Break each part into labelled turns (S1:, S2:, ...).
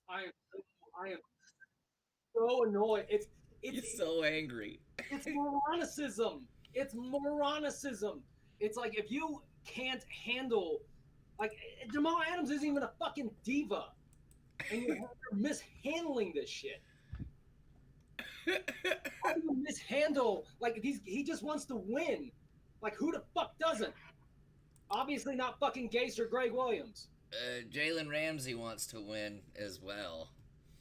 S1: I am I am so annoyed. It's
S2: He's so angry.
S1: it's moronicism. It's moronicism. It's like if you can't handle like Jamal Adams isn't even a fucking diva, and you're mishandling this shit. How do you mishandle like he just wants to win? Like who the fuck doesn't? Obviously not fucking Gase or Greg Williams.
S2: Jalen Ramsey wants to win as well.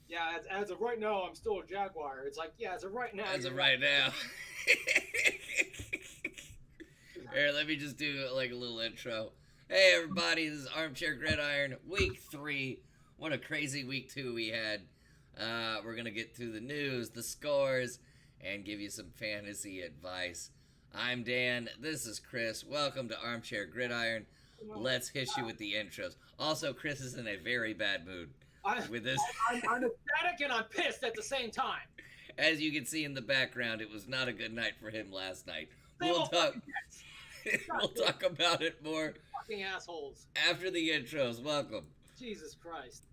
S1: Yeah, as of right now, I'm still a Jaguar. It's like, yeah, as of right now,
S2: As
S1: you're
S2: of
S1: not.
S2: right now. Here, let me just do like a little intro. Hey everybody, this is Armchair Gridiron, week 3. What a crazy week 2 we had. We're gonna get through the news, the scores, and give you some fantasy advice. I'm Dan, this is Chris. Welcome to Armchair Gridiron. Let's hit you with the intros. Also, Chris is in a very bad mood
S1: I,
S2: with this.
S1: I'm ecstatic and I'm pissed at the same time.
S2: As you can see in the background, it was not a good night for him last night.
S1: Same
S2: We'll
S1: old
S2: talk.
S1: fucking Jets.
S2: We'll talk about it more
S1: Fucking assholes.
S2: after the intros. Welcome.
S1: Jesus Christ.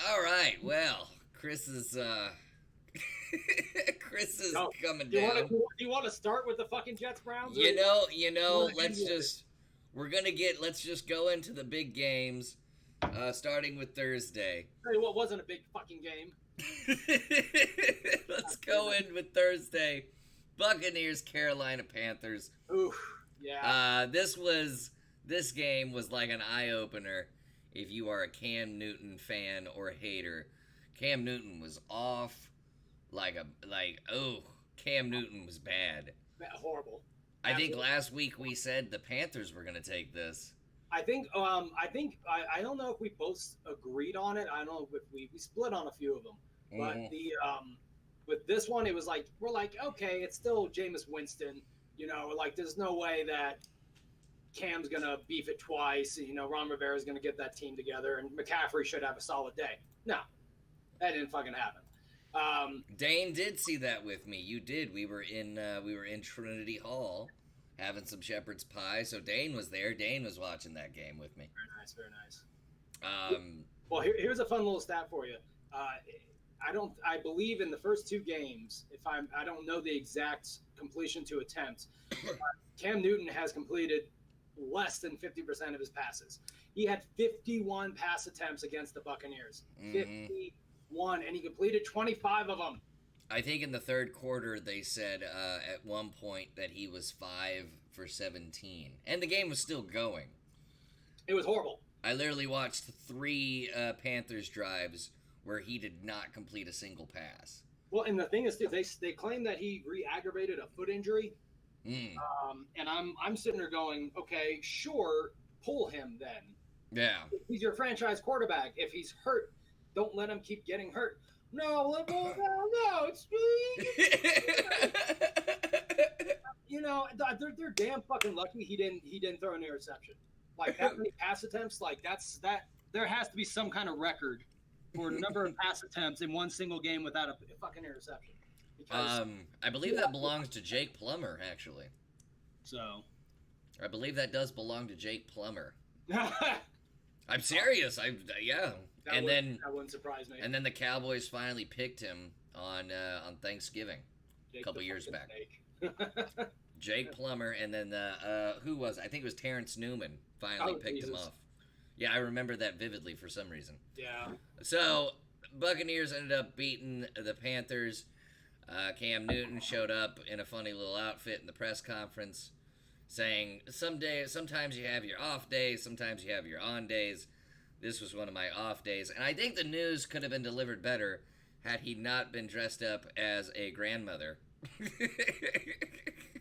S2: All right. Well, Chris is Chris is
S1: No,
S2: coming
S1: do
S2: down.
S1: you want to start with the fucking Jets Browns?
S2: Let's just let's just go into the big games, starting with Thursday.
S1: Tell you what wasn't a big fucking game.
S2: Let's go in with Thursday. Buccaneers, Carolina Panthers.
S1: Oof. Yeah.
S2: This game was like an eye opener if you are a Cam Newton fan or hater. Cam Newton was off Cam Newton was bad.
S1: Horrible.
S2: I think last week we said the Panthers were going to take this.
S1: I think I don't know if we both agreed on it. I don't know if we split on a few of them. But the with this one, it was like we're like, okay, it's still Jameis Winston. You know, like there's no way that Cam's gonna beef it twice. You know, Ron Rivera's gonna get that team together, and McCaffrey should have a solid day. No, that didn't fucking happen.
S2: Dane did see that with me. You did. We were in Trinity Hall having some shepherd's pie. So Dane was there. Dane was watching that game with me.
S1: Very nice, very nice. Well, here's a fun little stat for you. I believe in the first 2 games, I don't know the exact completion to attempt, Cam Newton has completed less than 50% of his passes. He had 51 pass attempts against the Buccaneers. 51, and he completed 25 of them.
S2: I think in the third quarter they said at one point that he was 5 for 17, and the game was still going.
S1: It was horrible.
S2: I literally watched 3 Panthers drives where he did not complete a single pass.
S1: Well, and the thing is, too, they claim that he re-aggravated a foot injury. And I'm sitting there going, okay, sure, pull him then.
S2: Yeah.
S1: He's your franchise quarterback. If he's hurt, don't let him keep getting hurt. No, it's me. You know, they're damn fucking lucky he didn't throw an interception. Like that many pass attempts, like that. There has to be some kind of record for a number of pass attempts in one single game without a fucking interception.
S2: Because, I believe that belongs to Jake Plummer, actually.
S1: So,
S2: I believe that does belong to Jake Plummer. I'm serious. Yeah.
S1: That wouldn't surprise me.
S2: And then the Cowboys finally picked him on Thanksgiving a couple years back. Jake Plummer, and then who was it? I think it was Terrence Newman finally picked him off. Yeah, I remember that vividly for some reason.
S1: Yeah.
S2: So, Buccaneers ended up beating the Panthers. Cam Newton showed up in a funny little outfit in the press conference, saying sometimes you have your off days, sometimes you have your on days. This was one of my off days, and I think the news could have been delivered better had he not been dressed up as a grandmother.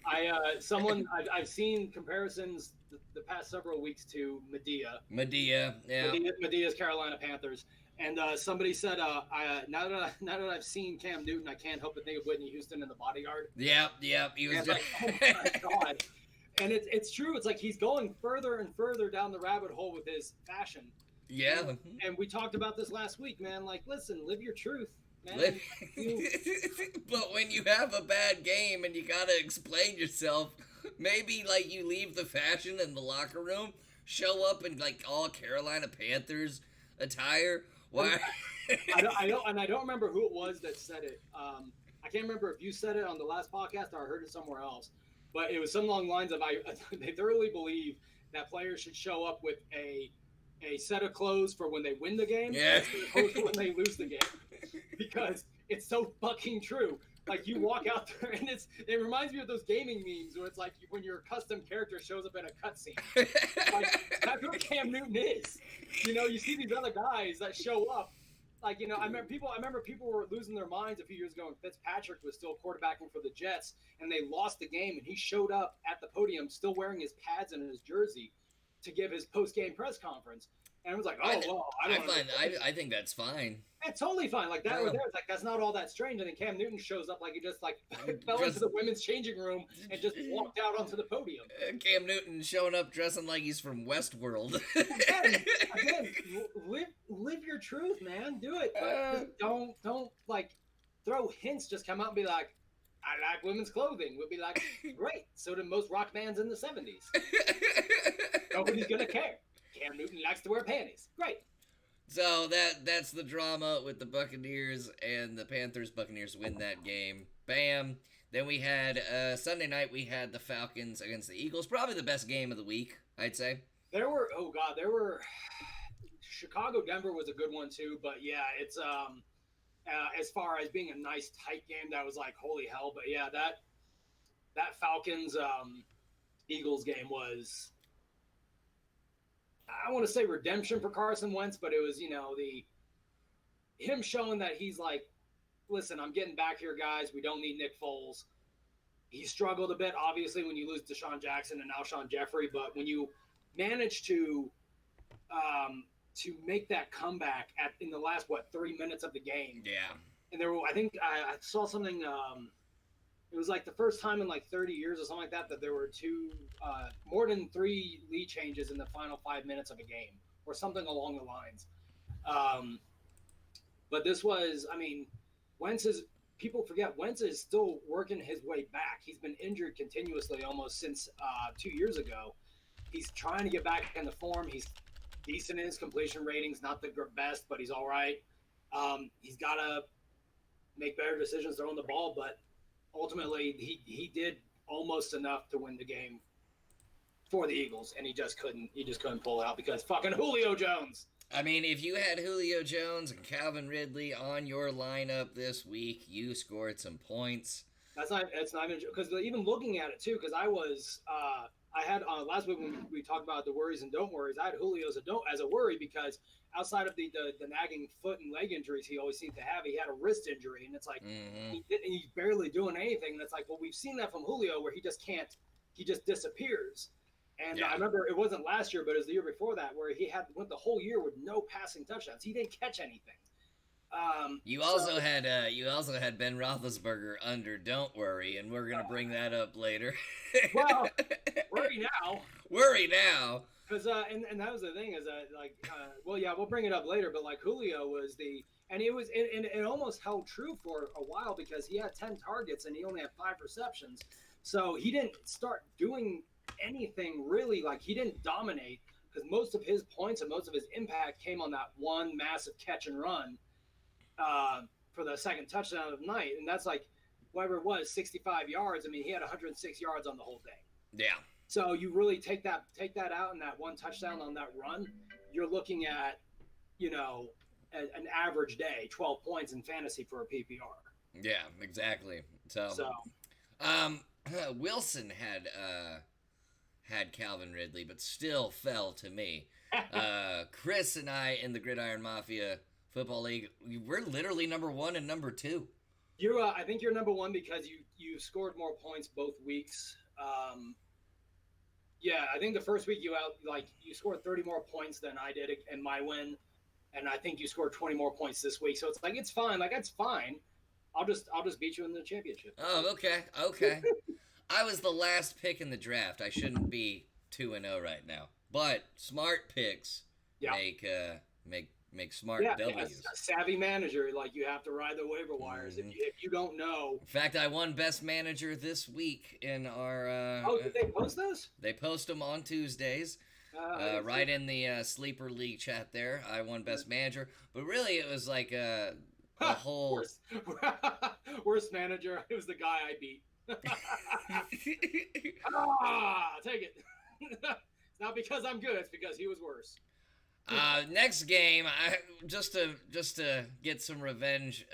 S1: I've seen comparisons the past several weeks to Medea.
S2: Yeah.
S1: Medea's Carolina Panthers. And somebody said, now that I've seen Cam Newton, I can't help but think of Whitney Houston in The Bodyguard.
S2: Yep. He was
S1: like, oh my God. And it's true. It's like he's going further and further down the rabbit hole with his fashion.
S2: Yeah.
S1: And we talked about this last week, man. Like, listen, live your truth, man.
S2: But when you have a bad game and you gotta explain yourself, maybe like you leave the fashion in the locker room, show up in like all Carolina Panthers attire. Why?
S1: I don't remember who it was that said it. I can't remember if you said it on the last podcast or I heard it somewhere else. But it was some along the lines of they thoroughly believe that players should show up with a set of clothes for when they win the game, as opposed to when they lose the game, because it's so fucking true. Like you walk out there and it reminds me of those gaming memes where it's like when your custom character shows up in a cutscene. Like that's what Cam Newton is. You know, you see these other guys that show up. Like, you know, I remember people were losing their minds a few years ago when Fitzpatrick was still quarterbacking for the Jets and they lost the game and he showed up at the podium still wearing his pads and his jersey to give his post-game press conference. And I was like,
S2: I think that's fine.
S1: It's totally fine. Like that right there, it's like that's not all that strange. And then Cam Newton shows up like he just like fell into the women's changing room and just walked out onto the podium.
S2: Cam Newton showing up dressing like he's from Westworld.
S1: again, live your truth, man. Do it. Don't like throw hints. Just come out and be like, I like women's clothing. We'll be like, great. So did most rock bands in the 70s. Nobody's gonna care. Cam Newton likes to wear panties. Great.
S2: So that's the drama with the Buccaneers and the Panthers. Buccaneers win that game. Bam. Then we had Sunday night. We had the Falcons against the Eagles. Probably the best game of the week, I'd say.
S1: There were Chicago Denver was a good one too. But yeah, it's as far as being a nice tight game, that was like holy hell. But yeah, that Falcons Eagles game was, I want to say redemption for Carson Wentz, but it was, you know, him showing that he's like, listen, I'm getting back here, guys. We don't need Nick Foles. He struggled a bit, obviously, when you lose Deshaun Jackson and Alshon Jeffrey, but when you manage to make that comeback in the last 3 minutes of the game.
S2: Yeah.
S1: And I think I saw something. It was like the first time in like 30 years or something like that there were more than 3 lead changes in the final 5 minutes of a game or something along the lines. But this was, I mean, people forget Wentz is still working his way back. He's been injured continuously almost since 2 years ago. He's trying to get back into form. He's decent in his completion ratings, not the best, but he's all right. He's got to make better decisions throwing the ball, but ultimately, he did almost enough to win the game for the Eagles, and he just couldn't pull it out because fucking Julio Jones.
S2: I mean, if you had Julio Jones and Calvin Ridley on your lineup this week, you scored some points.
S1: It's not even because even looking at it too, because I had last week when we talked about the worries and don't worries, I had Julio as a worry because outside of the nagging foot and leg injuries he always seemed to have, he had a wrist injury, and it's like he's barely doing anything. And it's like, well, we've seen that from Julio where he just disappears. And yeah. I remember it wasn't last year, but it was the year before that where he went the whole year with no passing touchdowns. He didn't catch anything.
S2: You also had Ben Roethlisberger under Don't Worry, and we're gonna bring that up later.
S1: Well, worry now. Because and that was the thing is well, yeah, we'll bring it up later. But like Julio was and it almost held true for a while because he had 10 targets and he only had 5 receptions, so he didn't start doing anything really. Like he didn't dominate because most of his points and most of his impact came on that one massive catch and run for the second touchdown of the night, and that's like whatever it was, 65 yards. I mean, he had 106 yards on the whole day.
S2: Yeah.
S1: So you really take that out and that one touchdown on that run, you're looking at, you know, an average day, 12 points in fantasy for a PPR.
S2: Yeah, exactly. So Wilson had had Calvin Ridley, but still fell to me. Chris and I in the Gridiron Mafia Football League, we're literally number 1 and number 2.
S1: I think you're number 1 because you scored more points both weeks. Yeah, I think the first week you scored 30 more points than I did in my win, and I think you scored 20 more points this week. So it's like it's fine. Like that's fine. I'll just beat you in the championship.
S2: Oh, okay. I was the last pick in the draft. I shouldn't be 2-0 right now. But smart picks make smart W's.
S1: A savvy manager, like you have to ride the waiver wires. Mm-hmm. If you don't know.
S2: In fact, I won best manager this week in our.
S1: Did they post those?
S2: They post them on Tuesdays. Right in the sleeper league chat there. I won best manager, but really it was like the whole
S1: worst manager. It was the guy I beat. Take it. It's not because I'm good. It's because he was worse.
S2: Next game, just to get some revenge,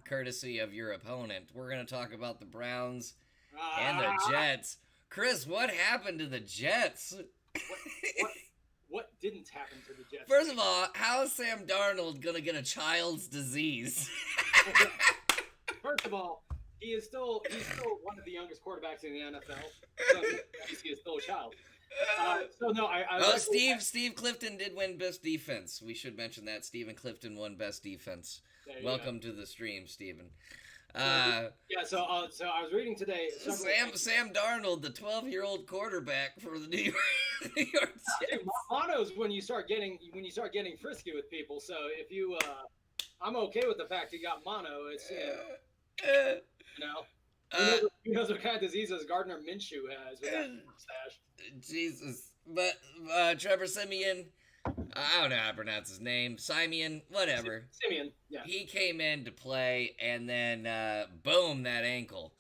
S2: courtesy of your opponent, we're gonna talk about the Browns and the Jets. Chris, what happened to the Jets?
S1: What didn't happen to the Jets?
S2: First of all, how is Sam Darnold gonna get a child's disease?
S1: First of all, he's still one of the youngest quarterbacks in the NFL. So he is still a child.
S2: Steve Clifton did win best defense. We should mention that Stephen Clifton won best defense. Welcome to the stream, Stephen.
S1: So I was reading today.
S2: Sam Darnold, the 12-year-old quarterback for the New York Jets.
S1: Mono's when you start getting frisky with people. So if you, I'm okay with the fact you got mono. It's who knows what kind of diseases Gardner Minshew has with that mustache.
S2: Jesus. But Trevor Siemian, I don't know how to pronounce his name. Simeon, whatever.
S1: Simeon, yeah.
S2: He came in to play, and then boom, that ankle.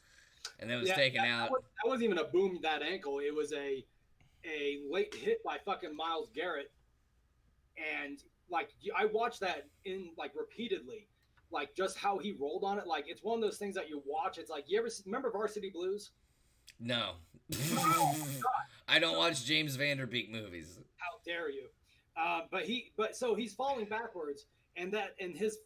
S2: And then was taken out.
S1: That wasn't even a boom, that ankle. It was a late hit by fucking Myles Garrett. And, I watched that repeatedly. Just how he rolled on it. It's one of those things that you watch. It's like, you ever remember Varsity Blues?
S2: No. I don't watch James Vanderbeek movies.
S1: How dare you? So he's falling backwards, and his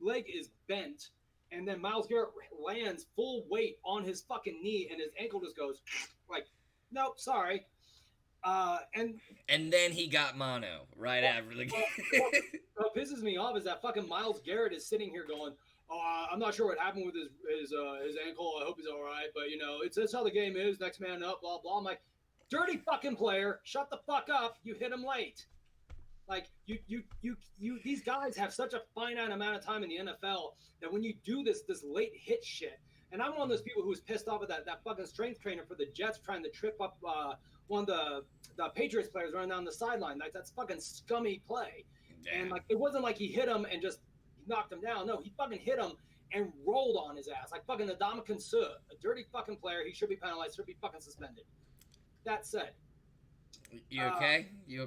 S1: leg is bent, and then Myles Garrett lands full weight on his fucking knee, and his ankle just goes nope, sorry. And
S2: then he got mono after the game.
S1: What pisses me off is that fucking Myles Garrett is sitting here going, I'm not sure what happened with his ankle. I hope he's all right. But, that's how the game is. Next man up, blah, blah. I'm like, dirty fucking player. Shut the fuck up. You hit him late. These guys have such a finite amount of time in the NFL that when you do this late hit shit, and I'm one of those people who was pissed off at that fucking strength trainer for the Jets trying to trip up one of the Patriots players running down the sideline. That's fucking scummy play. Damn. And it wasn't like he hit him and just knocked him down. No, he fucking hit him and rolled on his ass. Like fucking Ndamukong Suh, a dirty fucking player. He should be penalized, should be fucking suspended. That said.
S2: You okay? Yeah,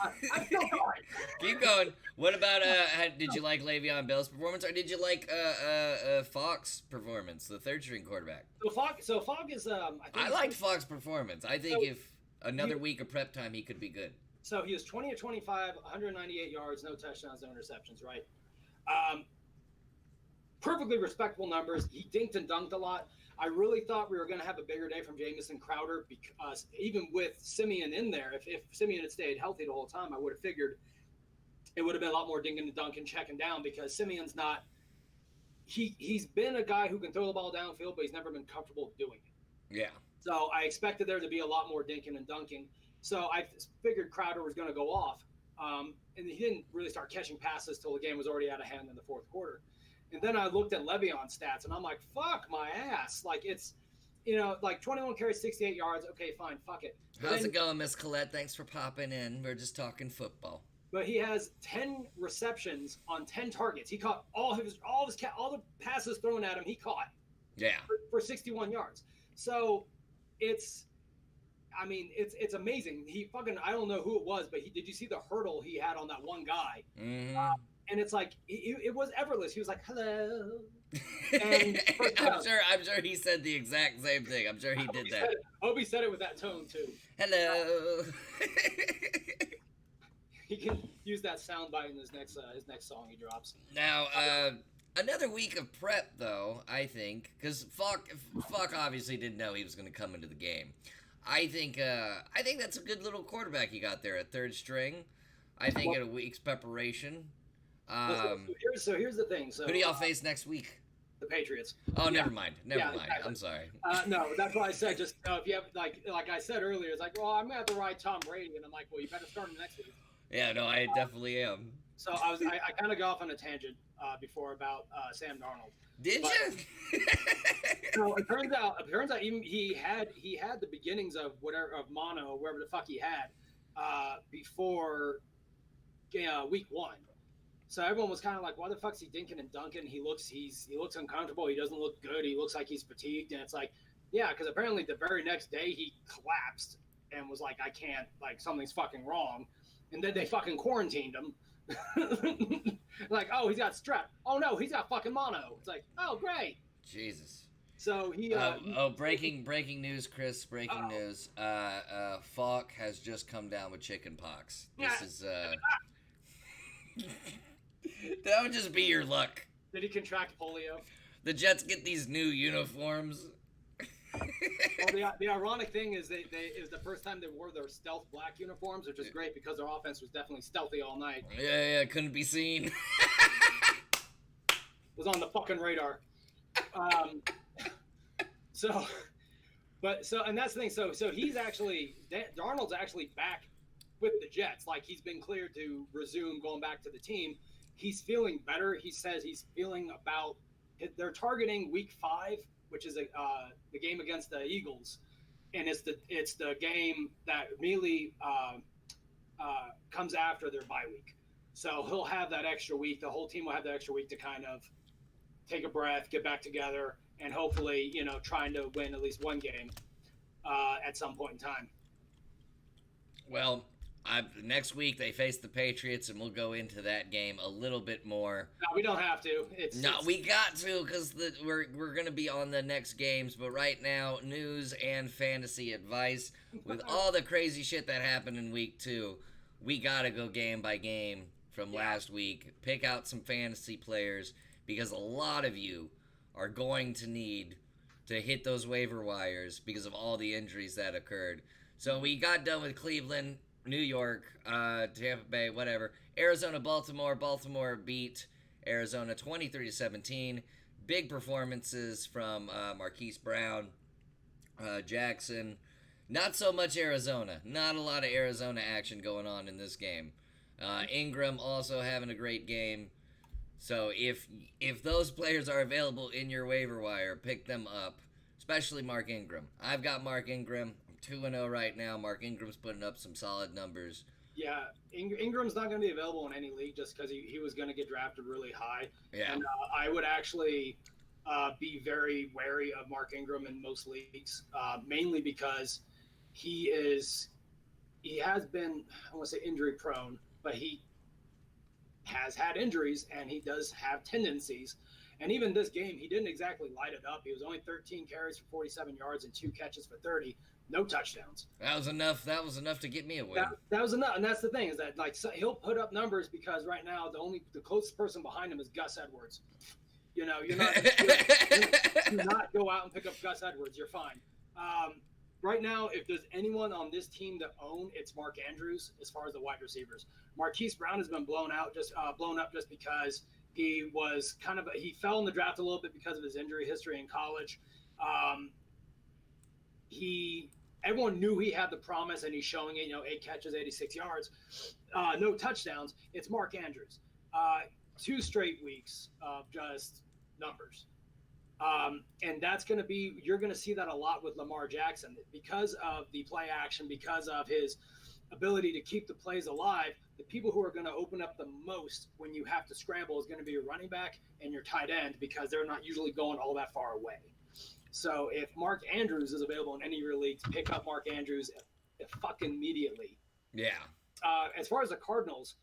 S1: I'm still going.
S2: Keep going. What about, did you like Le'Veon Bell's performance, or did you like Falk's performance, the third-string quarterback?
S1: So Falk is,
S2: I liked Falk's performance. I think if another week of prep time, he could be good.
S1: So he was 20 of 25, 198 yards, no touchdowns, no interceptions, right? Perfectly respectable numbers. He dinked and dunked a lot. I really thought we were going to have a bigger day from Jamison Crowder because even with Simeon in there, if Simeon had stayed healthy the whole time, I would have figured it would have been a lot more dinking and dunking, checking down, because Simeon's not – he's been a guy who can throw the ball downfield, but he's never been comfortable doing it.
S2: Yeah.
S1: So I expected there to be a lot more dinking and dunking. So I figured Crowder was going to go off. And he didn't really start catching passes till the game was already out of hand in the fourth quarter. And then I looked at Le'Veon's stats, and I'm like, fuck my ass. It's, 21 carries, 68 yards. Okay, fine, fuck it.
S2: How's it going, Miss Collette? Thanks for popping in. We're just talking football.
S1: But he has 10 receptions on 10 targets. He caught all the passes thrown at him. He caught.
S2: Yeah.
S1: For 61 yards. So it's amazing. He fucking, I don't know who it was, but did you see the hurdle he had on that one guy?
S2: Mm-hmm.
S1: And it's like, it was effortless. He was like, hello. And
S2: I'm sure he said the exact same thing. I'm sure he did that.
S1: I hope he said it with that tone too.
S2: Hello.
S1: He can use that soundbite in his next song he drops.
S2: Now, another week of prep, though, I think, because Falk obviously didn't know he was going to come into the game. I think that's a good little quarterback you got there at third string. I think in a week's preparation.
S1: So here's the thing. So
S2: who do y'all face next week?
S1: The Patriots.
S2: Oh, never mind.
S1: Exactly.
S2: I'm sorry.
S1: No, that's why I said just if you have like I said earlier, it's like, well, I'm gonna have to ride Tom Brady, and I'm like, well, you better start him next week.
S2: Yeah, no, I definitely am.
S1: So I kind of got off on a tangent before about Sam Darnold.
S2: Did you?
S1: So it turns out even he had the beginnings of mono, wherever the fuck he had, before week 1. So everyone was kind of like, why the fuck's he dinking and dunking? He looks uncomfortable. He doesn't look good. He looks like he's fatigued. And it's like, yeah, because apparently the very next day he collapsed and was like, I can't, like, something's fucking wrong. And then they fucking quarantined him. Like, oh, he's got strep. Oh, no, he's got fucking mono. It's like, oh, great.
S2: Jesus.
S1: So he...
S2: breaking news, Chris. Breaking news. Falk has just come down with chicken pox. This is... That would just be your luck.
S1: Did he contract polio?
S2: The Jets get these new uniforms.
S1: Well, the ironic thing is it was the first time they wore their stealth black uniforms, which is great because their offense was definitely stealthy all night.
S2: Yeah, couldn't be seen.
S1: Was on the fucking radar. And that's the thing. So he's actually Darnold's actually back with the Jets. Like, he's been cleared to resume going back to the team. He's feeling better. He says he's feeling about. They're targeting week 5, which is the game against the Eagles, and it's the game that immediately comes after their bye week. So he'll have that extra week. The whole team will have that extra week to kind of take a breath, get back together, and hopefully, trying to win at least one game at some point in time.
S2: Well, next week they face the Patriots, and we'll go into that game a little bit more.
S1: No, we don't have to.
S2: We got to, because we're going to be on the next games. But right now, news and fantasy advice. With all the crazy shit that happened in week 2, we got to go game by game from last week. Pick out some fantasy players, because a lot of you are going to need to hit those waiver wires because of all the injuries that occurred. So we got done with Cleveland, New York, Tampa Bay, whatever. Arizona, Baltimore. Baltimore beat Arizona 23-17. Big performances from Marquise Brown, Jackson. Not so much Arizona. Not a lot of Arizona action going on in this game. Ingram also having a great game. So if those players are available in your waiver wire, pick them up. Especially Mark Ingram. I've got Mark Ingram. 2-0 right now. Mark Ingram's putting up some solid numbers.
S1: Yeah, Ingram's not going to be available in any league just because he was going to get drafted really high. Yeah. And I would actually be very wary of Mark Ingram in most leagues, mainly because he has been, I want to say injury prone, but he has had injuries and he does have tendencies. And even this game, he didn't exactly light it up. He was only 13 carries for 47 yards and 2 catches for 30. No touchdowns. That was enough
S2: to get me a win.
S1: That was enough, and that's the thing is that he'll put up numbers because right now the closest person behind him is Gus Edwards. You're not do not go out and pick up Gus Edwards. You're fine. Right now, if there's anyone on this team to own, it's Mark Andrews as far as the wide receivers. Marquise Brown has been blown up just because he was he fell in the draft a little bit because of his injury history in college. Everyone knew he had the promise, and he's showing it. 8 catches, 86 yards, no touchdowns. It's Mark Andrews. 2 straight weeks of just numbers, and that's going to be. You're going to see that a lot with Lamar Jackson because of the play action, because of his ability to keep the plays alive. The people who are going to open up the most when you have to scramble is going to be your running back and your tight end because they're not usually going all that far away. So if Mark Andrews is available in any of your leagues, pick up Mark Andrews fucking immediately.
S2: Yeah.
S1: As far as the Cardinals,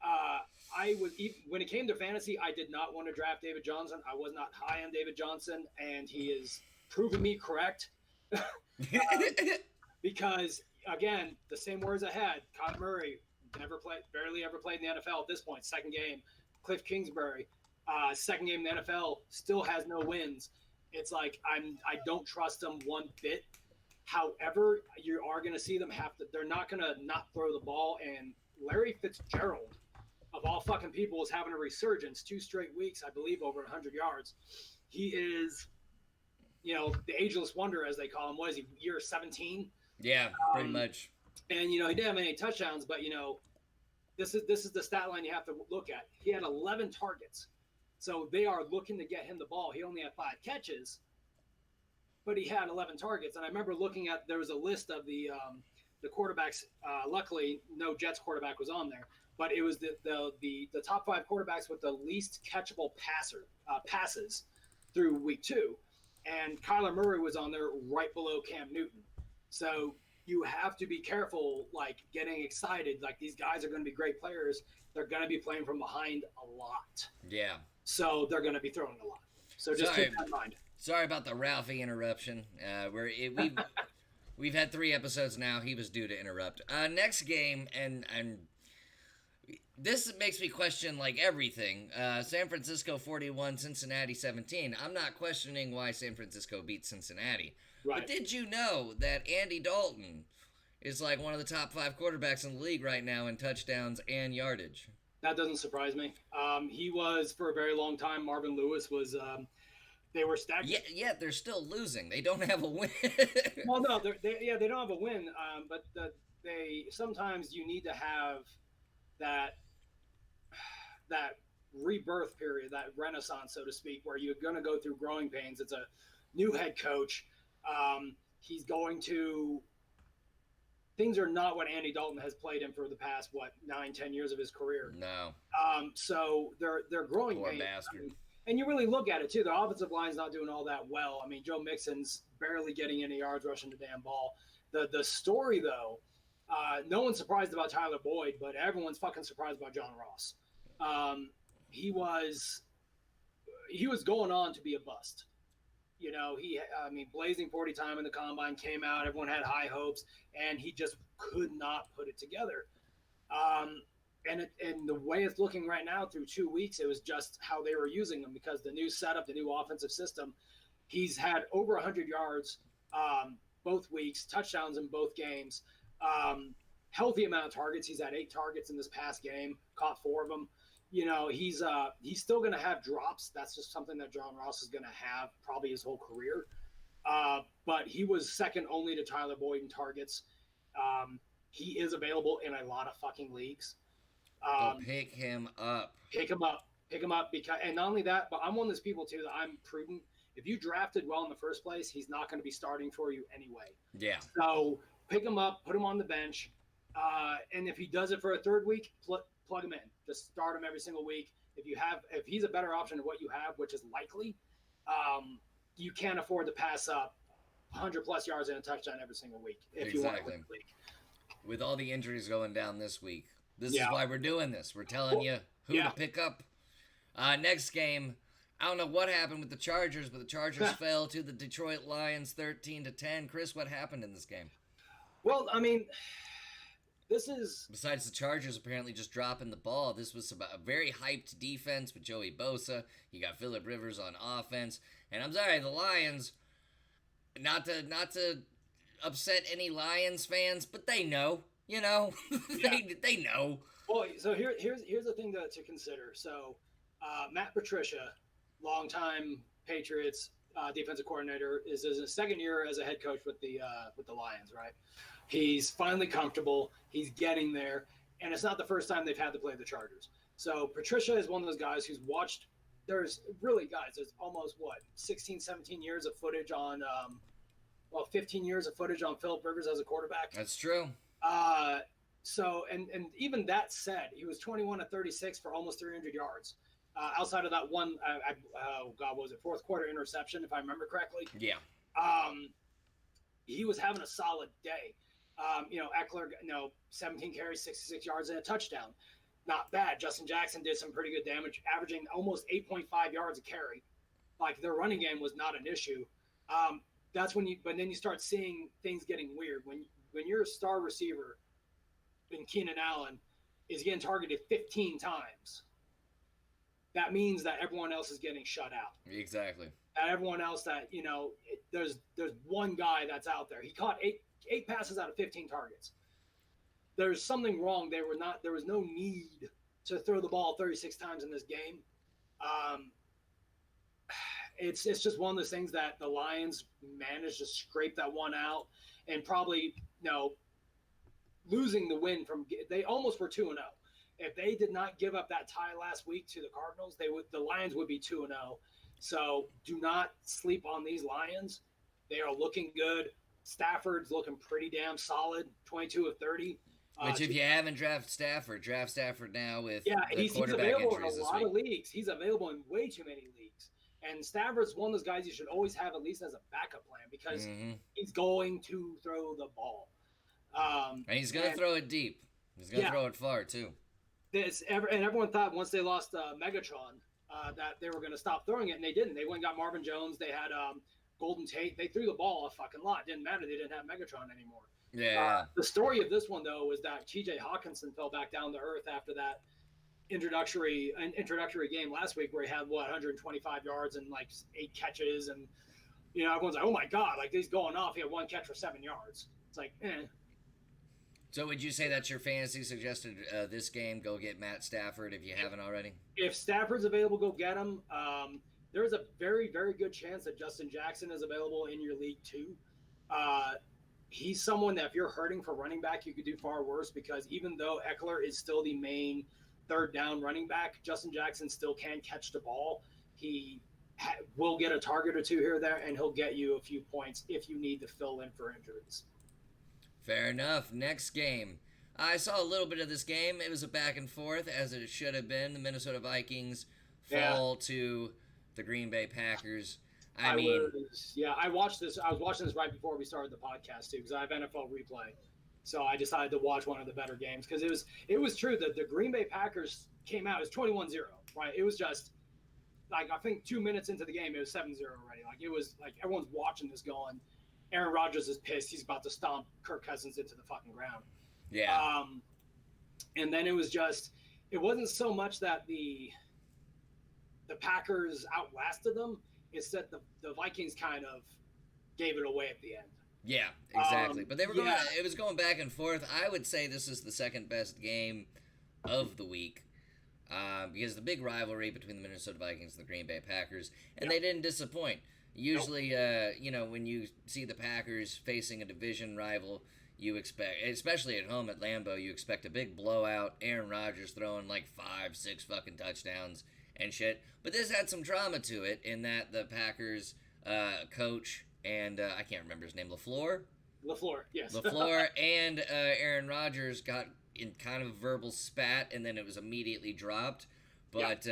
S1: I was when it came to fantasy, I did not want to draft David Johnson. I was not high on David Johnson, and he is proving me correct. Because again, the same words I had. Kyler Murray barely ever played in the NFL at this point. Second game, Cliff Kingsbury, second game in the NFL, still has no wins. It's like I don't trust them one bit. However, you are going to see them have to. They're not going to not throw the ball. And Larry Fitzgerald, of all fucking people, is having a resurgence. 2 straight weeks, I believe, over 100 yards. He is, the ageless wonder, as they call him. What is he? Year 17.
S2: Yeah, pretty much.
S1: And he didn't have any touchdowns, but this is the stat line you have to look at. He had 11 targets, so they are looking to get him the ball. He only had 5 catches, but he had 11 targets. And I remember looking at, there was a list of the quarterbacks. Luckily, no Jets quarterback was on there, but it was the top 5 quarterbacks with the least catchable passes through week 2, and Kyler Murray was on there right below Cam Newton. So you have to be careful, like getting excited. Like these guys are going to be great players. They're going to be playing from behind a lot.
S2: Yeah.
S1: So they're going to be throwing a lot. So just keep that in mind.
S2: Sorry about the Ralphie interruption. We've had 3 episodes now. He was due to interrupt. Next game, and this makes me question like everything. San Francisco 41, Cincinnati 17. I'm not questioning why San Francisco beat Cincinnati. Right. But did you know that Andy Dalton is like one of the top 5 quarterbacks in the league right now in touchdowns and yardage?
S1: That doesn't surprise me. He was for a very long time. Marvin Lewis was. They were stagnant.
S2: Yeah, they're still losing. They don't have a win.
S1: Well, no, they don't have a win. But they sometimes you need to have that rebirth period, that renaissance, so to speak, where you're going to go through growing pains. It's a new head coach. He's going to. Things are not what Andy Dalton has played in for the past 9-10 years of his career.
S2: No.
S1: So they're growing
S2: Poor
S1: pains.
S2: bastard.
S1: And you really look at it too. The offensive line's not doing all that well. I mean, Joe Mixon's barely getting any yards rushing the damn ball. The story though, no one's surprised about Tyler Boyd, but everyone's fucking surprised about John Ross. He was going on to be a bust. Blazing 40 time in the combine, came out, everyone had high hopes, and he just could not put it together. And the way it's looking right now through 2 weeks, it was just how they were using him, because the new setup, the new offensive system, he's had over 100 yards both weeks, touchdowns in both games, healthy amount of targets. He's had 8 targets in this past game, caught 4 of them. He's still going to have drops. That's just something that John Ross is going to have probably his whole career. But he was second only to Tyler Boyd in targets. He is available in a lot of fucking leagues.
S2: Pick him up.
S1: Pick him up. Because, and not only that, but I'm one of those people too that I'm prudent. If you drafted well in the first place, he's not going to be starting for you anyway.
S2: Yeah.
S1: So pick him up, put him on the bench, and if he does it for a third week, plug him in. Just start him every single week. If he's a better option than what you have, which is likely, you can't afford to pass up 100 plus yards and a touchdown every single week if you want to win the league.
S2: With all the injuries going down this week, this is why we're doing this. We're telling you who to pick up. Next game, I don't know what happened with the Chargers, but the Chargers fell to the Detroit Lions 13-10. Chris, what happened in this game?
S1: Well, I mean, this is...
S2: Besides the Chargers apparently just dropping the ball, this was about a very hyped defense with Joey Bosa. You got Phillip Rivers on offense. And I'm sorry, the Lions, not to upset any Lions fans, but they know. They know.
S1: Well, so here's the thing to consider. So Matt Patricia, longtime Patriots defensive coordinator, is in his second year as a head coach with the Lions, right? He's finally comfortable. He's getting there, and it's not the first time they've had to play the Chargers. So Patricia is one of those guys who's watched. There's almost 16, 17 years of footage on, 15 years of footage on Phillip Rivers as a quarterback.
S2: That's true.
S1: So even that said, he was 21 of 36 for almost 300 yards. Outside of that one, what was it, fourth quarter interception, if I remember correctly?
S2: Yeah.
S1: He was having a solid day. Eckler, 17 carries, 66 yards, and a touchdown. not bad. Justin Jackson did some pretty good damage, averaging almost 8.5 yards a carry. Like their running game was not an issue. That's when but then you start seeing things getting weird. When your star receiver, in Keenan Allen, is getting targeted 15 times, that means that everyone else is getting shut out.
S2: Exactly.
S1: That everyone else that, there's one guy that's out there. He caught eight passes out of 15 targets. There's something wrong. There was no need to throw the ball 36 times in this game. It's just one of those things that the Lions managed to scrape that one out, and probably, losing the win they almost were 2-0. If they did not give up that tie last week to the Cardinals, the Lions would be 2-0. So do not sleep on these Lions. They are looking good. Stafford's looking pretty damn solid, 22 of 30.
S2: Which, if you haven't draft Stafford now with
S1: he's
S2: quarterback
S1: available in a
S2: injuries this
S1: lot
S2: week.
S1: of leagues. He's available in way too many leagues. And Stafford's one of those guys you should always have at least as a backup plan, because he's going to throw the ball.
S2: And he's going to throw it deep. He's going to throw it far, too.
S1: And everyone thought once they lost Megatron that they were going to stop throwing it, and they didn't. They went and got Marvin Jones. They had Golden Tate. They threw the ball a fucking lot. Didn't matter. They didn't have Megatron anymore.
S2: Yeah.
S1: The story of this one, though, was that T.J. Hawkinson fell back down to earth after that introductory game last week, where he had 125 yards and like 8 catches, and everyone's like, oh my god, like he's going off. He had 1 catch for 7 yards. It's like,
S2: So would you say that's your fantasy suggested this game? Go get Matt Stafford if you haven't already.
S1: If Stafford's available, go get him. There's a very, very good chance that Justin Jackson is available in your league too. He's someone that if you're hurting for running back, you could do far worse, because even though Eckler is still the main third down running back, Justin Jackson still can catch the ball. He will get a target or two here or there, and he'll get you a few points if you need to fill in for injuries.
S2: Fair enough. Next game. I saw a little bit of this game. It was a back and forth, as it should have been. The Minnesota Vikings fall to the Green Bay Packers. I watched this. I was watching this right before we started the podcast too, because I have NFL replay. So I decided to watch one of the better games, because it was true that the Green Bay Packers came out. It was 21-0, right? It was just like, I think 2 minutes into the game, it was 7-0 already. Like, it was like everyone's watching this going, Aaron Rodgers is pissed. He's about to stomp Kirk Cousins into the fucking ground. Yeah.
S1: And then it wasn't so much that the Packers outlasted them. It's that the Vikings kind of gave it away at the end.
S2: Yeah, exactly. But they were it was going back and forth. I would say this is the second best game of the week, because the big rivalry between the Minnesota Vikings and the Green Bay Packers, and they didn't disappoint. Usually, when you see the Packers facing a division rival, you expect, especially at home at Lambeau, you expect a big blowout. Aaron Rodgers throwing like 5-6 fucking touchdowns and shit. But this had some drama to it, in that the Packers coach and I can't remember his name, LaFleur,
S1: yes.
S2: LaFleur and Aaron Rodgers got in kind of a verbal spat, and then it was immediately dropped. But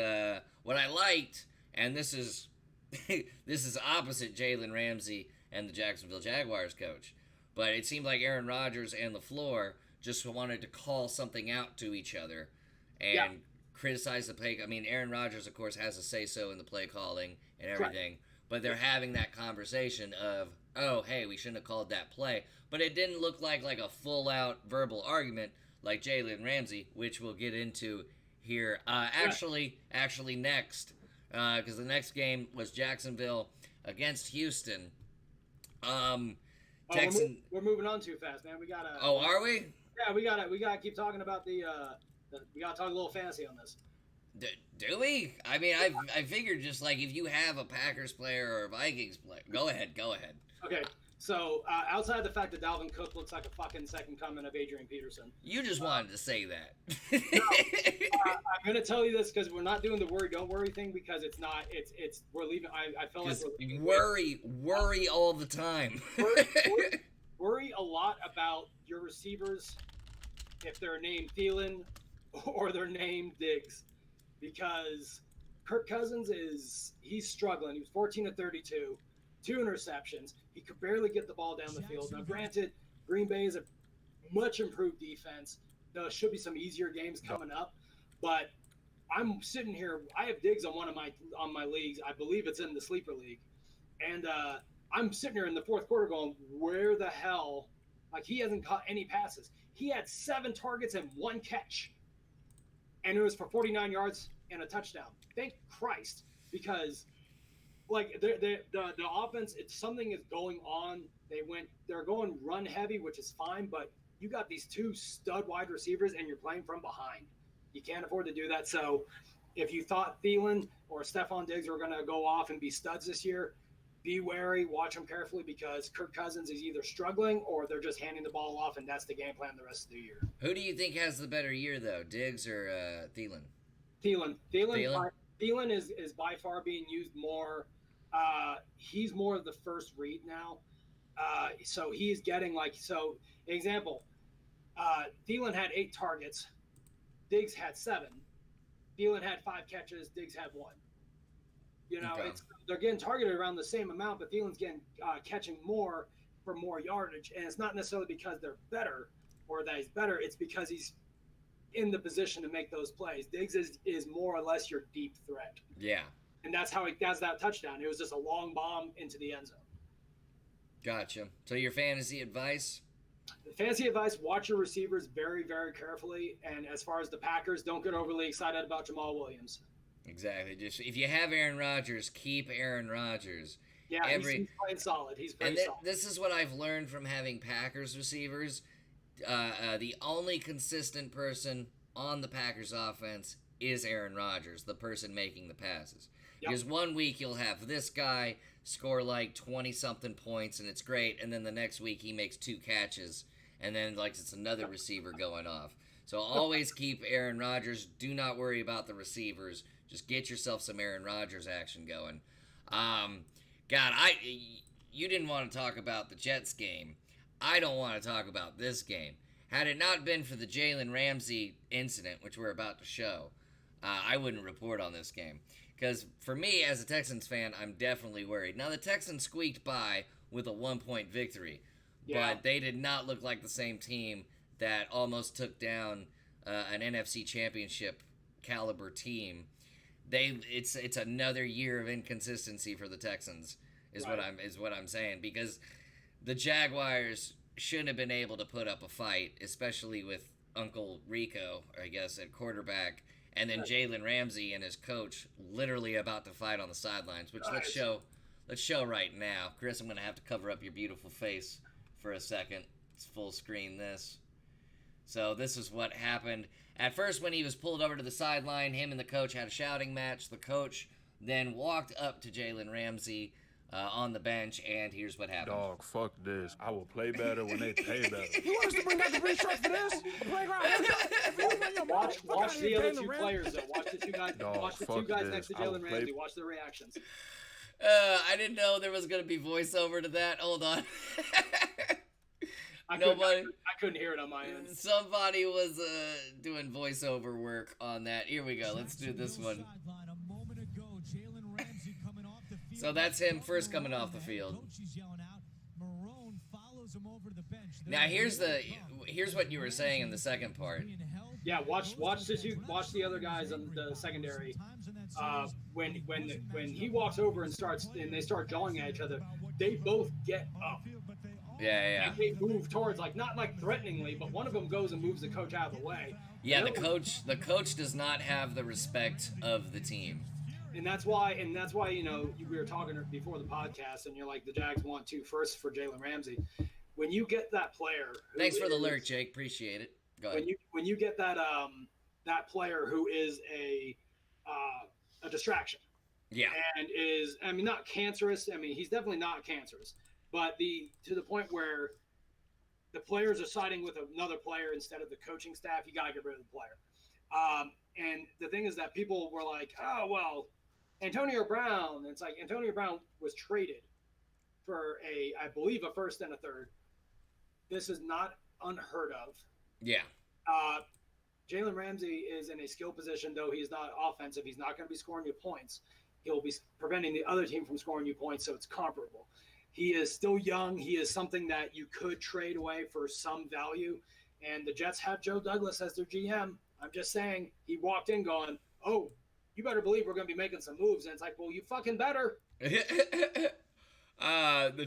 S2: what I liked, and this is this is opposite Jalen Ramsey and the Jacksonville Jaguars coach, but it seemed like Aaron Rodgers and LaFleur just wanted to call something out to each other and criticize the play. I mean, Aaron Rodgers, of course, has a say-so in the play calling and everything, but they're having that conversation of, oh, hey, we shouldn't have called that play. But it didn't look like a full-out verbal argument like Jalen Ramsey, which we'll get into here. Actually, next, because the next game was Jacksonville against Houston.
S1: We're moving on too fast, man. We gotta.
S2: Oh, are we?
S1: Yeah, we gotta keep talking about we gotta talk a little fantasy on this.
S2: Do we? I mean, I figured just like if you have a Packers player or a Vikings player. Go ahead.
S1: Okay, so outside of the fact that Dalvin Cook looks like a fucking second coming of Adrian Peterson.
S2: You just wanted to say that.
S1: I'm going to tell you this because we're not doing the worry, don't worry thing, because it's not, we're leaving, I feel like we're leaving.
S2: Worry all the time.
S1: Worry a lot about your receivers if they're named Thielen or they're named Diggs, because Kirk Cousins he's struggling. He was 14 of 32, 2 interceptions. He could barely get the ball down the field. Now, granted, Green Bay is a much improved defense. There should be some easier games coming up, But I'm sitting here. I have Diggs on one of my leagues. I believe it's in the sleeper league, and I'm sitting here in the fourth quarter going, "Where the hell?" Like, he hasn't caught any passes. He had 7 targets and 1 catch, and it was for 49 yards and a touchdown. Thank Christ, because like the offense, it's something is going on. They're going run heavy, which is fine, but you got these 2 stud wide receivers and you're playing from behind. You can't afford to do that. So if you thought Thielen or Stephon Diggs were going to go off and be studs this year, be wary, watch them carefully, because Kirk Cousins is either struggling or they're just handing the ball off, and that's the game plan the rest of the year.
S2: Who do you think has the better year, though, Diggs or Thielen?
S1: Thielen is by far being used more. He's more of the first read now. So he's getting example, Thielen had 8 targets. Diggs had 7. Thielen had 5 catches. Diggs had 1. Okay. They're getting targeted around the same amount, but Thielen's getting catching more for more yardage, and it's not necessarily because they're better or that he's better. It's because he's in the position to make those plays. Diggs is more or less your deep threat.
S2: Yeah,
S1: and that's how he does that touchdown. It was just a long bomb into the end zone.
S2: Gotcha. So your fantasy advice?
S1: Fantasy advice: watch your receivers very, very carefully. And as far as the Packers, don't get overly excited about Jamal Williams.
S2: Exactly. Just if you have Aaron Rodgers, keep Aaron Rodgers.
S1: Yeah, he's playing solid. He's pretty solid.
S2: This is what I've learned from having Packers receivers. The only consistent person on the Packers offense is Aaron Rodgers, the person making the passes. Yep. Because one week you'll have this guy score like 20-something points, and it's great, and then the next week he makes 2 catches, and then it's another receiver going off. So always keep Aaron Rodgers. Do not worry about the receivers. Just get yourself some Aaron Rodgers action going. You didn't want to talk about the Jets game. I don't want to talk about this game. Had it not been for the Jalen Ramsey incident, which we're about to show, I wouldn't report on this game. Because for me, as a Texans fan, I'm definitely worried. Now, the Texans squeaked by with a 1-point victory, but they did not look like the same team that almost took down an NFC Championship caliber team. It's another year of inconsistency for the Texans, is what I'm saying, because the Jaguars shouldn't have been able to put up a fight, especially with Uncle Rico, I guess, at quarterback, and then Jalen Ramsey and his coach literally about to fight on the sidelines. Which let's show right now. Chris, I'm gonna have to cover up your beautiful face for a second. Let's full screen this. So this is what happened. At first, when he was pulled over to the sideline, him and the coach had a shouting match. The coach then walked up to Jalen Ramsey on the bench, and here's what happened.
S3: Dog, fuck this. I will play better when they pay better.
S4: You want us to bring out the restructure for this? The playground?
S1: Watch the other 2 players, though. Watch the 2 guys.
S3: Dog,
S1: watch the 2 guys next to Jalen Ramsey. Watch their reactions.
S2: I didn't know there was going to be voiceover to that. Hold on.
S1: I couldn't hear it on my end.
S2: Somebody was doing voiceover work on that. Here we go. Let's do this one. So that's him first coming off the field. Now here's what you were saying in the second part.
S1: Yeah, watch the other guys on the secondary. When he walks over and they start jawing at each other, they both get up.
S2: Yeah.
S1: And they move towards, not threateningly, but one of them goes and moves the coach out of the way.
S2: Yeah, the coach does not have the respect of the team.
S1: And that's why we were talking before the podcast, and you're like, the Jags want 2 firsts for Jalen Ramsey. When you get that player,
S2: thanks for the lurk, Jake. Appreciate it. Go ahead.
S1: When you get that player who is a distraction,
S2: yeah,
S1: and is not cancerous. He's definitely not cancerous, but to the point where the players are siding with another player instead of the coaching staff, you gotta get rid of the player. And the thing is that people were like, oh well, Antonio Brown. It's like Antonio Brown was traded for I believe a first and a third. This is not unheard of.
S2: Yeah.
S1: Jalen Ramsey is in a skill position, though he's not offensive. He's not going to be scoring you points. He'll be preventing the other team from scoring you points, so it's comparable. He is still young. He is something that you could trade away for some value. And the Jets have Joe Douglas as their GM. I'm just saying he walked in going, oh, you better believe we're going to be making some moves. And it's like, well, you fucking better.
S2: The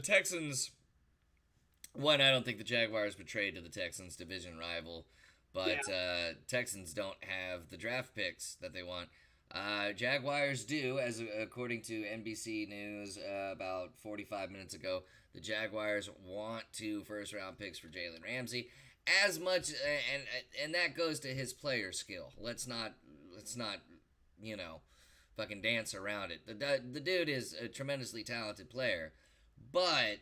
S2: Texans, one, I don't think the Jaguars betrayed to the Texans, division rival, but Texans don't have the draft picks that they want. Jaguars do, as according to NBC News about 45 minutes ago. The Jaguars want 2 first-round picks for Jalen Ramsey, as much, and that goes to his player skill. Let's not fucking dance around it. The dude is a tremendously talented player, but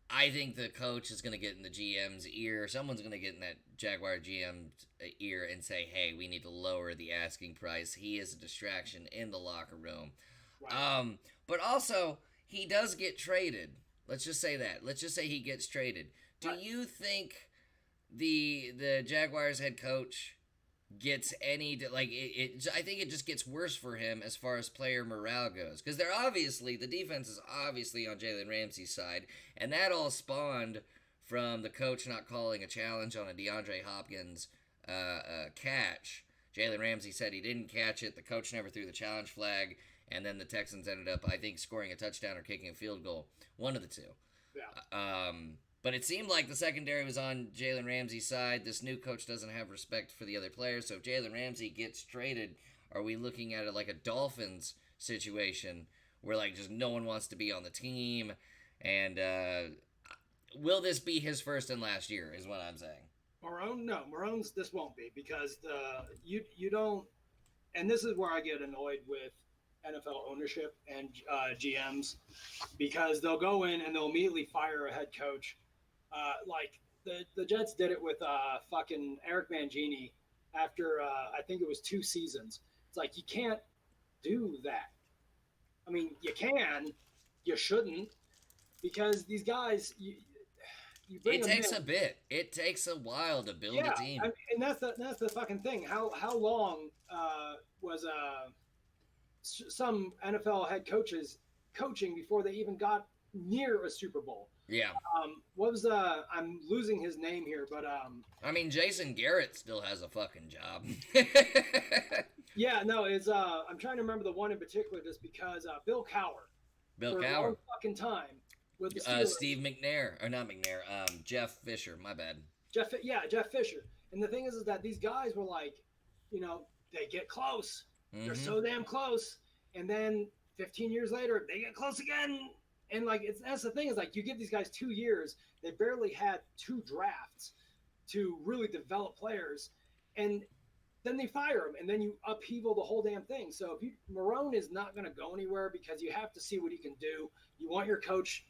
S2: I think the coach is going to get in the GM's ear. Someone's going to get in that Jaguar GM's ear and say, hey, we need to lower the asking price. He is a distraction in the locker room. Right. But also, he does get traded. Let's just say that. Let's just say he gets traded. Do you think the Jaguars head coach gets any, like, I think it just gets worse for him as far as player morale goes, because the defense is obviously on Jalen Ramsey's side, and that all spawned from the coach not calling a challenge on a DeAndre Hopkins catch. Jalen Ramsey said he didn't catch it, the coach never threw the challenge flag, and then the Texans ended up, I think, scoring a touchdown or kicking a field goal, one of the two. Yeah. But it seemed like the secondary was on Jalen Ramsey's side. This new coach doesn't have respect for the other players. So if Jalen Ramsey gets traded, are we looking at it like a Dolphins situation where, like, just no one wants to be on the team? And will this be his first and last year is what I'm saying.
S1: Marrone? No, Marrone's this won't be, because you don't – and this is where I get annoyed with NFL ownership and GMs, because they'll go in and they'll immediately fire a head coach. Like the Jets did it with fucking Eric Mangini after I think it was 2 seasons. It's like, you can't do that. I mean, you can, you shouldn't, because these guys, you bring them in. It takes
S2: a bit. It takes a while to build a team.
S1: And that's the fucking thing. How long was some NFL head coaches coaching before they even got near a Super Bowl?
S2: Yeah.
S1: What was I'm losing his name here, but
S2: I mean, Jason Garrett still has a fucking job.
S1: Yeah, no, it's I'm trying to remember the one in particular, just because Bill Cowher.
S2: Bill
S1: for
S2: Cowher.
S1: A long fucking time with the Steelers.
S2: Steve McNair, or not McNair, Jeff Fisher, my bad.
S1: Jeff Fisher. And the thing is that these guys were like, they get close. Mm-hmm. They're so damn close, and then 15 years later, they get close again. And like, that's the thing, is like, you give these guys 2 years, they barely had 2 drafts to really develop players, and then they fire him, and then you upheaval the whole damn thing. So Marrone is not going to go anywhere, because you have to see what he can do. You want your coach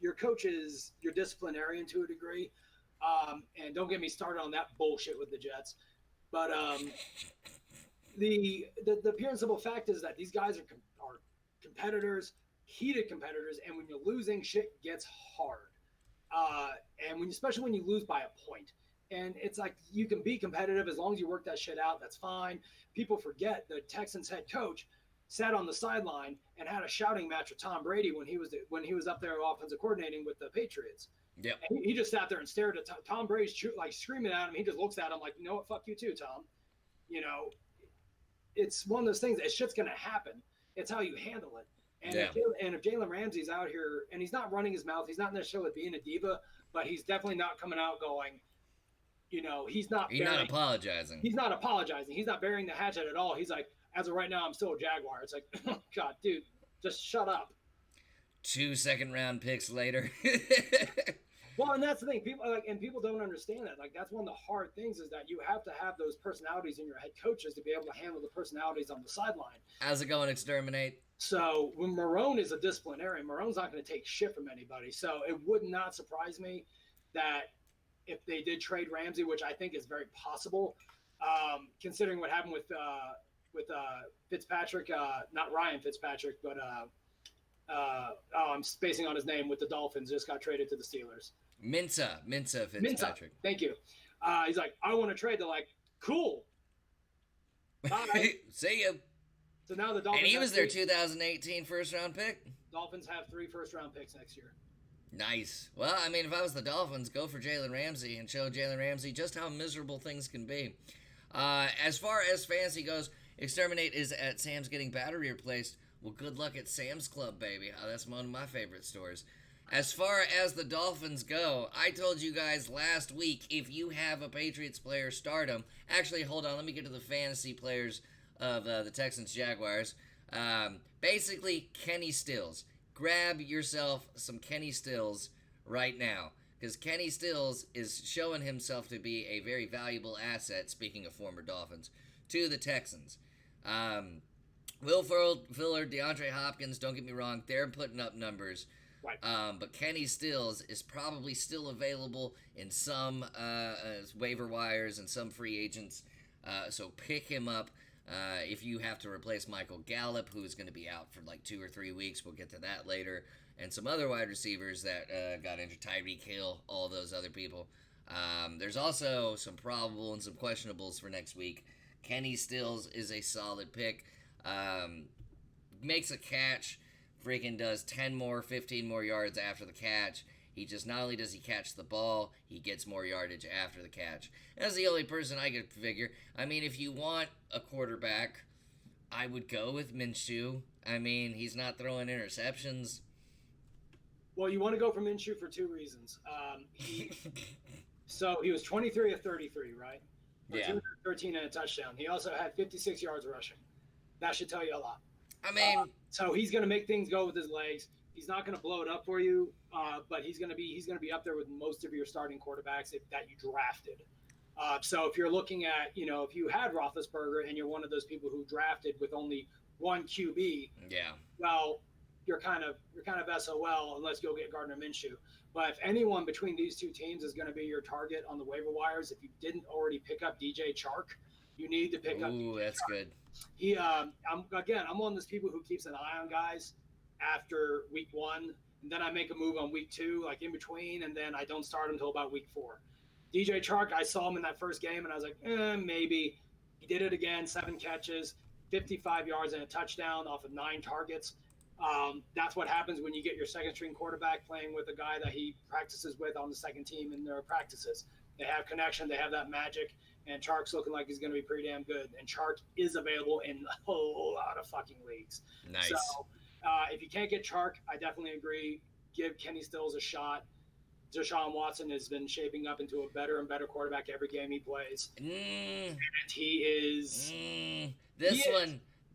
S1: is your disciplinarian to a degree. And don't get me started on that bullshit with the Jets. But the pure and simple fact is that these guys are competitors, heated competitors, and when you're losing, shit gets hard. And especially when you lose by a point. And it's like, you can be competitive as long as you work that shit out. That's fine. People forget the Texans head coach sat on the sideline and had a shouting match with Tom Brady when he was up there offensive coordinating with the Patriots.
S2: Yeah.
S1: And he just sat there and stared at Tom Brady's like screaming at him. He just looks at him like, you know what? Fuck you too, Tom. It's one of those things. That shit's going to happen. It's how you handle it. And if Jalen Ramsey's out here and he's not running his mouth, he's not necessarily being a diva, but he's definitely not coming out going, he's not
S2: apologizing.
S1: He's not apologizing. He's not burying the hatchet at all. He's like, as of right now, I'm still a Jaguar. It's like, oh, God, dude, just shut up.
S2: 2 second-round picks later.
S1: Well, and that's the thing. People don't understand that. Like, that's one of the hard things, is that you have to have those personalities in your head coaches to be able to handle the personalities on the sideline.
S2: How's it going, Exterminate?
S1: So when Marrone is a disciplinarian, Marrone's not going to take shit from anybody. So it would not surprise me that if they did trade Ramsey, which I think is very possible, considering what happened with Fitzpatrick, not Ryan Fitzpatrick, but I'm spacing on his name, with the Dolphins, just got traded to the Steelers.
S2: Minsa Fitzpatrick.
S1: Minsa, thank you. He's like, I want to trade. They're like, cool. Bye.
S2: See ya.
S1: So now the Dolphins.
S2: And he was their 2018 first-round pick.
S1: Dolphins have 3 first-round picks next year.
S2: Nice. Well, I mean, if I was the Dolphins, go for Jalen Ramsey and show Jalen Ramsey just how miserable things can be. As far as fantasy goes, Exterminate is at Sam's getting battery replaced. Well, good luck at Sam's Club, baby. That's one of my favorite stores. As far as the Dolphins go, I told you guys last week, if you have a Patriots player, start them. Actually, hold on. Let me get to the fantasy players of the Texans Jaguars. Basically, Kenny Stills. Grab yourself some Kenny Stills right now, because Kenny Stills is showing himself to be a very valuable asset, speaking of former Dolphins, to the Texans. Will Fuller, DeAndre Hopkins, don't get me wrong, they're putting up numbers.
S1: Right.
S2: But Kenny Stills is probably still available in some waiver wires and some free agents. So pick him up if you have to replace Michael Gallup, who is going to be out for like 2 or 3 weeks. We'll get to that later. And some other wide receivers that got injured, Tyreek Hill, all those other people. There's also some probable and some questionables for next week. Kenny Stills is a solid pick. Makes a catch. Freaking does 10 more, 15 more yards after the catch. He just, not only does he catch the ball, he gets more yardage after the catch. That's the only person I could figure. I mean, if you want a quarterback, I would go with Minshew. I mean, he's not throwing interceptions.
S1: Well, you want to go for Minshew for 2 reasons. So he was 23 of 33, right?
S2: Yeah.
S1: 213 and a touchdown. He also had 56 yards rushing. That should tell you a lot.
S2: I mean,
S1: so he's going to make things go with his legs. He's not going to blow it up for you, but he's going to be up there with most of your starting quarterbacks that you drafted. So if you're looking at, if you had Roethlisberger and you're one of those people who drafted with only one QB,
S2: yeah,
S1: well, you're kind of SOL unless you go get Gardner Minshew. But if anyone between these two teams is going to be your target on the waiver wires, if you didn't already pick up DJ Chark, you need to pick up.
S2: Ooh, that's good.
S1: I'm one of those people who keeps an eye on guys after week 1, and then I make a move on week 2, like in between, and then I don't start until about week 4. DJ Chark, I saw him in that first game, and I was like, maybe. He did it again, 7 catches, 55 yards and a touchdown off of 9 targets. That's what happens when you get your second-string quarterback playing with a guy that he practices with on the second team in their practices. They have connection, they have that magic, and Chark's looking like he's going to be pretty damn good. And Chark is available in a whole lot of fucking leagues.
S2: Nice.
S1: So if you can't get Chark, I definitely agree. Give Kenny Stills a shot. Deshaun Watson has been shaping up into a better and better quarterback every game he plays. And he is.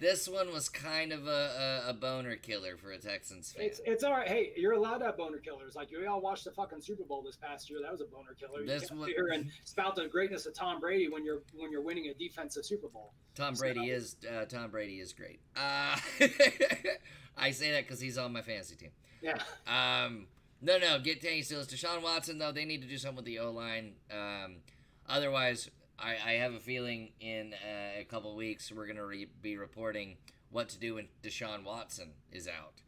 S2: This one was kind of a boner killer for a Texans fan.
S1: It's all right. Hey, you're allowed to have boner killers. Like, you all watched the fucking Super Bowl this past year. That was a boner killer. You can't sit here and spout the greatness of Tom Brady when you're winning a defensive Super Bowl.
S2: Tom Brady is great. I say that because he's on my fantasy team.
S1: Yeah.
S2: No, get Kenny Stills. Deshaun Watson, though, they need to do something with the O-line. Otherwise, I have a feeling in a couple of weeks we're going to be reporting what to do when Deshaun Watson is out.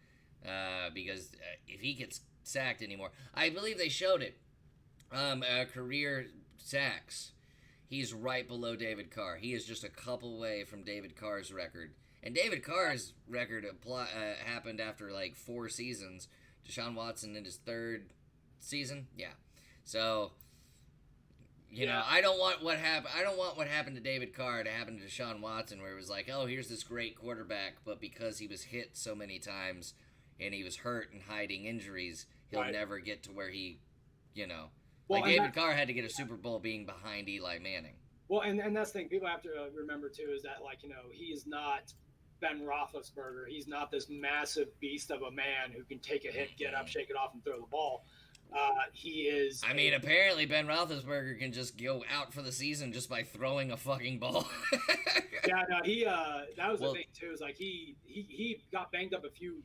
S2: Because if he gets sacked anymore, I believe they showed it. Career sacks. He's right below David Carr. He is just a couple away from David Carr's record. And David Carr's record happened after like 4 seasons. Deshaun Watson in his 3rd season. Yeah. So, you know, I don't want what happened to David Carr to happen to Deshaun Watson, where it was like, oh, here's this great quarterback, but because he was hit so many times and he was hurt and hiding injuries, he'll never get to where he, well, like David Carr had to get a Super Bowl being behind Eli Manning.
S1: Well, and that's the thing people have to remember too is that, like, he is not Ben Roethlisberger. He's not this massive beast of a man who can take a hit, get up, shake it off, and throw the ball. He is. I mean,
S2: apparently Ben Roethlisberger can just go out for the season just by throwing a fucking ball.
S1: Yeah, no, he. That was the thing too. Is like he got banged up a few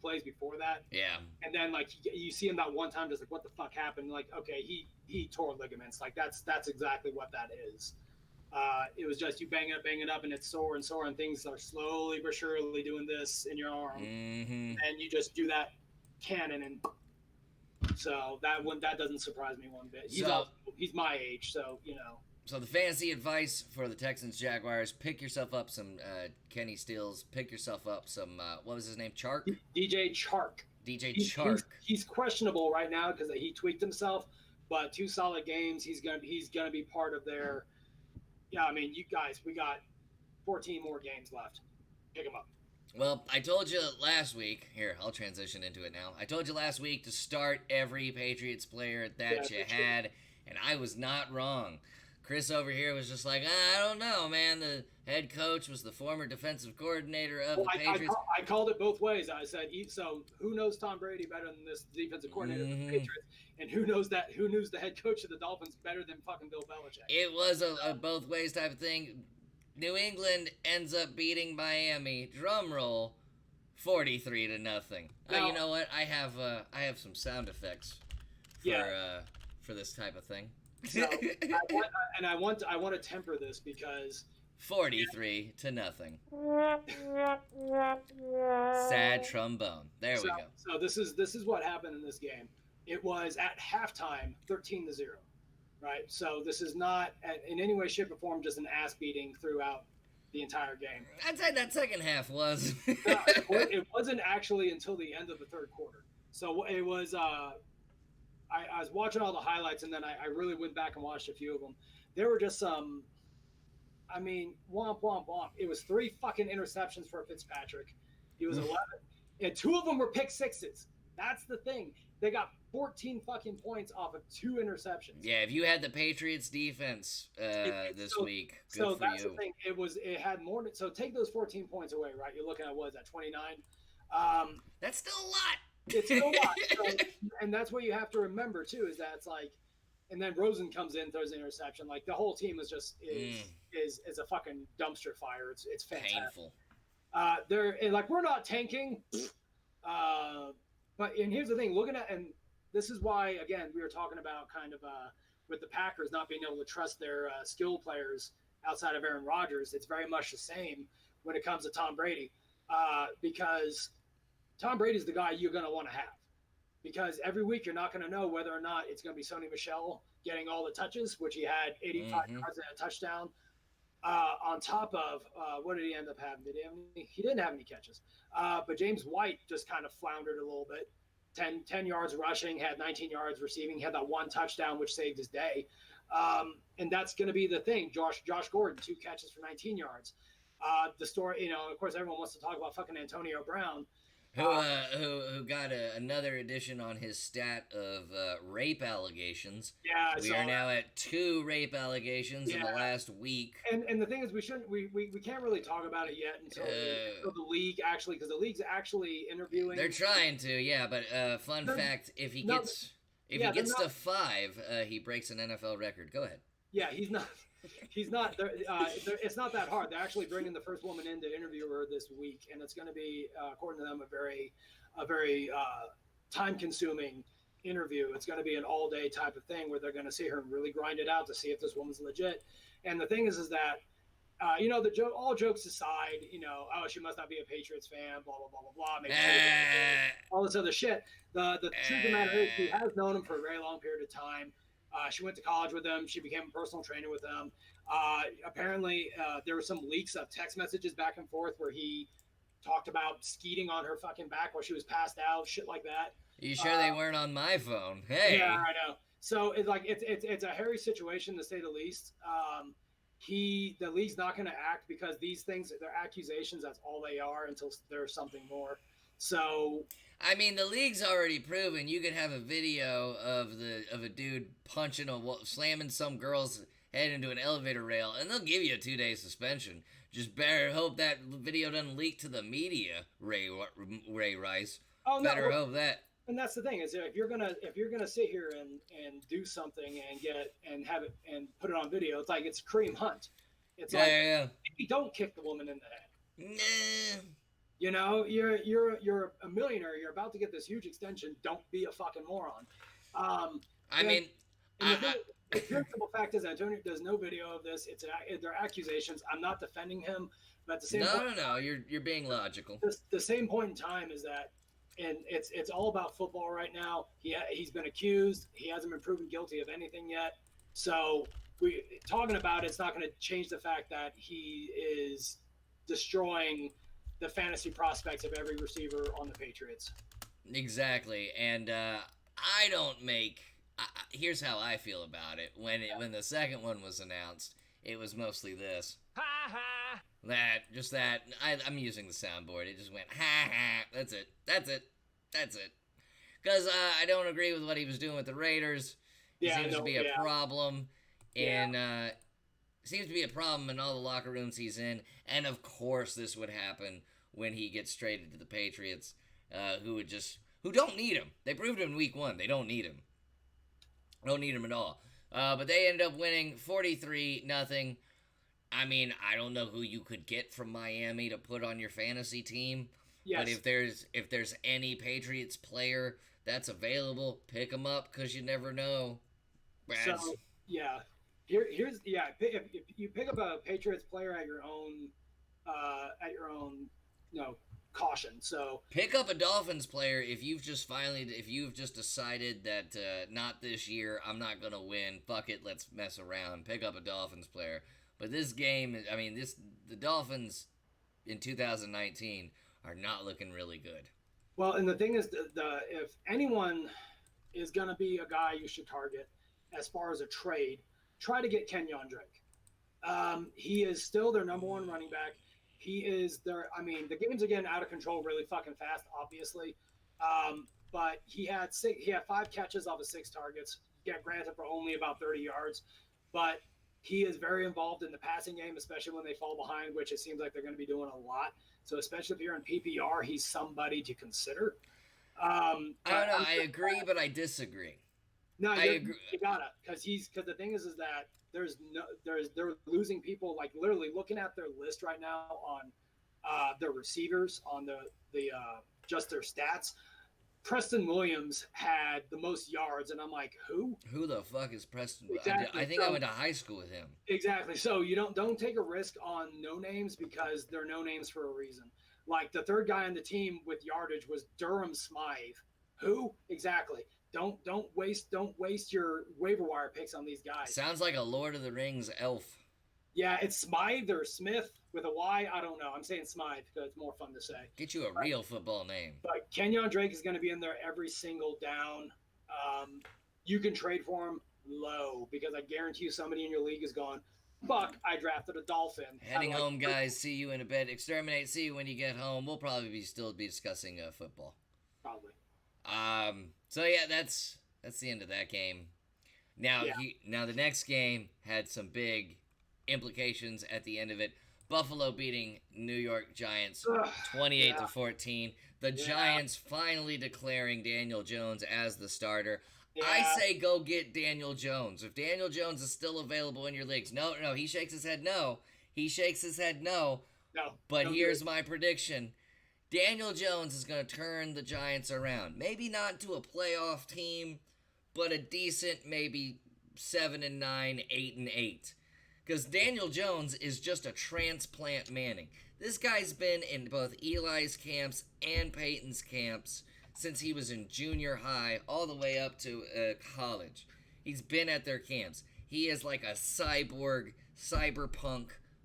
S1: plays before that.
S2: Yeah.
S1: And then like you see him that one time, just like what the fuck happened? Like, okay, he tore ligaments. Like that's exactly what that is. It was just you bang it up, and it's sore, and things are slowly but surely doing this in your arm, and you just do that cannon, and so that doesn't surprise me one bit. He's my age, so
S2: So the fantasy advice for the Texans Jaguars: pick yourself up some Kenny Stills, pick yourself up some what was his name, Chark?
S1: DJ Chark.
S2: Chark.
S1: He's questionable right now because he tweaked himself, but 2 solid games, he's gonna be part of their yeah, I mean, you guys, we got 14 more games left. Pick them up.
S2: Well, I told you last week. Here, I'll transition into it now. I told you last week to start every Patriots player that you had, and I was not wrong. Chris over here was just like, I don't know, man. The head coach was the former defensive coordinator of the Patriots.
S1: I called it both ways. I said, so who knows Tom Brady better than this defensive coordinator of the Patriots? And who knows the head coach of the Dolphins better than fucking Bill Belichick?
S2: It was a both ways type of thing. New England ends up beating Miami. Drum roll, 43-0. Now, you know what? I have some sound effects for this type of thing.
S1: So, I want to temper this because
S2: 43-0. Sad trombone. There we go.
S1: So this is what happened in this game. It was at halftime 13-0, right? So this is not in any way, shape, or form just an ass beating throughout the entire game.
S2: I'd say that second half was.
S1: It wasn't actually until the end of the third quarter. So it was. I was watching all the highlights, and then I really went back and watched a few of them. There were just some, I mean, womp, womp, womp. It was 3 fucking interceptions for Fitzpatrick. He was 11. And 2 of them were pick sixes. That's the thing. They got 14 fucking points off of 2 interceptions.
S2: Yeah, if you had the Patriots defense this week, good for you. So that's the thing.
S1: It had more. So take those 14 points away, right? You're looking at, what is that, 29?
S2: That's still a lot.
S1: It's still a lot. So, and that's what you have to remember, too, is that it's like, and then Rosen comes in, throws an interception. Like, the whole team is just, is a fucking dumpster fire. It's fantastic.
S2: Painful.
S1: They're like, we're not tanking. But here's the thing, looking at, and this is why, again, we were talking about kind of with the Packers not being able to trust their skill players outside of Aaron Rodgers. It's very much the same when it comes to Tom Brady, because Tom Brady's the guy you're going to want to have, because every week you're not going to know whether or not it's going to be Sony Michel getting all the touches, which he had 85 yards and a touchdown. On top of what did he end up having? He didn't have any catches. But James White just kind of floundered a little bit. 10 yards rushing, had 19 yards receiving, had that 1 touchdown, which saved his day. And that's going to be the thing. Josh Gordon, 2 catches for 19 yards. The story, of course, everyone wants to talk about fucking Antonio Brown.
S2: Who got another addition on his stat of rape allegations.
S1: Yeah,
S2: we are now at 2 rape allegations in the last week.
S1: And the thing is, we can't really talk about it yet until the league actually, because the league's actually interviewing.
S2: They're trying to, yeah. But fun fact: if he gets to 5, he breaks an NFL record. Go ahead.
S1: Yeah, he's not. He's not. It's not that hard. They're actually bringing the first woman in to interview her this week, and it's going to be, according to them, a very time-consuming interview. It's going to be an all-day type of thing where they're going to see her and really grind it out to see if this woman's legit. And the thing is that, all jokes aside, she must not be a Patriots fan, blah blah blah blah blah, maybe all this other shit. The truth of the matter is, she has known him for a very long period of time. She went to college with him. She became a personal trainer with him. Apparently, there were some leaks of text messages back and forth where he talked about skeeting on her fucking back while she was passed out, shit like that.
S2: You sure they weren't on my phone? Hey.
S1: Yeah, I know. So it's a hairy situation to say the least. The league's not going to act because these things, they're accusations. That's all they are until there's something more. So.
S2: I mean, the league's already proven you could have a video of a dude slamming some girl's head into an elevator rail, and they'll give you a 2-day suspension. Just better hope that video doesn't leak to the media, Ray Rice.
S1: Oh, no,
S2: better hope that.
S1: And that's the thing is, if you're gonna sit here and do something and have it and put it on video, it's like it's Kareem Hunt. It's maybe don't kick the woman in the head.
S2: Nah.
S1: You're a millionaire. You're about to get this huge extension. Don't be a fucking moron. The simple fact is, Antonio, there's no video of this. They're accusations. I'm not defending him, but at the same point,
S2: no. You're being logical.
S1: The same point in time is that, and it's all about football right now. He's been accused. He hasn't been proven guilty of anything yet. So talking about it's not going to change the fact that he is destroying the fantasy prospects of every receiver on the Patriots.
S2: Exactly, and here's how I feel about it. When the second one was announced, it was mostly this.
S4: Ha ha.
S2: I'm using the soundboard. It just went, ha ha. That's it. Because I don't agree with what he was doing with the Raiders. It seems to be a problem. And seems to be a problem in all the locker rooms he's in. And of course this would happen when he gets traded to the Patriots, who don't need him. They proved it in week 1. They don't need him. Don't need him at all. But they ended up winning 43-0. I mean, I don't know who you could get from Miami to put on your fantasy team. Yes. But if there's any Patriots player that's available, pick them up because you never know.
S1: So, yeah. If you pick up a Patriots player at your own caution. So
S2: pick up a Dolphins player if you've just decided that not this year, I'm not gonna win. Fuck it, let's mess around. Pick up a Dolphins player. But this game, I mean, the Dolphins in 2019 are not looking really good.
S1: Well, and the thing is, if anyone is gonna be a guy you should target as far as a trade, try to get Kenyon Drake. He is still their number 1 running back. He is their. I mean, the game's again out of control, really fucking fast, obviously. But he had 5 catches off of 6 targets. Yeah, granted for only about 30 yards, but he is very involved in the passing game, especially when they fall behind, which it seems like they're going to be doing a lot. So especially if you're in PPR, he's somebody to consider.
S2: I don't know. I agree, but I disagree.
S1: No, I agree. You gotta, because the thing is that they're losing people, like literally looking at their list right now on their receivers on the just their stats. Preston Williams had the most yards, and I'm like, who?
S2: Who the fuck is Preston?
S1: Exactly.
S2: I think I went to high school with him.
S1: Exactly. So you don't take a risk on no names because they're no names for a reason. Like the third guy on the team with yardage was Durham Smythe. Who? Exactly. Don't waste your waiver wire picks on these guys.
S2: Sounds like a Lord of the Rings elf.
S1: Yeah, it's Smythe or Smith with a Y. I don't know. I'm saying Smythe because it's more fun to say.
S2: Get you a real football name.
S1: But Kenyon Drake is going to be in there every single down. You can trade for him low because I guarantee you somebody in your league is going, fuck, I drafted a Dolphin.
S2: Heading home, guys. See you in a bit. Exterminate. See you when you get home. We'll probably still be discussing football.
S1: Probably.
S2: So yeah, that's the end of that game. Now the next game had some big implications at the end of it. Buffalo beating New York Giants 28-14. The Giants finally declaring Daniel Jones as the starter. Yeah. I say go get Daniel Jones. If Daniel Jones is still available in your leagues. No, he shakes his head no. No. But here's my prediction. Daniel Jones is going to turn the Giants around. Maybe not to a playoff team, but a decent maybe 7-9, 8-8. Because Daniel Jones is just a transplant Manning. This guy's been in both Eli's camps and Peyton's camps since he was in junior high all the way up to college. He's been at their camps. He is like a cyberpunk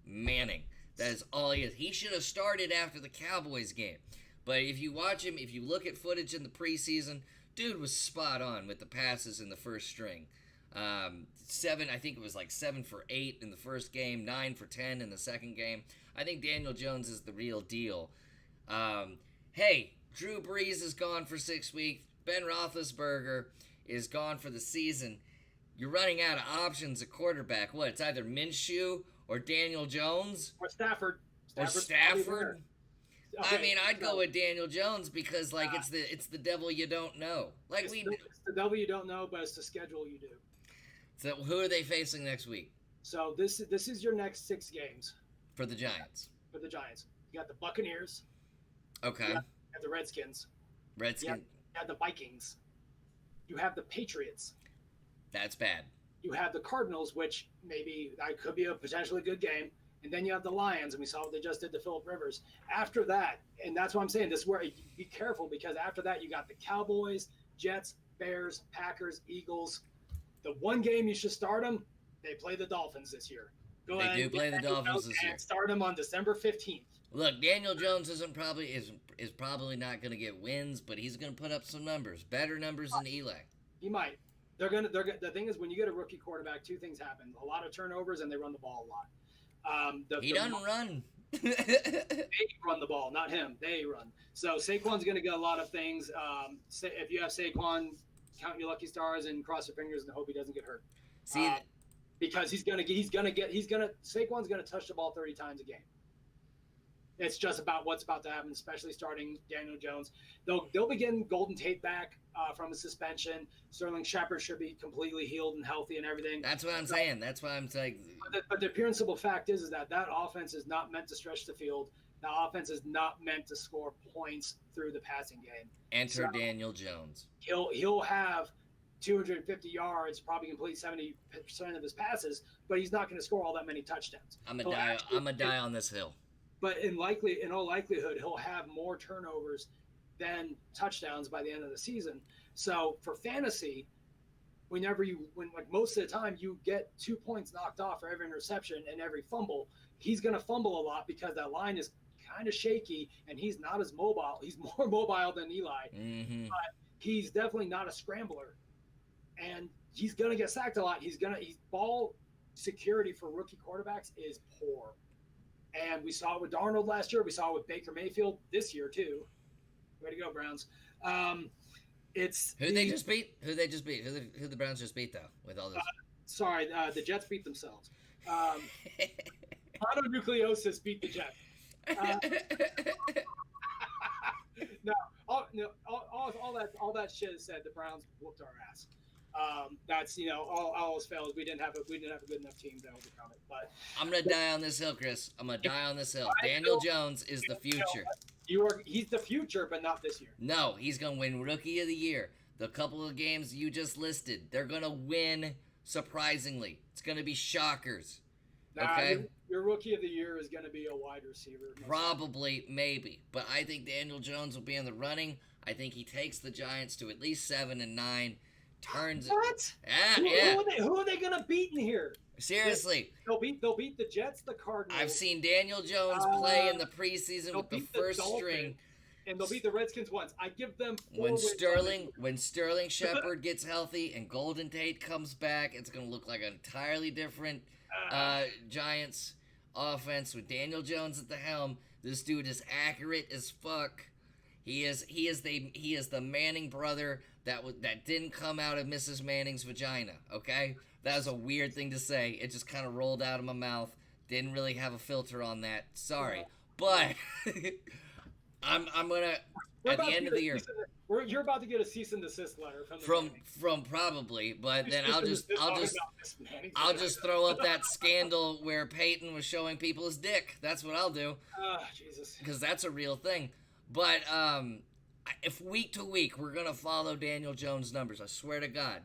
S2: Manning. That is all he is. He should have started after the Cowboys game. But if you watch him, if you look at footage in the preseason, dude was spot on with the passes in the first string. 7 for 8 in the first game, 9 for 10 in the second game. I think Daniel Jones is the real deal. Hey, Drew Brees is gone for 6 weeks. Ben Roethlisberger is gone for the season. You're running out of options at quarterback. What? It's either Minshew or Daniel Jones?
S1: Or Stafford.
S2: Stafford? Okay, I mean, I'd go with Daniel Jones because, it's the devil you don't know.
S1: It's the devil you don't know, but it's the schedule you do.
S2: So who are they facing next week?
S1: So this is your next 6 games.
S2: For the Giants.
S1: You got the Buccaneers.
S2: Okay.
S1: You got the Redskins. You have the Vikings. You have the Patriots.
S2: That's bad.
S1: You have the Cardinals, which maybe that could be a potentially good game. And then you have the Lions, and we saw what they just did to Phillip Rivers. After that, and that's what I'm saying, this is where be careful because after that you got the Cowboys, Jets, Bears, Packers, Eagles. The one game you should start them, they play the Dolphins this year.
S2: They do play the Dolphins this year.
S1: Start them on December 15th.
S2: Look, Daniel Jones is probably not going to get wins, but he's going to put up some numbers, better numbers than Eli.
S1: He might. The thing is, when you get a rookie quarterback, two things happen: a lot of turnovers, and they run the ball a lot.
S2: He doesn't run.
S1: They run the ball, not him. They run. So Saquon's going to get a lot of things. If you have Saquon, count your lucky stars and cross your fingers and hope he doesn't get hurt.
S2: See,
S1: because Saquon's going to touch the ball 30 times a game. It's just about what's about to happen, especially starting Daniel Jones. They'll be getting Golden Tate back from a suspension. Sterling Shepard should be completely healed and healthy and everything.
S2: That's what I'm saying. That's why I'm saying.
S1: But the pure and simple fact is that offense is not meant to stretch the field. The offense is not meant to score points through the passing game.
S2: Enter Daniel Jones.
S1: He'll have 250 yards, probably complete 70% of his passes, but he's not going to score all that many touchdowns.
S2: I'm gonna die on this hill.
S1: But in all likelihood, he'll have more turnovers than touchdowns by the end of the season. So for fantasy, when most of the time you get 2 points knocked off for every interception and every fumble, he's going to fumble a lot because that line is kind of shaky and he's not as mobile. He's more mobile than Eli, but he's definitely not a scrambler, and he's going to get sacked a lot. He's ball security for rookie quarterbacks is poor. And we saw it with Darnold last year. We saw it with Baker Mayfield this year too. Way to go, Browns.
S2: Who they just beat? Who the Browns just beat though? With all this.
S1: The Jets beat themselves. Mononucleosis beat the Jets. All that shit is said. The Browns whooped our ass. That's all else fails. We didn't have a good enough team to overcome it. But
S2: I'm gonna die on this hill, Chris. I'm gonna die on this hill. Daniel Jones is the future.
S1: He's the future, but not this year.
S2: No, he's gonna win Rookie of the Year. The couple of games you just listed, they're gonna win surprisingly. It's gonna be shockers. Okay.
S1: Your Rookie of the Year is gonna be a wide receiver.
S2: Probably, maybe, but I think Daniel Jones will be in the running. I think he takes the Giants to at least 7-9. Turns
S1: what?
S2: Yeah.
S1: Who are they gonna beat in here?
S2: Seriously,
S1: they'll beat the Jets, the Cardinals.
S2: I've seen Daniel Jones play in the preseason with the first string,
S1: and they'll beat the Redskins once. I give them
S2: when Sterling Shepard gets healthy and Golden Tate comes back, it's gonna look like an entirely different Giants offense with Daniel Jones at the helm. This dude is accurate as fuck. He is the Manning brother that didn't come out of Mrs. Manning's vagina, okay? That was a weird thing to say. It just kind of rolled out of my mouth. Didn't really have a filter on that. Sorry. But I'm going to at the end of the year.
S1: You're about to get a cease and desist letter
S2: from probably, but then I'll just throw up that scandal where Peyton was showing people his dick. That's what I'll do.
S1: Jesus.
S2: Because that's a real thing. But if week to week we're gonna follow Daniel Jones' numbers, I swear to God,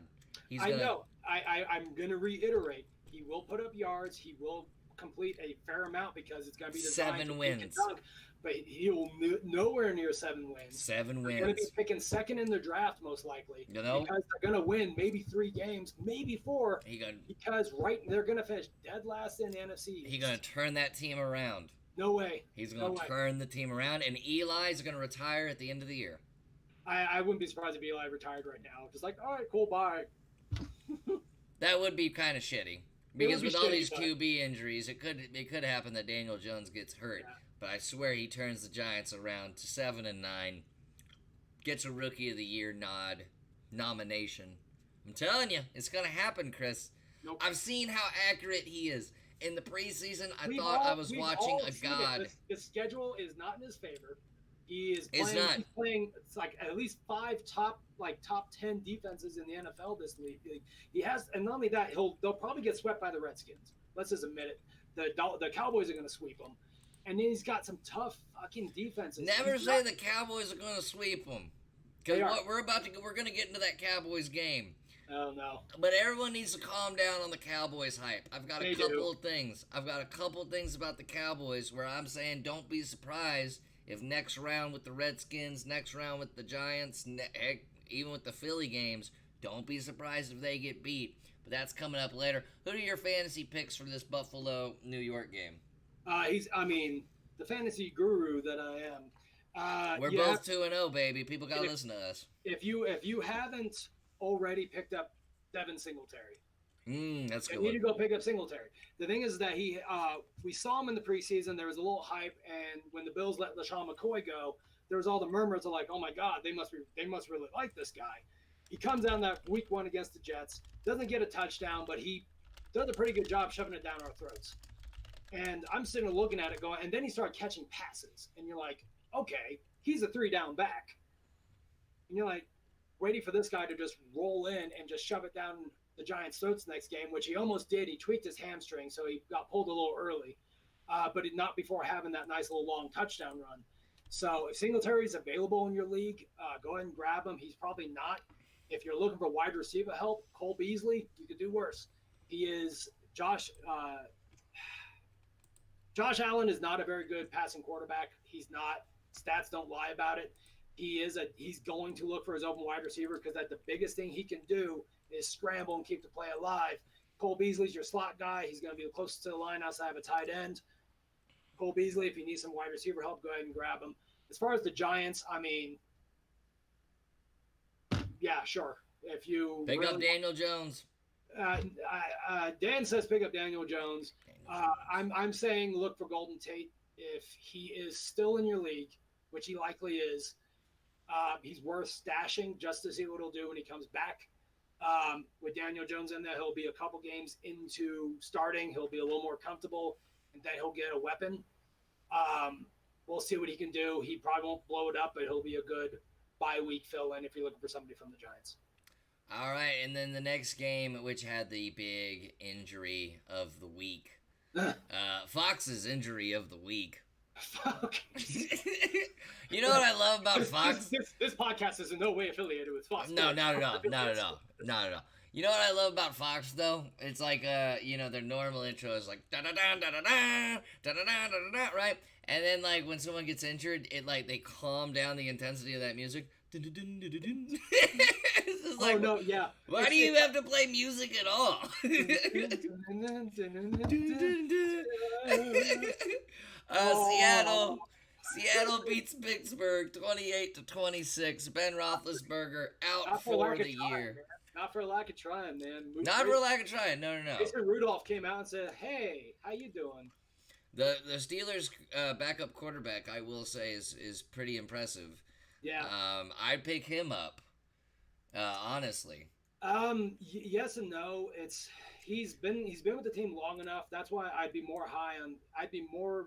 S1: I know. I'm gonna reiterate. He will put up yards. He will complete a fair amount because it's gonna be designed
S2: 7 wins.
S1: Dunk, but he will nowhere near 7 wins.
S2: 7 wins.
S1: They're gonna be picking second in the draft most likely. Because they're gonna win maybe 3 games, maybe 4. Because they're gonna finish dead last in the NFC.
S2: He's gonna turn that team around.
S1: No way.
S2: He's going to turn the team around, and Eli's going to retire at the end of the year.
S1: I wouldn't be surprised if Eli retired right now. Just like, all right, cool, bye.
S2: That would be kind of shitty. Because with all these QB injuries, it could happen that Daniel Jones gets hurt. Yeah. But I swear he turns the Giants around to 7-9, gets a Rookie of the Year nomination. I'm telling you, it's going to happen, Chris. Nope. I've seen how accurate he is. In the preseason, I thought I was watching a god.
S1: The schedule is not in his favor. He is playing it's like at least 5 top 10 defenses in the NFL this league. He has, and not only that, they'll probably get swept by the Redskins. Let's just admit it. The Cowboys are going to sweep them, and then he's got some tough fucking defenses.
S2: Never say the Cowboys are going to sweep them, because we're going to get into that Cowboys game.
S1: Oh, no.
S2: But everyone needs to calm down on the Cowboys hype. I've got a couple of things. I've got a couple of things about the Cowboys where I'm saying don't be surprised if next round with the Redskins, next round with the Giants, heck, even with the Philly games, don't be surprised if they get beat. But that's coming up later. Who are your fantasy picks for this Buffalo-New York game?
S1: The fantasy guru that I am.
S2: We're both 2-0, baby. People got to listen to us.
S1: If you haven't already picked up Devin Singletary.
S2: That's good.
S1: You need to go pick up Singletary. The thing is that we saw him in the preseason. There was a little hype, and when the Bills let LaShawn McCoy go, there was all the murmurs of like, "Oh my God, they must really like this guy." He comes down that week 1 against the Jets, doesn't get a touchdown, but he does a pretty good job shoving it down our throats. And I'm sitting there looking at it going, and then he started catching passes, and you're like, okay, he's a 3-down back, and you're like waiting for this guy to just roll in and just shove it down the Giants' throats next game, which he almost did. He tweaked his hamstring, so he got pulled a little early, but not before having that nice little long touchdown run. So if Singletary's available in your league, go ahead and grab him. He's probably not. If you're looking for wide receiver help, Cole Beasley, you could do worse. He is Josh Allen is not a very good passing quarterback. He's not. Stats don't lie about it. He's going to look for his open wide receiver because that's the biggest thing he can do is scramble and keep the play alive. Cole Beasley's your slot guy. He's going to be the closest to the line outside of a tight end. Cole Beasley, if you need some wide receiver help, go ahead and grab him. As far as the Giants, I mean, yeah, sure. If you
S2: pick up Daniel Jones.
S1: Dan says pick up Daniel Jones. I'm saying look for Golden Tate. If he is still in your league, which he likely is, he's worth stashing just to see what he'll do when he comes back. With Daniel Jones in there, he'll be a couple games into starting. He'll be a little more comfortable, and then he'll get a weapon. We'll see what he can do. He probably won't blow it up, but he'll be a good bye-week fill-in if you're looking for somebody from the Giants.
S2: All right, and then the next game, which had the big injury of the week. Fox's injury of the week.
S1: Fuck.
S2: You know what I love about Fox?
S1: This podcast is in no way affiliated with Fox.
S2: No, not at all. Not at all. Not at all. You know what I love about Fox, though? It's like, their normal intro is like, da-da-da, da-da-da, da-da-da, da-da-da, right? And then, like, when someone gets injured, it, like, they calm down the intensity of that music. It's like,
S1: no, yeah.
S2: Why do you have to play music at all? Seattle beats Pittsburgh 28-26. Ben Roethlisberger out for the year.
S1: Not for lack of trying, man.
S2: Not for lack of trying. No.
S1: Mason Rudolph came out and said, "Hey, how you doing?"
S2: The Steelers' backup quarterback, I will say, is pretty impressive.
S1: Yeah.
S2: I'd pick him up. Honestly.
S1: Yes and no. He's been with the team long enough. That's why I'd be more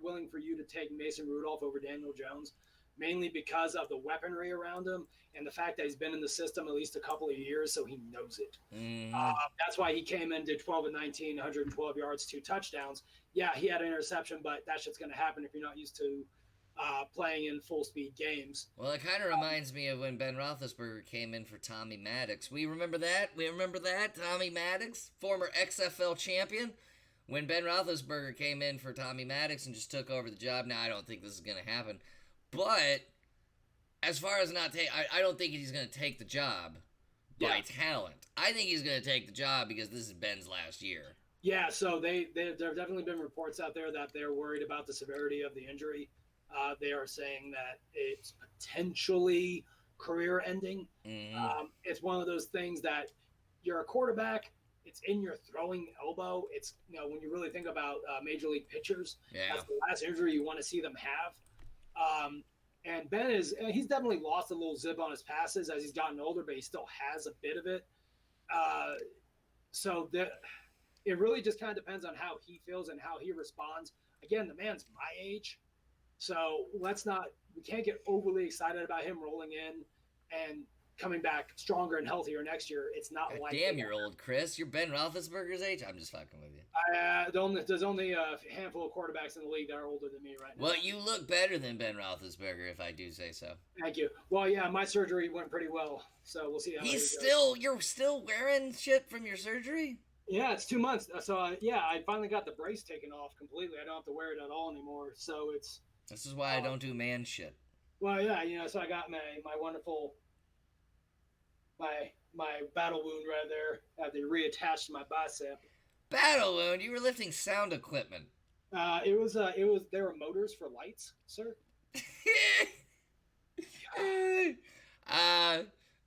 S1: willing for you to take Mason Rudolph over Daniel Jones, mainly because of the weaponry around him and the fact that he's been in the system at least a couple of years, so he knows it.
S2: Mm-hmm.
S1: That's why he came in, did 12 and 19, 112 yards, 2 touchdowns. Yeah, he had an interception, but that shit's going to happen if you're not used to playing in full-speed games.
S2: Well, it kind of reminds me of when Ben Roethlisberger came in for Tommy Maddox. We remember that? Tommy Maddox, former XFL champion. When Ben Roethlisberger came in for Tommy Maddox and just took over the job. Now, I don't think this is going to happen. But as far as I don't think he's going to take the job by talent. I think he's going to take the job because this is Ben's last year. Yeah, so there have definitely been reports out there that they're worried about the severity of the injury. They are saying that it's potentially career-ending. Mm-hmm. It's one of those things that you're a quarterback. It's in your throwing elbow. It's when you really think about major league pitchers, that's the last injury you want to see them have. And Ben he's definitely lost a little zip on his passes as he's gotten older, but he still has a bit of it. So it really just kind of depends on how he feels and how he responds. Again, the man's my age. So we can't get overly excited about him rolling in and coming back stronger and healthier next year. It's not God
S1: like
S2: damn, you're old, Chris. You're Ben Roethlisberger's age. I'm just fucking with you.
S1: There's only a handful of quarterbacks in the league that are older than me right now.
S2: Well, you look better than Ben Roethlisberger, if I do say so.
S1: Thank you. Well, yeah, my surgery went pretty well, so we'll see how
S2: You're still wearing shit from your surgery?
S1: Yeah, it's 2 months. So I finally got the brace taken off completely. I don't have to wear it at all anymore. So it's.
S2: This is why I don't do man shit.
S1: Well, yeah, so I got my wonderful, my battle wound right there. I had to reattach to my bicep.
S2: Battle wound? You were lifting sound equipment.
S1: There were motors for lights, sir.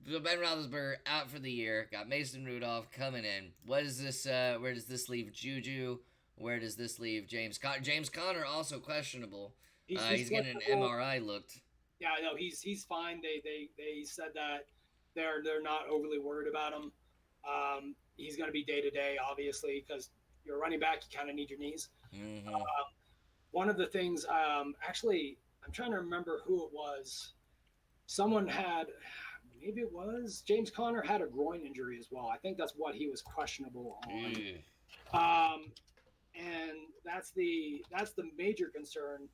S2: So Ben Roethlisberger out for the year. Got Mason Rudolph coming in. What is this? Where does this leave Juju? Where does this leave James Conner? James Conner also questionable. He's getting an MRI looked.
S1: Yeah, no, he's fine. They said that they're not overly worried about him. He's going to be day to day, obviously, because you're a running back. You kind of need your knees.
S2: Mm-hmm.
S1: One of the things, actually, I'm trying to remember who it was. Someone had, maybe it was James Conner had a groin injury as well. I think that's what he was questionable on. And that's the major concern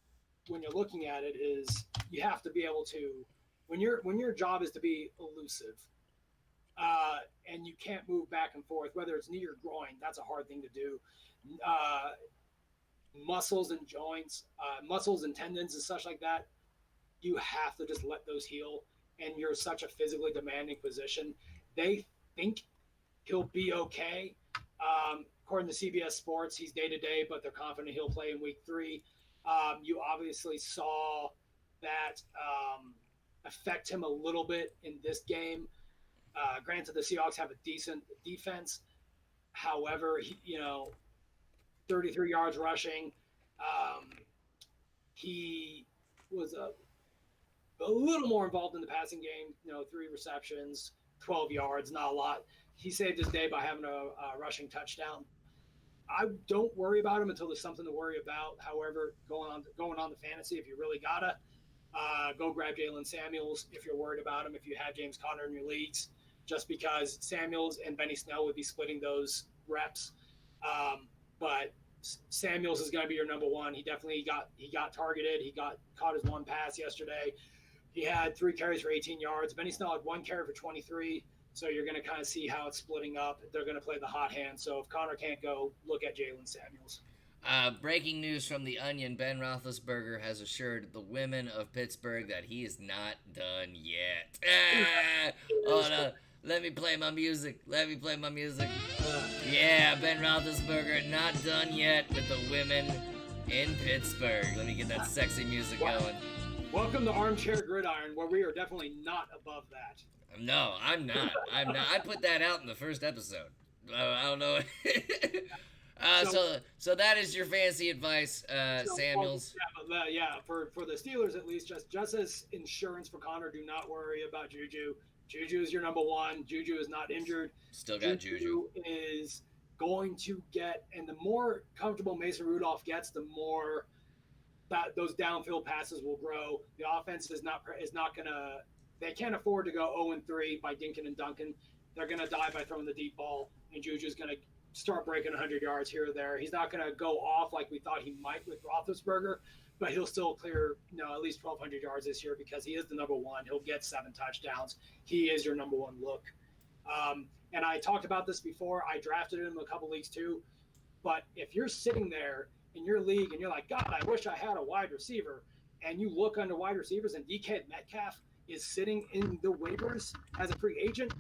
S1: when you're looking at it is you have to be able to, when your job is to be elusive, and you can't move back and forth, whether it's knee or groin, that's a hard thing to do. Muscles and joints, muscles and tendons and such like that, you have to just let those heal. And you're such a physically demanding position. They think he'll be okay. According to CBS Sports, he's day to day, but they're confident he'll play in week 3. You obviously saw that affect him a little bit in this game. Granted, the Seahawks have a decent defense. However, 33 yards rushing. He was a little more involved in the passing game. 3 receptions, 12 yards, not a lot. He saved his day by having a rushing touchdown. I don't worry about him until there's something to worry about. However, going on the fantasy, if you really gotta, go grab Jalen Samuels if you're worried about him. If you have James Conner in your leagues, just because Samuels and Benny Snell would be splitting those reps. But Samuels is going to be your number one. He definitely got targeted. He caught his one pass yesterday. He had 3 carries for 18 yards. Benny Snell had 1 carry for 23. So you're going to kind of see how it's splitting up. They're going to play the hot hand. So if Connor can't go, look at Jalen Samuels.
S2: Breaking news from The Onion. Ben Roethlisberger has assured the women of Pittsburgh that he is not done yet. Oh, no. Let me play my music. Yeah, Ben Roethlisberger not done yet with the women in Pittsburgh. Let me get that sexy music going.
S1: Welcome to Armchair Gridiron, where we are definitely not above that.
S2: No, I'm not. I put that out in the first episode. I don't know. So that is your fancy advice, Samuels.
S1: For the Steelers at least, just as insurance for Connor, do not worry about Juju. Juju is your number one. Juju is not injured.
S2: Still got Juju.
S1: Is going to get, and the more comfortable Mason Rudolph gets, the more that those downfield passes will grow. The offense is not gonna. They can't afford to go 0-3 by Dinkin and Duncan. They're gonna die by throwing the deep ball, and Juju's gonna start breaking 100 yards here or there. He's not gonna go off like we thought he might with Roethlisberger, but he'll still clear at least 1,200 yards this year because he is the number one. He'll get 7 touchdowns. He is your number one look. And I talked about this before. I drafted him in a couple leagues too. But if you're sitting there in your league and you're like, God, I wish I had a wide receiver, and you look under wide receivers and DK Metcalf is sitting in the waivers as a free agent,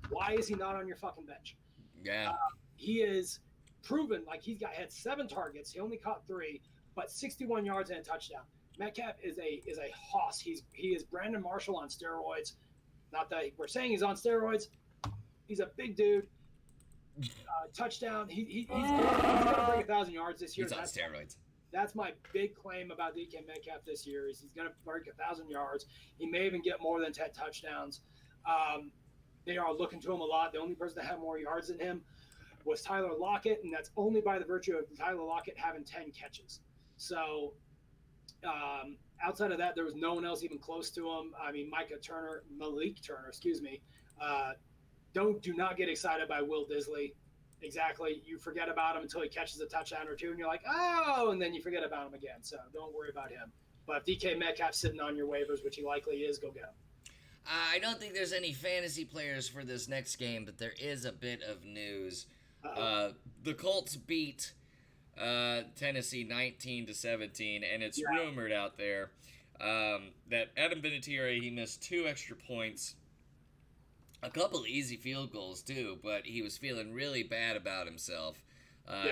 S1: why is he not on your fucking bench?
S2: Yeah.
S1: He is proven, like had 7 targets. He only caught 3, but 61 yards and a touchdown. Metcalf is a hoss. He is Brandon Marshall on steroids. Not that we're saying he's on steroids. He's a big dude. Touchdown. He's going to break 1,000 yards this year.
S2: He's on steroids.
S1: That's my big claim about DK Metcalf this year is he's going to break 1,000 yards. He may even get more than 10 touchdowns. They are looking to him a lot. The only person that had more yards than him was Tyler Lockett, and that's only by the virtue of Tyler Lockett having 10 catches. So outside of that, there was no one else even close to him. I mean, Malik Turner, do not get excited by Will Disley. Exactly. You forget about him until he catches a touchdown or 2, and you're like, oh, and then you forget about him again. So don't worry about him. But if DK Metcalf's sitting on your waivers, which he likely is, go get him.
S2: I don't think there's any fantasy players for this next game, but there is a bit of news. The Colts beat Tennessee 19-17, and it's rumored out there that Adam Vinatieri, he missed 2 extra points, a couple easy field goals too, but he was feeling really bad about himself.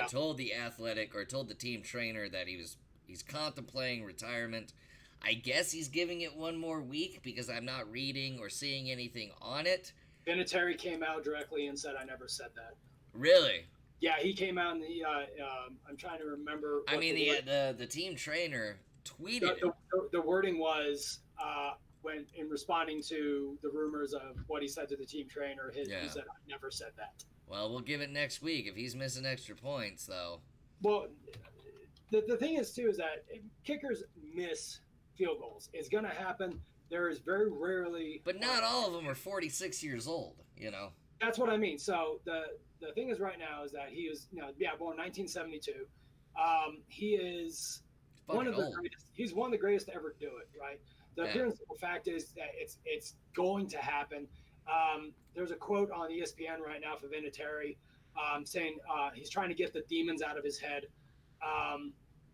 S2: Told the team trainer that he's contemplating retirement. I guess he's giving it one more week because I'm not reading or seeing anything on it.
S1: Vinatieri came out directly and said, "I never said that."
S2: Really?
S1: Yeah, he came out and I'm trying to remember.
S2: I mean, the team trainer tweeted
S1: the wording was when in responding to the rumors of what he said to the team trainer, he said, "I never said that."
S2: Well, we'll give it next week if he's missing extra points, though.
S1: Well, the thing is too is that kickers miss field goals. It's going to happen. There is very rarely,
S2: but not all of them are 46 years old. You know.
S1: That's what I mean. So the thing is right now is that he is born 1972. He is one of the greatest. He's one of the greatest to ever do it. Right. The pure and simple fact is that it's going to happen. There's a quote on ESPN right now for Vinatieri saying he's trying to get the demons out of his head.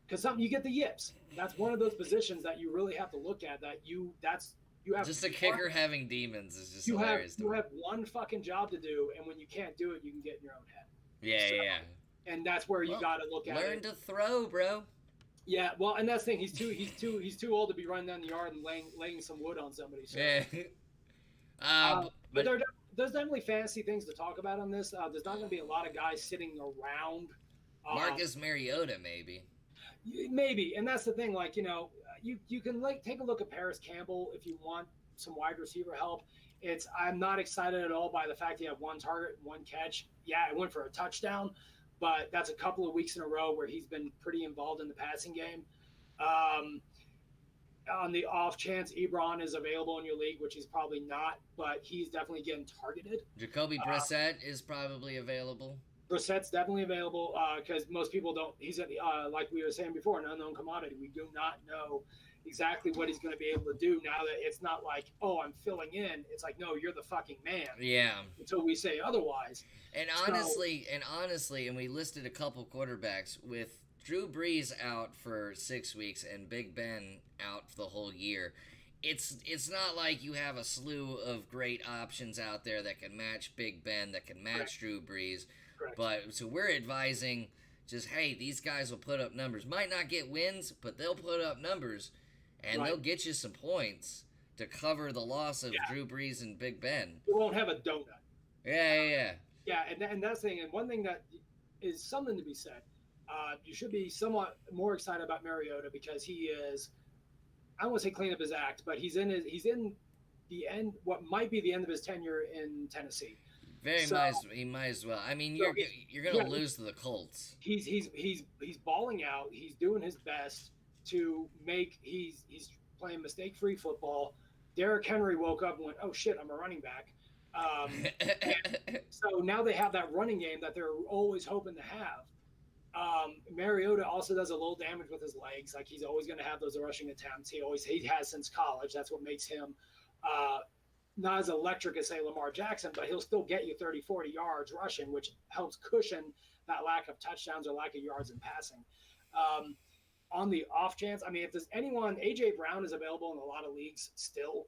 S1: Because you get the yips. That's one of those positions that you really have to look at. You have
S2: just a kicker having demons is just hilarious.
S1: You have one fucking job to do, and when you can't do it, you can get in your own head.
S2: Yeah.
S1: And that's where you got to look at it.
S2: Learn to throw, bro.
S1: Yeah, well, and that's the thing. He's too old to be running down the yard and laying some wood on somebody. So.
S2: Yeah.
S1: But there's definitely fantasy things to talk about on this. There's not going to be a lot of guys sitting around.
S2: Marcus Mariota, maybe.
S1: Maybe, and that's the thing. Like, you can take a look at Paris Campbell if you want some wide receiver help. I'm not excited at all by the fact he had one target, one catch. Yeah, it went for a touchdown, but that's a couple of weeks in a row where he's been pretty involved in the passing game. On the off chance Ebron is available in your league, which he's probably not, but he's definitely getting targeted.
S2: Jacoby Brissett is probably available.
S1: Brissett's definitely available because most people don't. He's like we were saying before, an unknown commodity. We do not know exactly what he's going to be able to do now that it's not like, oh, I'm filling in. It's like, no, you're the fucking man.
S2: Yeah.
S1: Until we say otherwise.
S2: And honestly, and we listed a couple quarterbacks with Drew Brees out for 6 weeks and Big Ben out for the whole year. It's not like you have a slew of great options out there that can match Big Ben, that can match
S1: Correct.
S2: Drew Brees.
S1: Correct.
S2: But so we're advising just, hey, these guys will put up numbers. Might not get wins, but they'll put up numbers, and they'll get you some points to cover the loss of Drew Brees and Big Ben.
S1: You won't have a donut.
S2: Yeah.
S1: Yeah, and that's the thing. And one thing that is something to be said, you should be somewhat more excited about Mariota because he is, I don't want to say clean up his act, but he's in the end, what might be the end of his tenure in Tennessee.
S2: He might as well. I mean, you're going to lose to the Colts.
S1: He's balling out. He's doing his best to make. He's playing mistake-free football. Derrick Henry woke up and went, "Oh shit, I'm a running back." So now they have that running game that they're always hoping to have. Mariota also does a little damage with his legs. Like he's always going to have those rushing attempts. He has since college. That's what makes him. Not as electric as, say, Lamar Jackson, but he'll still get you 30, 40 yards rushing, which helps cushion that lack of touchdowns or lack of yards in passing. On the off chance, I mean, if there's anyone, A.J. Brown is available in a lot of leagues still.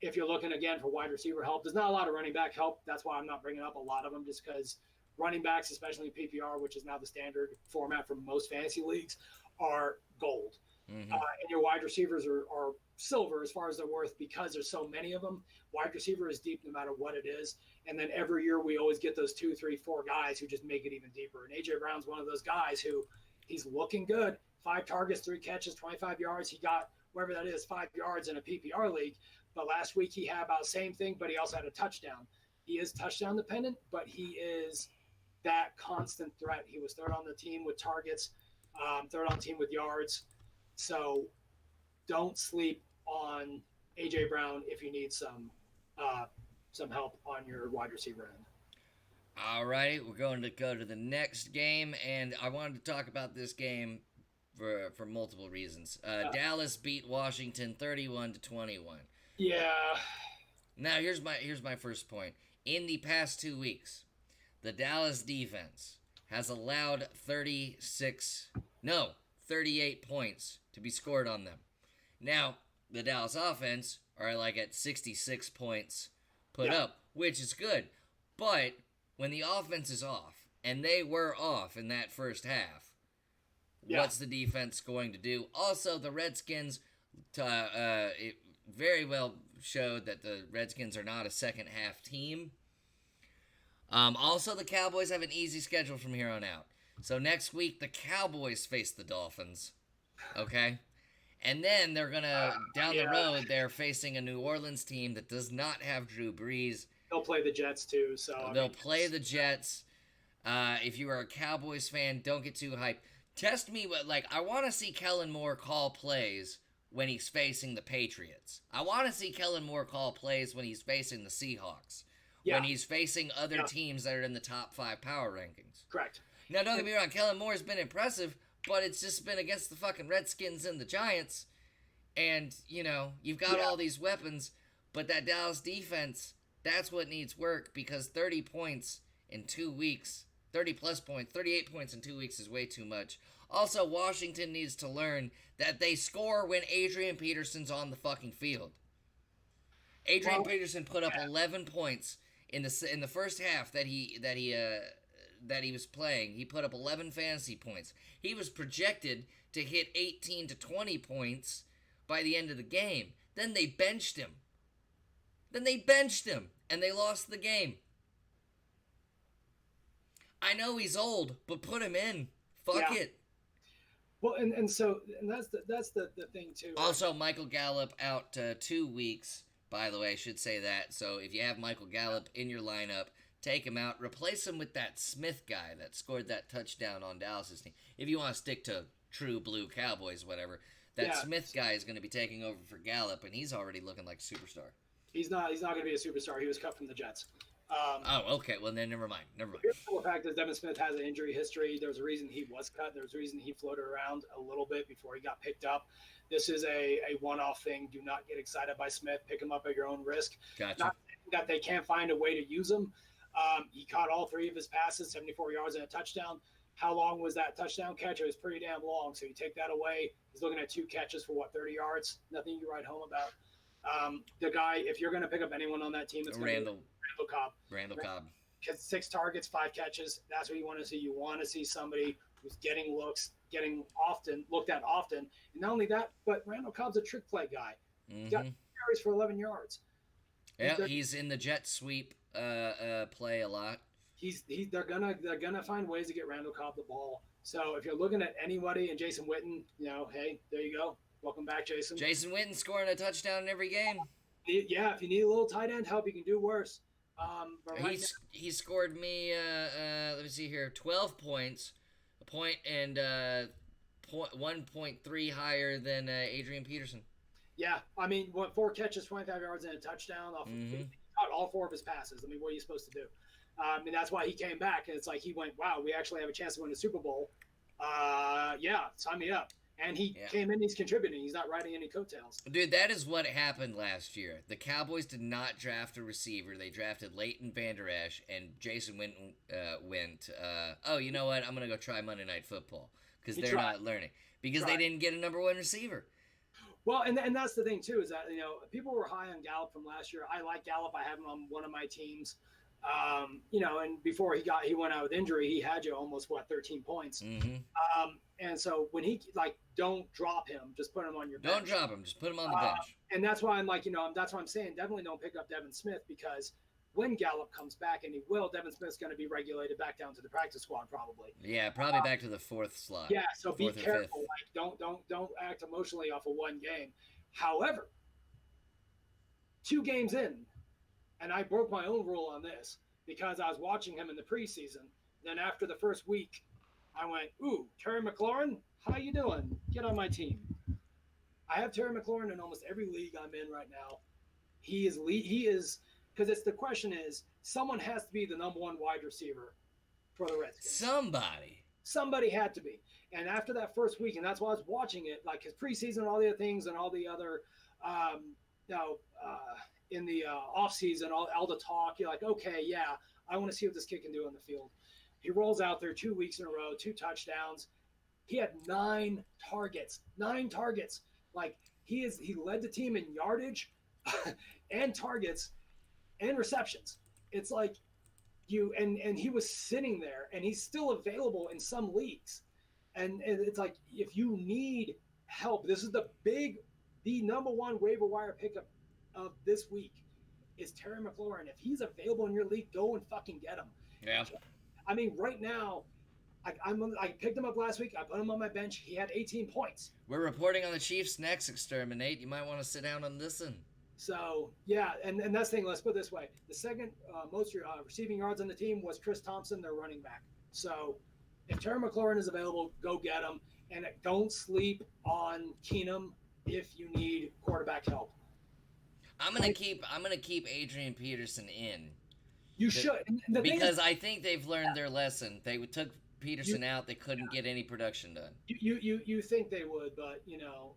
S1: If you're looking, again, for wide receiver help, there's not a lot of running back help. That's why I'm not bringing up a lot of them, just because running backs, especially in PPR, which is now the standard format for most fantasy leagues, are gold. Mm-hmm. And your wide receivers are silver as far as they're worth because there's so many of them. Wide receiver is deep no matter what it is. And then every year we always get those 2, 3, 4 guys who just make it even deeper. And A.J. Brown's one of those guys who he's looking good. 5 targets, 3 catches, 25 yards. He got, whatever that is, 5 yards in a PPR league. But last week he had about the same thing, but he also had a touchdown. He is touchdown dependent, but he is that constant threat. He was third on the team with targets, third on the team with yards. So don't sleep on A.J. Brown if you need some help on your wide receiver end.
S2: All right, we're going to go to the next game, and I wanted to talk about this game for multiple reasons. Dallas beat Washington 31-21.
S1: Yeah.
S2: Now here's my first point. In the past 2 weeks, the Dallas defense has allowed 38 points to be scored on them. Now, the Dallas offense are like at 66 points put up, which is good. But when the offense is off, and they were off in that first half, What's the defense going to do? Also, the Redskins it very well showed that the Redskins are not a second half team. Also, the Cowboys have an easy schedule from here on out. So next week, the Cowboys face the Dolphins. Okay? And then they're going to, down the road, they're facing a New Orleans team that does not have Drew Brees.
S1: They'll play the Jets, too. So
S2: They'll play the Jets. If you are a Cowboys fan, don't get too hyped. Test me, I want to see Kellen Moore call plays when he's facing the Patriots. I want to see Kellen Moore call plays when he's facing the Seahawks. Yeah. When he's facing other teams that are in the top 5 power rankings.
S1: Correct.
S2: Now, don't get me wrong, Kellen Moore's been impressive, but it's just been against the fucking Redskins and the Giants. And, you've got all these weapons, but that Dallas defense, that's what needs work, because 30 points in 2 weeks, 30-plus points, 38 points in 2 weeks is way too much. Also, Washington needs to learn that they score when Adrian Peterson's on the fucking field. Adrian Peterson put up 11 points in the first half that he was playing. He put up 11 fantasy points. He was projected to hit 18 to 20 points by the end of the game. Then they benched him. And they lost the game. I know he's old, but put him in. Fuck it.
S1: Well, and that's the thing too.
S2: Also, Michael Gallup out 2 weeks. By the way, I should say that. So if you have Michael Gallup in your lineup, take him out. Replace him with that Smith guy that scored that touchdown on Dallas's team. If you want to stick to true blue Cowboys, whatever, that Smith guy is going to be taking over for Gallup, and he's already looking like a superstar.
S1: He's not going to be a superstar. He was cut from the Jets.
S2: Okay. Well, then never mind.
S1: The fact is, Devin Smith has an injury history. There was a reason he was cut. There was a reason he floated around a little bit before he got picked up. This is a one-off thing. Do not get excited by Smith. Pick him up at your own risk.
S2: Gotcha.
S1: Not that they can't find a way to use him. He caught all 3 of his passes, 74 yards and a touchdown. How long was that touchdown catch? It was pretty damn long. So you take that away. He's looking at 2 catches for 30 yards. Nothing you write home about. The guy, if you're going to pick up anyone on that team, it's Randall Cobb.
S2: Randall Cobb.
S1: 6 targets, 5 catches. That's what you want to see. You want to see somebody who's getting looks, looked at often. And not only that, but Randall Cobb's a trick play guy. He got carries for 11 yards.
S2: Yeah, he's in the jet sweep play a lot.
S1: They're gonna find ways to get Randall Cobb the ball. So if you're looking at anybody and Jason Witten, hey, there you go. Welcome back, Jason.
S2: Jason Witten scoring a touchdown in every game.
S1: Yeah, if you need a little tight end help, you can do worse.
S2: He scored me, let me see here, 12 points, a point and 1.3 higher than Adrian Peterson.
S1: Yeah, 4 catches, 25 yards, and a touchdown. He caught all 4 of his passes. What are you supposed to do? And that's why he came back. And it's like he went, wow, we actually have a chance to win the Super Bowl. Sign me up. And he came in, he's contributing. He's not riding any coattails.
S2: Dude, that is what happened last year. The Cowboys did not draft a receiver. They drafted Leighton Vander Esch, and Jason went, you know what? I'm going to go try Monday Night Football because they're not learning. Because they didn't get a number 1 receiver.
S1: Well, and that's the thing, too, is that, people were high on Gallup from last year. I like Gallup. I have him on one of my teams. And before he went out with injury, he had almost 13 points. And so when don't drop him, just put him on your bench.
S2: Don't drop him, just put him on the bench.
S1: And that's why I'm that's why I'm saying definitely don't pick up Devin Smith, because when Gallup comes back, and he will, Devin Smith's going to be regulated back down to the practice squad probably.
S2: Yeah, probably back to the 4th slot.
S1: Yeah, so be careful. Don't act emotionally off of one game. However, 2 games in, and I broke my own rule on this because I was watching him in the preseason. Then after the first week, I went, ooh, Terry McLaurin, how you doing? Get on my team. I have Terry McLaurin in almost every league I'm in right now. He is because the question is, someone has to be the number 1 wide receiver for the Redskins. Somebody had to be. And after that first week, and that's why I was watching it, his preseason and all the other things and all the other, in the offseason, all the talk, you're like, okay, yeah, I want to see what this kid can do on the field. He rolls out there 2 weeks in a row, 2 touchdowns. He had 9 targets. 9 targets. He led the team in yardage and targets and receptions. It's and he was sitting there, and he's still available in some leagues. And it's like, if you need help, this is the number one waiver wire pickup of this week is Terry McLaurin. If he's available in your league, go and fucking get him.
S2: Yeah.
S1: I mean, right now, I picked him up last week. I put him on my bench. He had 18 points.
S2: We're reporting on the Chiefs next, Exterminate. You might want to sit down and listen.
S1: So, yeah, and that's the thing. Let's put it this way. The second most receiving yards on the team was Chris Thompson, their running back. So, if Terry McLaurin is available, go get him. And don't sleep on Keenum if you need quarterback help.
S2: I'm gonna keep Adrian Peterson in.
S1: You should.
S2: Because I think they've learned their lesson. They took Peterson out. They couldn't get any production done.
S1: You think they would, but you know,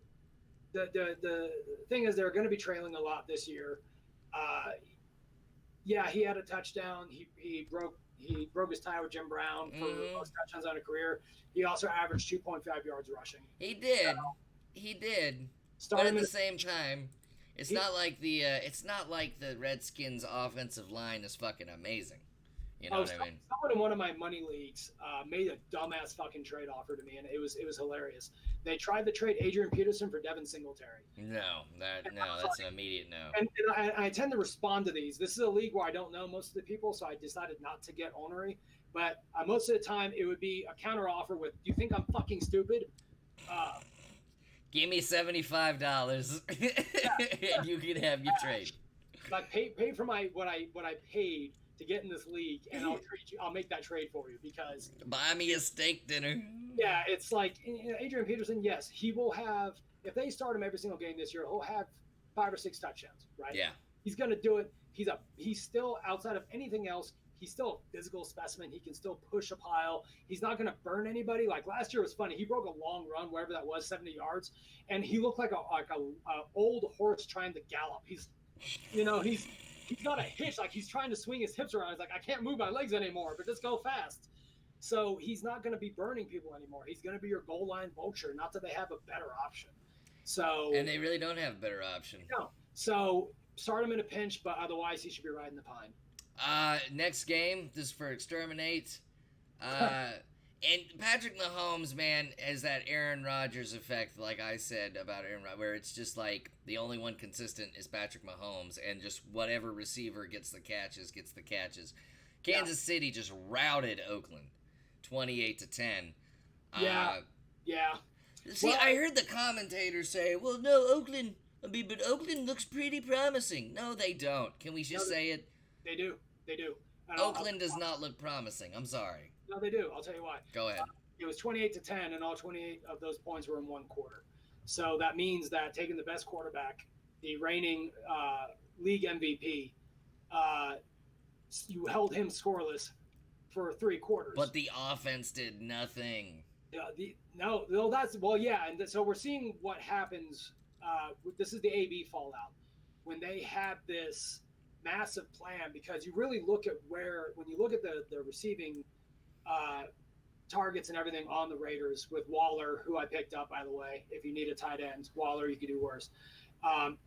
S1: the thing is they're going to be trailing a lot this year. Yeah, he had a touchdown. He broke his tie with Jim Brown for most touchdowns on a career. He also averaged 2.5 yards rushing.
S2: He did. But at the same time, it's not like the Redskins' offensive line is fucking amazing. You know what I mean?
S1: Someone in one of my money leagues made a dumbass fucking trade offer to me, and it was hilarious. They tried to trade Adrian Peterson for Devin Singletary.
S2: That's an immediate no.
S1: And I tend to respond to these. This is a league where I don't know most of the people, so I decided not to get ornery. But most of the time, it would be a counter offer with, "Do you think I'm fucking stupid?"
S2: Give me $75, and you can have your trade.
S1: Like pay for what I paid to get in this league, and I'll make that trade for you because
S2: buy me a steak dinner.
S1: Yeah, it's like Adrian Peterson. Yes, he will have. If they start him every single game this year, he'll have 5 or 6 touchdowns. Right?
S2: Yeah.
S1: He's gonna do it. He's still outside of anything else. He's still a physical specimen. He can still push a pile. He's not going to burn anybody. Like last year was funny. He broke a long run, wherever that was, 70 yards, and he looked like a old horse trying to gallop. He's got a hitch. Like he's trying to swing his hips around. He's like, I can't move my legs anymore, but just go fast. So he's not going to be burning people anymore. He's going to be your goal line vulture. Not that they have a better option.
S2: And they really don't have a better option.
S1: No. So start him in a pinch, but otherwise he should be riding the pine.
S2: Next game, this is for Exterminate. And Patrick Mahomes, man, has that Aaron Rodgers effect, like I said about Aaron Rodgers, where it's just like the only one consistent is Patrick Mahomes, and just whatever receiver gets the catches. Kansas City just routed Oakland, 28-10.
S1: Yeah.
S2: See, well, I heard the commentators say, "Well, no, Oakland. But Oakland looks pretty promising." No, they don't. Can we just say it?
S1: They do.
S2: Oakland does not look promising. I'm sorry.
S1: No, they do. I'll tell you why.
S2: Go ahead.
S1: It was 28-10, and all 28 of those points were in one quarter. So that means that taking the best quarterback, the reigning league MVP, you held him scoreless for 3 quarters.
S2: But the offense did nothing.
S1: And so we're seeing what happens. This is the AB fallout when they had this massive plan, because you really look at when you look at the receiving targets and everything on the Raiders with Waller, who I picked up, by the way. If you need a tight end, Waller, you could do worse.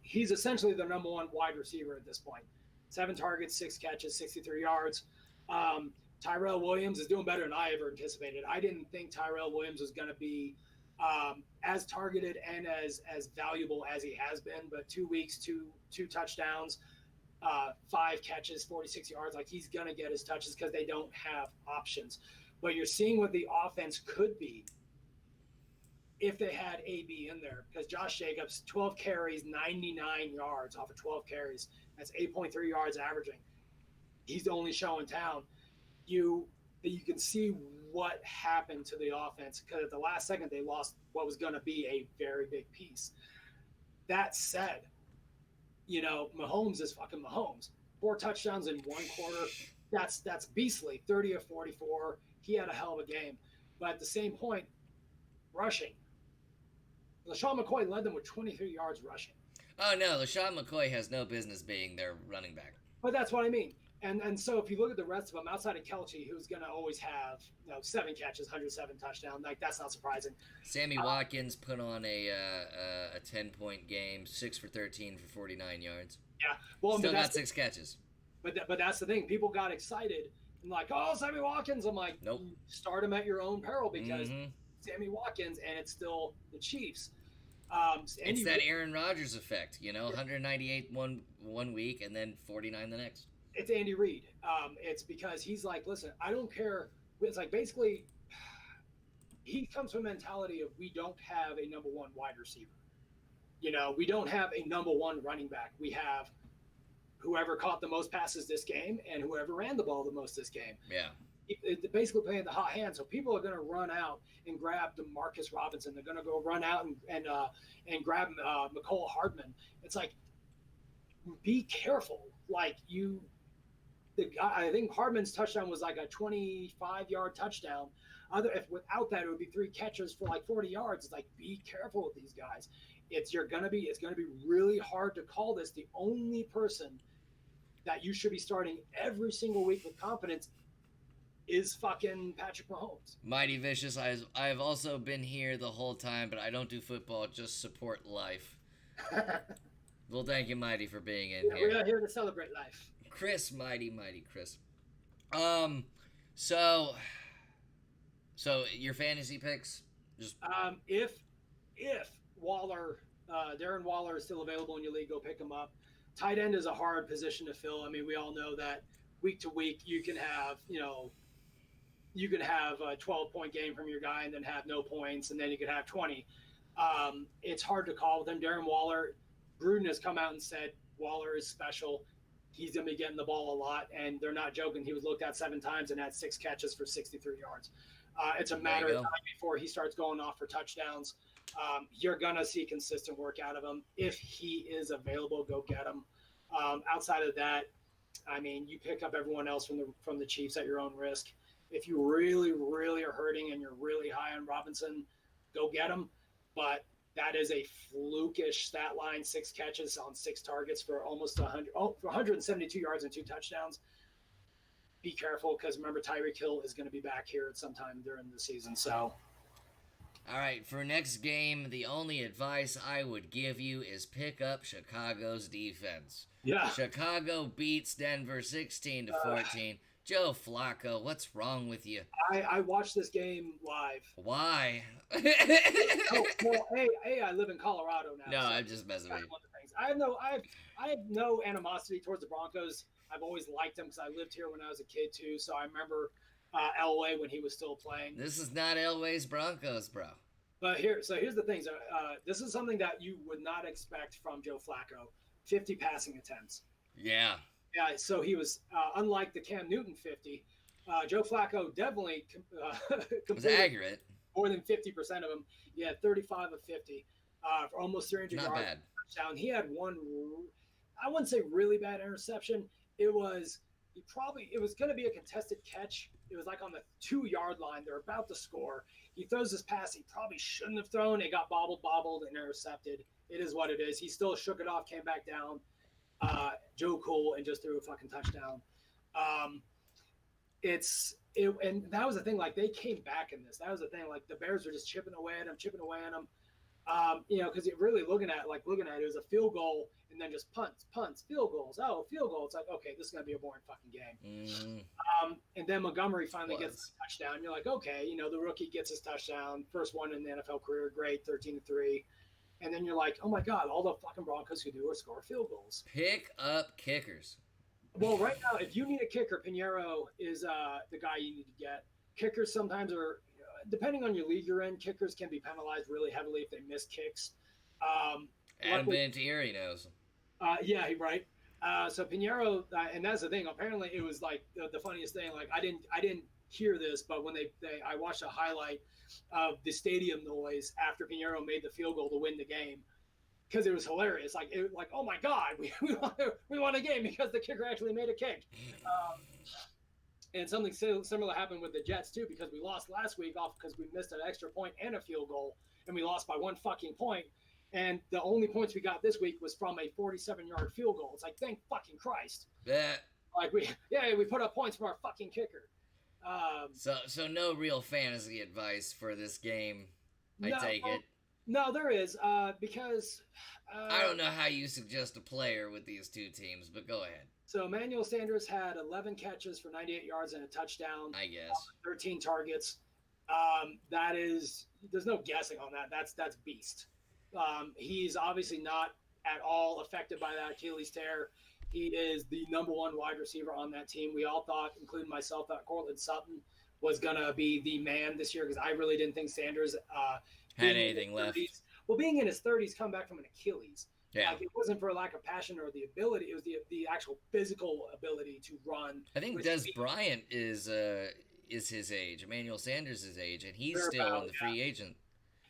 S1: He's essentially the number one wide receiver at this point. 7 targets, 6 catches, 63 yards. Tyrell Williams is doing better than I ever anticipated. I didn't think Tyrell Williams was going to be as targeted and as valuable as he has been, but 2 weeks, two touchdowns, 5 catches, 46 yards. Like, he's going to get his touches because they don't have options. But you're seeing what the offense could be if they had AB in there, because Josh Jacobs, 12 carries, 99 yards off of 12 carries. That's 8.3 yards averaging. He's the only show in town. You can see what happened to the offense, because at the last second they lost what was going to be a very big piece. That said, Mahomes is fucking Mahomes. 4 touchdowns in 1 quarter. That's beastly. 30 of 44. He had a hell of a game. But at the same point, rushing. LaShawn McCoy led them with 23 yards rushing.
S2: Oh, no. LaShawn McCoy has no business being their running back.
S1: But that's what I mean. And so if you look at the rest of them, outside of Kelce, who's going to always have 7 catches, 107 touchdowns, like, that's not surprising.
S2: Sammy Watkins put on a 10-point game, 6 for 13 for 49 yards.
S1: Yeah. Well,
S2: still got 6 catches.
S1: But that's the thing. People got excited and like, oh, Sammy Watkins. I'm like,
S2: nope.
S1: Start him at your own peril, because Sammy Watkins, and it's still the Chiefs.
S2: It's that Aaron Rodgers effect, 198 one week and then 49 the next.
S1: It's Andy Reid. It's because he's like, listen, I don't care. It's like basically he comes from a mentality of we don't have a number one wide receiver. We don't have a number one running back. We have whoever caught the most passes this game and whoever ran the ball the most this game.
S2: Yeah.
S1: It basically playing the hot hand. So people are going to run out and grab Demarcus Robinson. They're going to go run out and grab McCole Hardman. It's like, be careful. Like I think Hardman's touchdown was like a 25-yard touchdown. If without that, it would be 3 catches for like 40 yards. It's like, be careful with these guys. It's going to be really hard to call this. The only person that you should be starting every single week with confidence is fucking Patrick Mahomes.
S2: Mighty Vicious, I've also been here the whole time, but I don't do football, just support life. Well, thank you, Mighty, for being in here.
S1: We're here to celebrate life.
S2: Chris, Mighty Chris. So your fantasy picks? Just
S1: if Waller, Darren Waller is still available in your league, go pick him up. Tight end is a hard position to fill. I mean, we all know that week to week you can have, a 12-point game from your guy and then have no points, and then you could have 20. It's hard to call with him. Darren Waller, Gruden has come out and said Waller is special. He's going to be getting the ball a lot, and they're not joking. He was looked at 7 times and had 6 catches for 63 yards. It's a matter of time before he starts going off for touchdowns. You're going to see consistent work out of him. If he is available, go get him. Outside of that, I mean, you pick up everyone else from the Chiefs at your own risk. If you really, really are hurting and you're really high on Robinson, go get him. But that is a flukish stat line, 6 catches on 6 targets for almost 172 yards and 2 touchdowns. Be careful, because remember, Tyreek Hill is going to be back here at some time during the season. So,
S2: all right, for next game, the only advice I would give you is pick up Chicago's defense.
S1: Yeah.
S2: Chicago beats Denver 16-14. Joe Flacco, what's wrong with you?
S1: I watched this game live.
S2: Why?
S1: I live in Colorado now.
S2: No,
S1: so
S2: I'm just messing with you.
S1: I have no animosity towards the Broncos. I've always liked them because I lived here when I was a kid too. So I remember Elway when he was still playing.
S2: This is not Elway's Broncos, bro.
S1: But here's the thing. So, this is something that you would not expect from Joe Flacco. 50 passing attempts.
S2: Yeah.
S1: Yeah, so he was, unlike the Cam Newton 50, Joe Flacco definitely
S2: was accurate.
S1: More than 50% of them. He had 35 of 50 for almost 300 yards.
S2: Not bad.
S1: Touchdown. He had one, I wouldn't say really bad interception. It was going to be a contested catch. It was like on the 2-yard line. They're about to score. He throws this pass he probably shouldn't have thrown. It got bobbled, and intercepted. It is what it is. He still shook it off, came back down. Joe Cool, and just threw a fucking touchdown. And that was the thing. Like, they came back in this. That was the thing. Like, the Bears were just chipping away at him. Because you're really looking at it was a field goal and then just punts, field goals. Oh, field goal. It's like, okay, this is gonna be a boring fucking game. And then Montgomery finally gets a touchdown. You're like, okay, the rookie gets his touchdown, first one in the NFL career, great, 13-3. And then you're like, oh my God, all the fucking Broncos could do is score field goals.
S2: Pick up kickers.
S1: Well, right now, if you need a kicker, Pinheiro is the guy you need to get. Kickers sometimes are, depending on your league you're in, kickers can be penalized really heavily if they miss kicks.
S2: Adam Vinatieri knows.
S1: Yeah, right. So Pinheiro, and that's the thing. Apparently, it was like the funniest thing. Like, I didn't hear this, but when I watched a highlight of the stadium noise after Pinheiro made the field goal to win the game, because it was hilarious. Like, oh my God, we won a game because the kicker actually made a kick. And something similar happened with the Jets too, because we lost last week off because we missed an extra point and a field goal, and we lost by 1 fucking point. And the only points we got this week was from a 47-yard field goal. It's like, thank fucking Christ.
S2: Yeah.
S1: Like, we put up points from our fucking kicker.
S2: So no real fantasy advice for this game, I take it.
S1: No, there is, because...
S2: I don't know how you suggest a player with these two teams, but go ahead.
S1: So Emmanuel Sanders had 11 catches for 98 yards and a touchdown.
S2: I guess.
S1: 13 targets. That is, there's no guessing on that. That's beast. He's obviously not at all affected by that Achilles tear. He is the number one wide receiver on that team. We all thought, including myself, that Cortland Sutton was going to be the man this year because I really didn't think Sanders
S2: had anything left.
S1: Well, being in his 30s, come back from an Achilles.
S2: Yeah.
S1: Like, it wasn't for a lack of passion or the ability. It was the actual physical ability to run.
S2: I think Des Bryant is his age. Emmanuel Sanders' is age, and he's still in the free agent.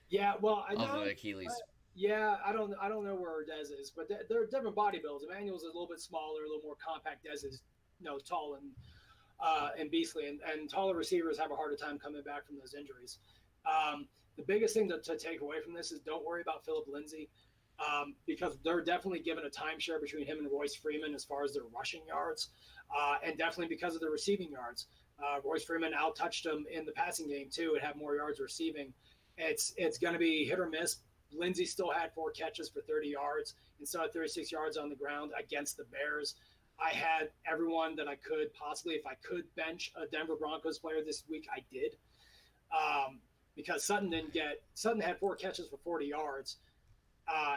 S1: Yeah, well, I
S2: off
S1: know.
S2: Of Achilles.
S1: I don't know where Dez is, but they're different body builds. Emmanuel's a little bit smaller, a little more compact. Dez is, tall and beastly, and taller receivers have a harder time coming back from those injuries. The biggest thing to take away from this is don't worry about Philip Lindsay, because they're definitely given a timeshare between him and Royce Freeman as far as their rushing yards, and definitely because of the receiving yards. Royce Freeman out-touched him in the passing game too and had more yards receiving. It's going to be hit or miss. Lindsey still had 4 catches for 30 yards instead of 36 yards on the ground against the Bears. I had everyone that I could possibly, if I could bench a Denver Broncos player this week, I did. Because Sutton had 4 catches for 40 yards.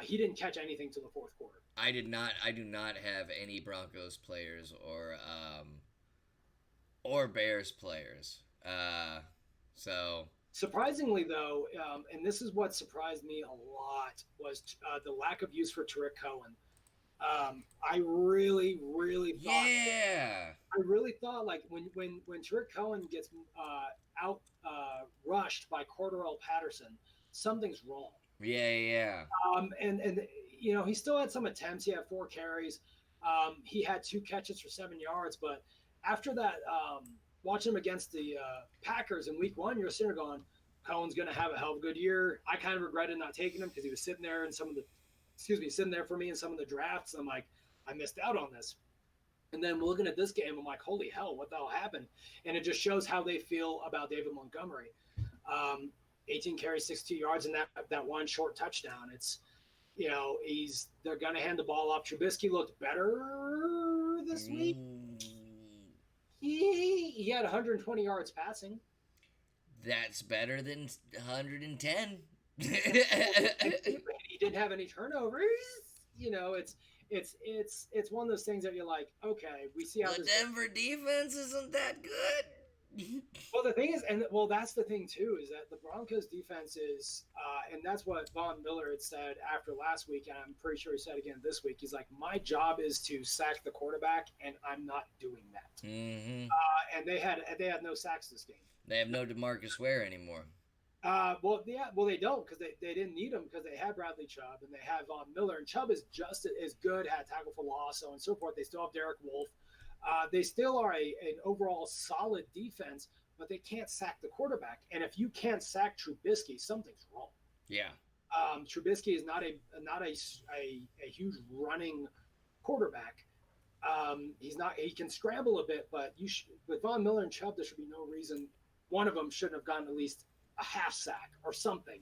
S1: He didn't catch anything till the fourth quarter.
S2: I do not have any Broncos players or Bears players. So
S1: surprisingly, though, and this is what surprised me a lot, was the lack of use for Tariq Cohen. I really thought.
S2: Yeah.
S1: I really thought, like, when Tariq Cohen gets out rushed by Cordarrelle Patterson, something's wrong.
S2: Yeah.
S1: And he still had some attempts. He had 4 carries. He had 2 catches for 7 yards. But after that, watching him against the Packers in Week 1, you're sitting there going, Cohen's going to have a hell of a good year. I kind of regretted not taking him because he was sitting there for me in some of the drafts. I'm like, I missed out on this. And then looking at this game, I'm like, holy hell, what the hell happened? And it just shows how they feel about David Montgomery. 18 carries, 62 yards, and that one short touchdown. It's, they're going to hand the ball up. Trubisky looked better this week. He had 120 yards passing.
S2: That's better than 110.
S1: He didn't have any turnovers. It's one of those things that you're like, okay, we see how
S2: the Denver defense isn't that good.
S1: Well, the thing is, that's the thing too, is that the Broncos defense is, and that's what Von Miller had said after last week, and I'm pretty sure he said again this week. He's like, my job is to sack the quarterback, and I'm not doing that.
S2: Mm-hmm.
S1: And they had no sacks this game.
S2: They have no DeMarcus Ware anymore.
S1: They don't, because they didn't need him because they had Bradley Chubb and they have Von Miller, and Chubb is just as good, had tackle for loss, so on and so forth. They still have Derek Wolfe. They still are an overall solid defense, but they can't sack the quarterback. And if you can't sack Trubisky, something's wrong.
S2: Yeah.
S1: Trubisky is not a huge running quarterback. He's not. He can scramble a bit, but with Von Miller and Chubb, there should be no reason one of them shouldn't have gotten at least a half sack or something.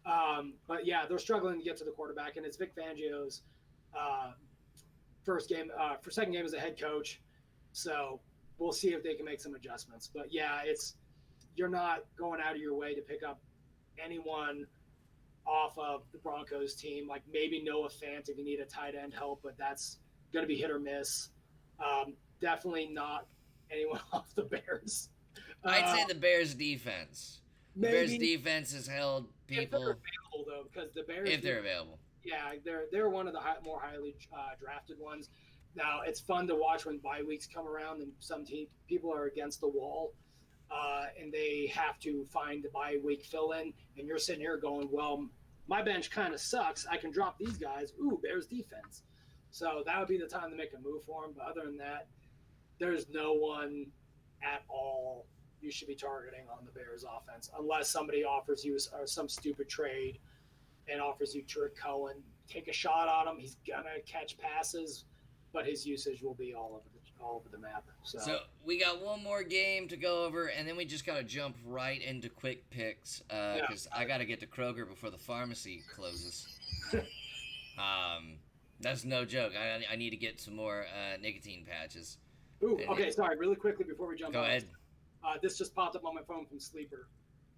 S1: But yeah, they're struggling to get to the quarterback, and it's Vic Fangio's second game as a head coach. So we'll see if they can make some adjustments. But yeah, you're not going out of your way to pick up anyone off of the Broncos team. Like maybe Noah Fant if you need a tight end help, but that's going to be hit or miss. Definitely not anyone off the Bears.
S2: I'd say the Bears defense. The Bears defense has held people.
S1: If they're available, though, because the Bears.
S2: If they're available.
S1: Yeah, they're one of the more highly drafted ones. Now, it's fun to watch when bye weeks come around and some people are against the wall and they have to find the bye week fill-in, and you're sitting here going, well, my bench kind of sucks. I can drop these guys. Ooh, Bears defense. So that would be the time to make a move for them. But other than that, there's no one at all you should be targeting on the Bears offense unless somebody offers you some stupid trade and offers you Tariq Cohen. Take a shot on him. He's going to catch passes, but his usage will be all over the map. So
S2: we got one more game to go over, and then we just got to jump right into quick picks because I got to get to Kroger before the pharmacy closes. That's no joke. I need to get some more nicotine patches.
S1: Ooh, okay, sorry. Really quickly before we jump
S2: Go ahead.
S1: This just popped up on my phone from Sleeper.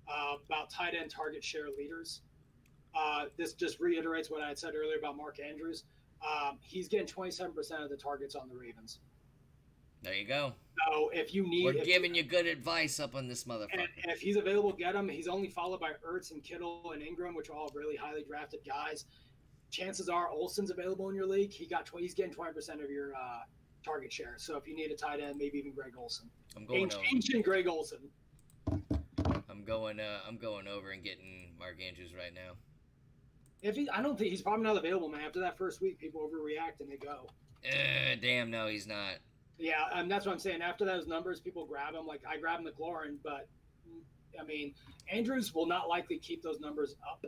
S1: about tight end target share leaders. This just reiterates what I had said earlier about Mark Andrews. He's getting 27% of the targets on the Ravens.
S2: There you go.
S1: So if you need,
S2: we're giving you good advice up on this motherfucker.
S1: And if he's available, get him. He's only followed by Ertz and Kittle and Ingram, which are all really highly drafted guys. Chances are Olsen's available in your league. He's getting 20% of your target share. So if you need a tight end, maybe even Greg Olsen.
S2: I'm going over.
S1: Ancient Greg Olsen.
S2: I'm going over and getting Mark Andrews right now.
S1: I don't think he's probably not available, man. After that first week, people overreact and they go.
S2: Damn, no, he's not.
S1: Yeah, that's what I'm saying. After those numbers, people grab him. Like, I grab McLaurin, but, I mean, Andrews will not likely keep those numbers up,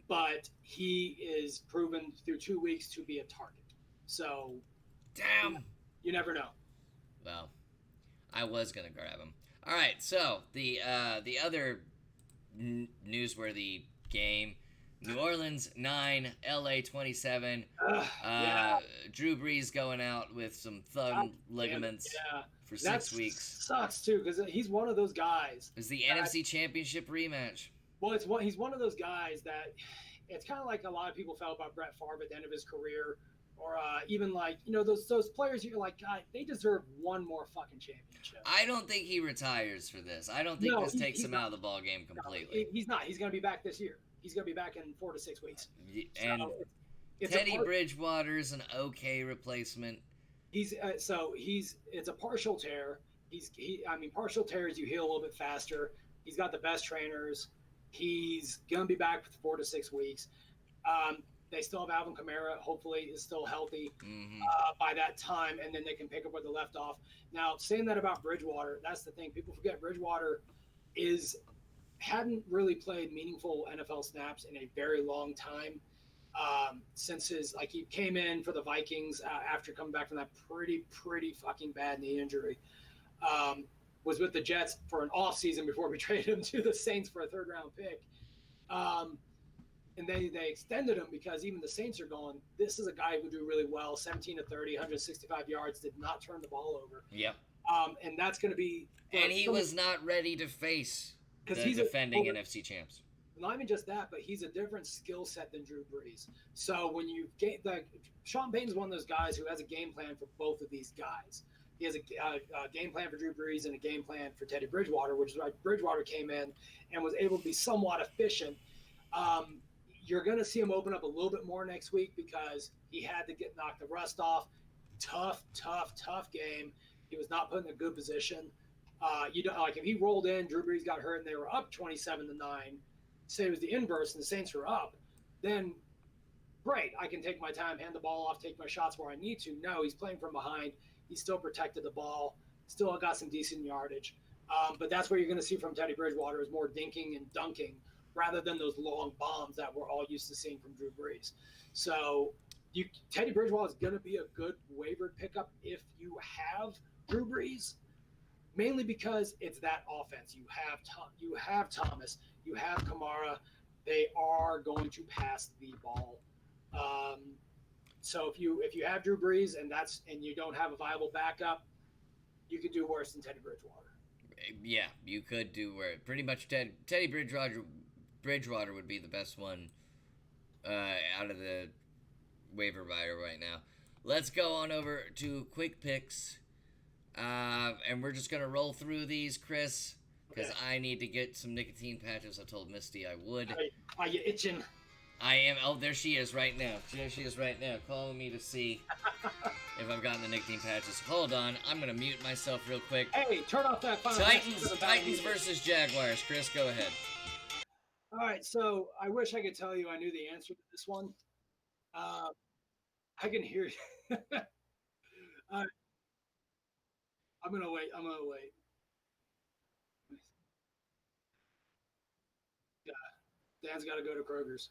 S1: but he is proven through 2 weeks to be a target. So,
S2: damn,
S1: you never know.
S2: Well, I was going to grab him. All right, so the other newsworthy game, New Orleans 9, LA 27.
S1: Yeah.
S2: Drew Brees going out with some thumb ligaments for 6 weeks.
S1: Sucks too, because he's one of those guys.
S2: It's the NFC Championship rematch.
S1: Well, he's one of those guys that it's kind of like a lot of people felt about Brett Favre at the end of his career, or even like those players you're like, God, they deserve one more fucking championship.
S2: I don't think he retires for this. I don't think this takes him out of the ball game completely.
S1: No, he's not. He's going to be back this year. He's going to be back in 4 to 6 weeks.
S2: And it's Teddy Bridgewater's an okay replacement.
S1: It's a partial tear. Partial tears you heal a little bit faster. He's got the best trainers. He's going to be back for 4 to 6 weeks. They still have Alvin Kamara. Hopefully, is still healthy by that time, and then they can pick up where they left off. Now, saying that about Bridgewater, that's the thing. People forget Bridgewater hadn't really played meaningful NFL snaps in a very long time. Since he came in for the Vikings after coming back from that pretty fucking bad knee injury. Was with the Jets for an off season before we traded him to the Saints for a 3rd round pick. And then they extended him because even the Saints are going, this is a guy who do really well, 17 to 30, 165 yards, did not turn the ball over.
S2: Yep.
S1: And that's going to be...
S2: And he was not ready to face the defending NFC champs.
S1: Not even just that, but he's a different skill set than Drew Brees. So when you get Sean Payton's one of those guys who has a game plan for both of these guys. He has a game plan for Drew Brees and a game plan for Teddy Bridgewater, which is why Bridgewater came in and was able to be somewhat efficient. You're going to see him open up a little bit more next week because he had to knock the rust off. Tough game. He was not put in a good position. If he rolled in, Drew Brees got hurt, and they were up 27-9. Say it was the inverse, and the Saints were up. Then, great. I can take my time, hand the ball off, take my shots where I need to. No, he's playing from behind. He still protected the ball. Still got some decent yardage. But that's what you're going to see from Teddy Bridgewater is more dinking and dunking rather than those long bombs that we're all used to seeing from Drew Brees. So Teddy Bridgewater is going to be a good waiver pickup if you have Drew Brees, mainly because it's that offense. You have Thomas, you have Kamara. They are going to pass the ball. So if you have Drew Brees and you don't have a viable backup, you could do worse than Teddy Bridgewater.
S2: Yeah, you could do worse. Pretty much Teddy Bridgewater would be the best one out of the waiver wire right now. Let's go on over to quick picks, and we're just gonna roll through these, Chris, because I need to get some nicotine patches. I told Misty I would.
S1: Are you itching?
S2: I am. Oh, there she is right now. There she is right now, calling me to see if I've gotten the nicotine patches. Hold on, I'm gonna mute myself real quick.
S1: Hey, turn off that phone.
S2: Titans versus Jaguars. Chris, go ahead.
S1: All right, so I wish I could tell you I knew the answer to this one. I can hear you. I'm gonna wait. Yeah, Dan's got to go to Kroger's.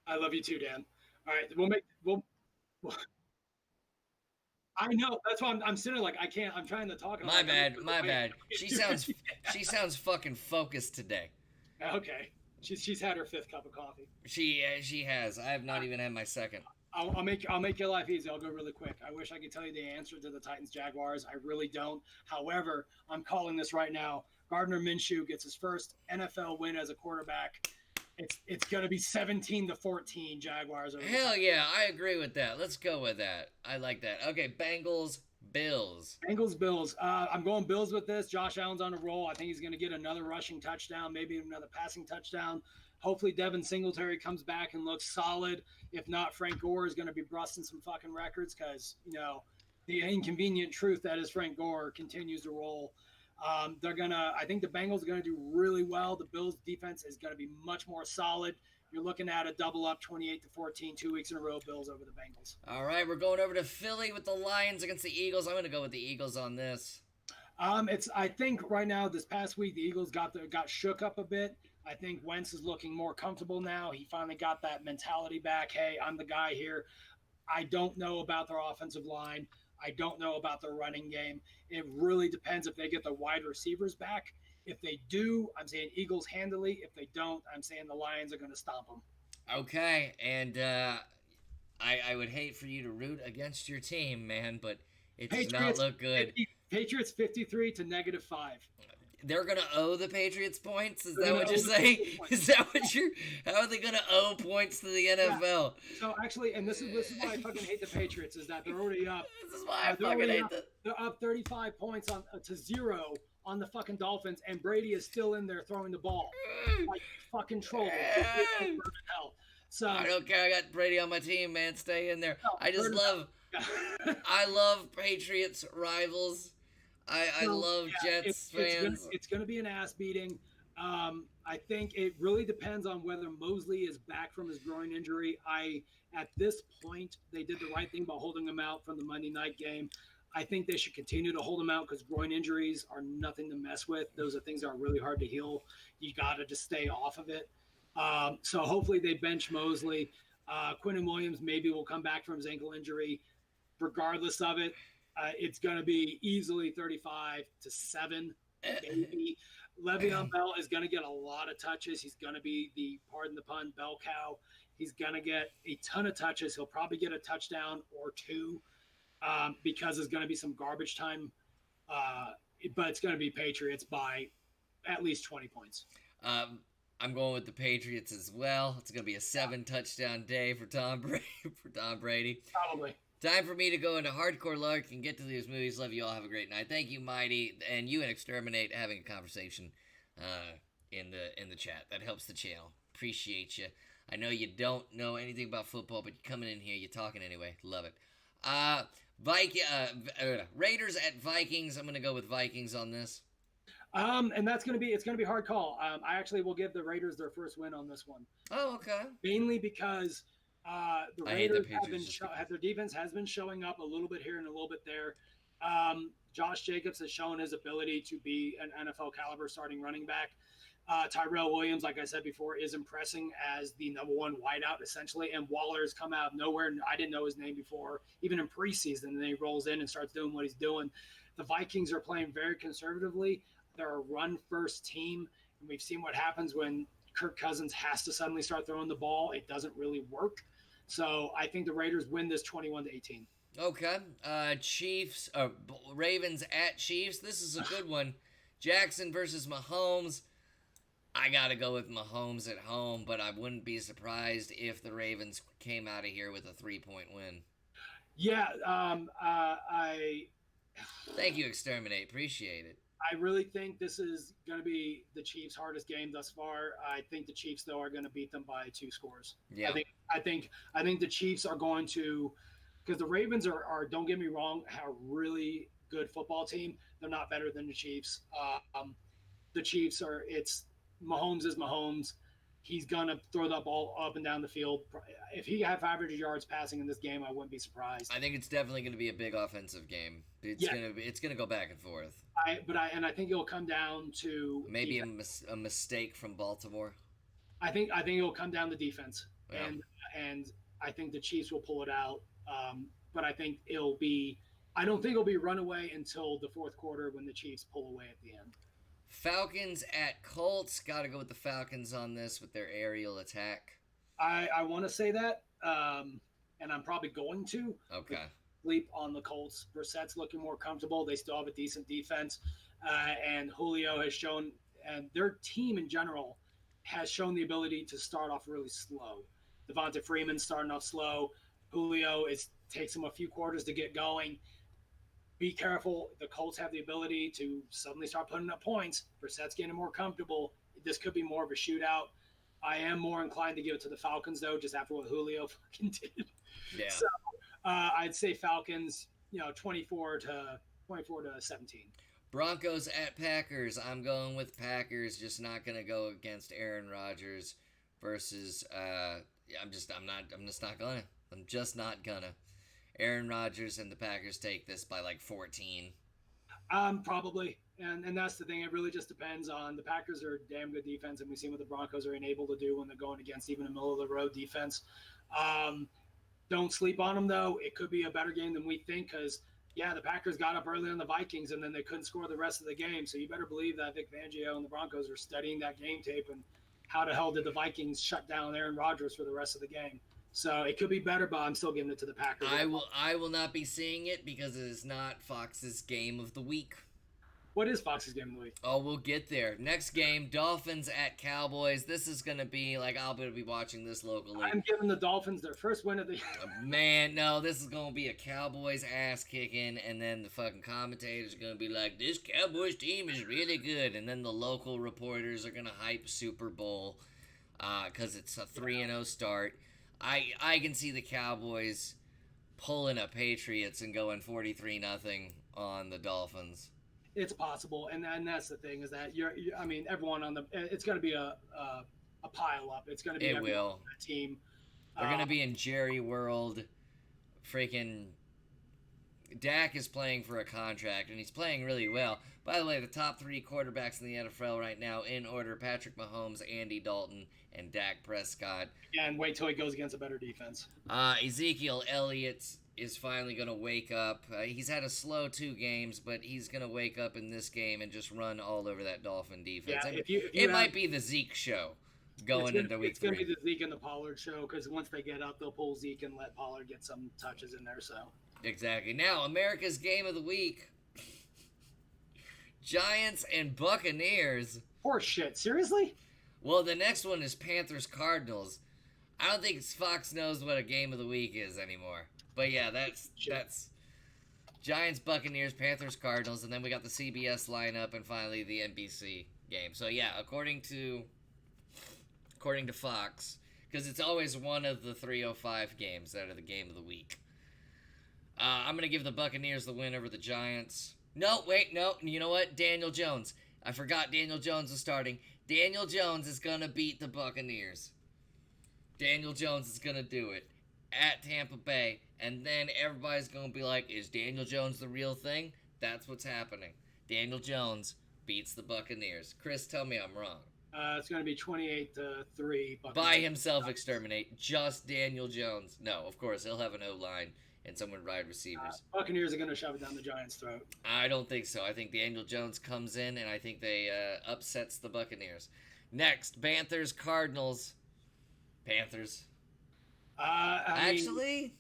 S1: I love you too, Dan. All right, we'll I know. That's why I'm sitting like I can't. I'm trying to talk.
S2: My bad. She sounds fucking focused today.
S1: Okay. She's had her 5th cup of coffee.
S2: She has. I have not even had my second.
S1: I'll make your life easy. I'll go really quick. I wish I could tell you the answer to the Titans Jaguars. I really don't. However, I'm calling this right now. Gardner Minshew gets his first NFL win as a quarterback. It's gonna be 17-14 Jaguars.
S2: Hell yeah, I agree with that. Let's go with that. I like that. Okay, Bengals, Bills.
S1: Bills. I'm going Bills with this. Josh Allen's on a roll. I think he's gonna get another rushing touchdown, maybe another passing touchdown. Hopefully Devin Singletary comes back and looks solid. If not, Frank Gore is going to be busting some fucking records because, the inconvenient truth that is Frank Gore continues to roll. I think the Bengals are going to do really well. The Bills defense is going to be much more solid. You're looking at a double up 28-14, 2 weeks in a row, Bills over the Bengals.
S2: All right, we're going over to Philly with the Lions against the Eagles. I'm going to go with the Eagles on this.
S1: I think right now, this past week, the Eagles got shook up a bit. I think Wentz is looking more comfortable now. He finally got that mentality back. Hey, I'm the guy here. I don't know about their offensive line. I don't know about their running game. It really depends if they get the wide receivers back. If they do, I'm saying Eagles handily. If they don't, I'm saying the Lions are going to stomp them.
S2: Okay, and I would hate for you to root against your team, man, but it does not look good.
S1: Patriots 53 to -5.
S2: They're gonna owe the Patriots points? Is that what you're saying? Is that what you're? How are they gonna owe points to the NFL?
S1: Yeah. So actually, and this is why I fucking hate the Patriots is that they're already up.
S2: This is why I fucking hate them.
S1: They're up 35 points to 0 on the fucking Dolphins, and Brady is still in there throwing the ball like fucking troll. So
S2: I don't care. I got Brady on my team, man. Stay in there.
S1: No,
S2: I love Patriots rivals. I love Jets fans.
S1: It's going to be an ass beating. I think it really depends on whether Mosley is back from his groin injury. At this point, they did the right thing by holding him out from the Monday night game. I think they should continue to hold him out because groin injuries are nothing to mess with. Those are things that are really hard to heal. You got to just stay off of it. So hopefully they bench Mosley. Quinnen Williams maybe will come back from his ankle injury. Regardless of it, it's going to be easily 35-7. Maybe. Le'Veon Bell is going to get a lot of touches. He's going to be the, pardon the pun, bell cow. He's going to get a ton of touches. He'll probably get a touchdown or two because there's going to be some garbage time. But it's going to be Patriots by at least 20 points.
S2: I'm going with the Patriots as well. It's going to be a 7-touchdown day for Tom Brady.
S1: Probably.
S2: Time for me to go into Hardcore Lark and get to these movies. Love you all. Have a great night. Thank you, Mighty, and you and Exterminate having a conversation in the chat. That helps the channel. Appreciate you. I know you don't know anything about football, but you're coming in here. You're talking anyway. Love it. Raiders at Vikings. I'm going to go with Vikings on this.
S1: And it's going to be a hard call. I actually will give the Raiders their first win on this one.
S2: Oh, okay.
S1: Mainly because the Raiders their defense has been showing up a little bit here and a little bit there. Josh Jacobs has shown his ability to be an NFL caliber starting running back. Tyrell Williams, like I said before, is impressing as the number one wideout essentially. And Waller's come out of nowhere. I didn't know his name before, even in preseason. And then he rolls in and starts doing what he's doing. The Vikings are playing very conservatively. They're a run-first team, and we've seen what happens when Kirk Cousins has to suddenly start throwing the ball. It doesn't really work. So I think the Raiders win this 21-18.
S2: Okay. Ravens at Chiefs. This is a good one. Jackson versus Mahomes. I got to go with Mahomes at home, but I wouldn't be surprised if the Ravens came out of here with a 3-point win.
S1: Yeah.
S2: Thank you, Exterminate. Appreciate it.
S1: I really think this is going to be the Chiefs' hardest game thus far. I think the Chiefs, though, are going to beat them by 2 scores.
S2: Yeah.
S1: I think the Chiefs are going to, because the Ravens are don't get me wrong, a really good football team. They're not better than the Chiefs. The Chiefs it's Mahomes is Mahomes. He's going to throw the ball up and down the field. If he had 500 yards passing in this game, I wouldn't be surprised.
S2: I think it's definitely going to be a big offensive game. It's going to go back and forth.
S1: I think it'll come down to
S2: maybe a mistake from Baltimore.
S1: I think it'll come down to defense,
S2: yeah.
S1: and I think the Chiefs will pull it out. But I think it'll be I don't think it'll be runaway until the fourth quarter when the Chiefs pull away at the end.
S2: Falcons at Colts. Got to go with the Falcons on this with their aerial attack.
S1: I want to say that, and I'm probably going to.
S2: Okay.
S1: Sleep on the Colts. Brissett's looking more comfortable. They still have a decent defense, and Julio has shown, and their team in general has shown the ability to start off really slow. Devonta Freeman's starting off slow. Julio takes him a few quarters to get going. Be careful. The Colts have the ability to suddenly start putting up points. Brissett's getting more comfortable. This could be more of a shootout. I am more inclined to give it to the Falcons, though, just after what Julio fucking did.
S2: Yeah.
S1: So I'd say Falcons, 24 to 17.
S2: Broncos at Packers. I'm going with Packers. Just not going to go against Aaron Rodgers versus. I'm just not gonna. Aaron Rodgers and the Packers take this by like 14.
S1: Probably. And that's the thing. It really just depends on the Packers are a damn good defense, and we've seen what the Broncos are unable to do when they're going against even a middle-of-the-road defense. Don't sleep on them, though. It could be a better game than we think because, the Packers got up early on the Vikings, and then they couldn't score the rest of the game. So you better believe that Vic Fangio and the Broncos are studying that game tape and how the hell did the Vikings shut down Aaron Rodgers for the rest of the game. So it could be better, but I'm still giving it to the Packers.
S2: I will not be seeing it because it is not Fox's game of the week.
S1: What is Fox's game of the week?
S2: Oh, we'll get there. Next game, Dolphins at Cowboys. This is going to be like I'll be watching this locally.
S1: I'm giving the Dolphins their first win of the year.
S2: Man, no, this is going to be a Cowboys ass kicking, and then the fucking commentators are going to be like, this Cowboys team is really good, and then the local reporters are going to hype Super Bowl because it's a 3-0 start. I can see the Cowboys pulling up Patriots and going 43-0 on the Dolphins.
S1: It's possible, and that's the thing is that everyone on it's going to be a pile up. It's going to be
S2: on the
S1: team.
S2: They're going to be in Jerry World. Freaking Dak is playing for a contract, and he's playing really well. By the way, the top 3 quarterbacks in the NFL right now in order: Patrick Mahomes, Andy Dalton, and Dak Prescott.
S1: And wait till he goes against a better defense.
S2: Ezekiel Elliott is finally going to wake up. He's had a slow 2 games, but he's going to wake up in this game and just run all over that Dolphin defense.
S1: Yeah,
S2: it might be the Zeke show into week 3.
S1: It's going to be the Zeke and the Pollard show because once they get up, they'll pull Zeke and let Pollard get some touches in there. So
S2: exactly. Now, America's game of the week. Giants and Buccaneers.
S1: Poor shit. Seriously?
S2: Well, the next one is Panthers-Cardinals. I don't think Fox knows what a game of the week is anymore. But yeah, that's Giants, Buccaneers, Panthers, Cardinals, and then we got the CBS lineup and finally the NBC game. So yeah, according to Fox, because it's always one of the 3:05 games that are the game of the week. I'm gonna give the Buccaneers the win over the Giants. No, you know what? Daniel Jones. I forgot Daniel Jones was starting. Daniel Jones is gonna beat the Buccaneers. Daniel Jones is gonna do it at Tampa Bay. And then everybody's going to be like, is Daniel Jones the real thing? That's what's happening. Daniel Jones beats the Buccaneers. Chris, tell me I'm wrong.
S1: It's going to be 28-3.
S2: By himself exterminate. Just Daniel Jones. No, of course, he'll have an O-line and someone wide receivers.
S1: Buccaneers are going to shove it down the Giants' throat.
S2: I don't think so. I think Daniel Jones comes in, and I think they upsets the Buccaneers. Next, Panthers, Cardinals. Panthers. Actually,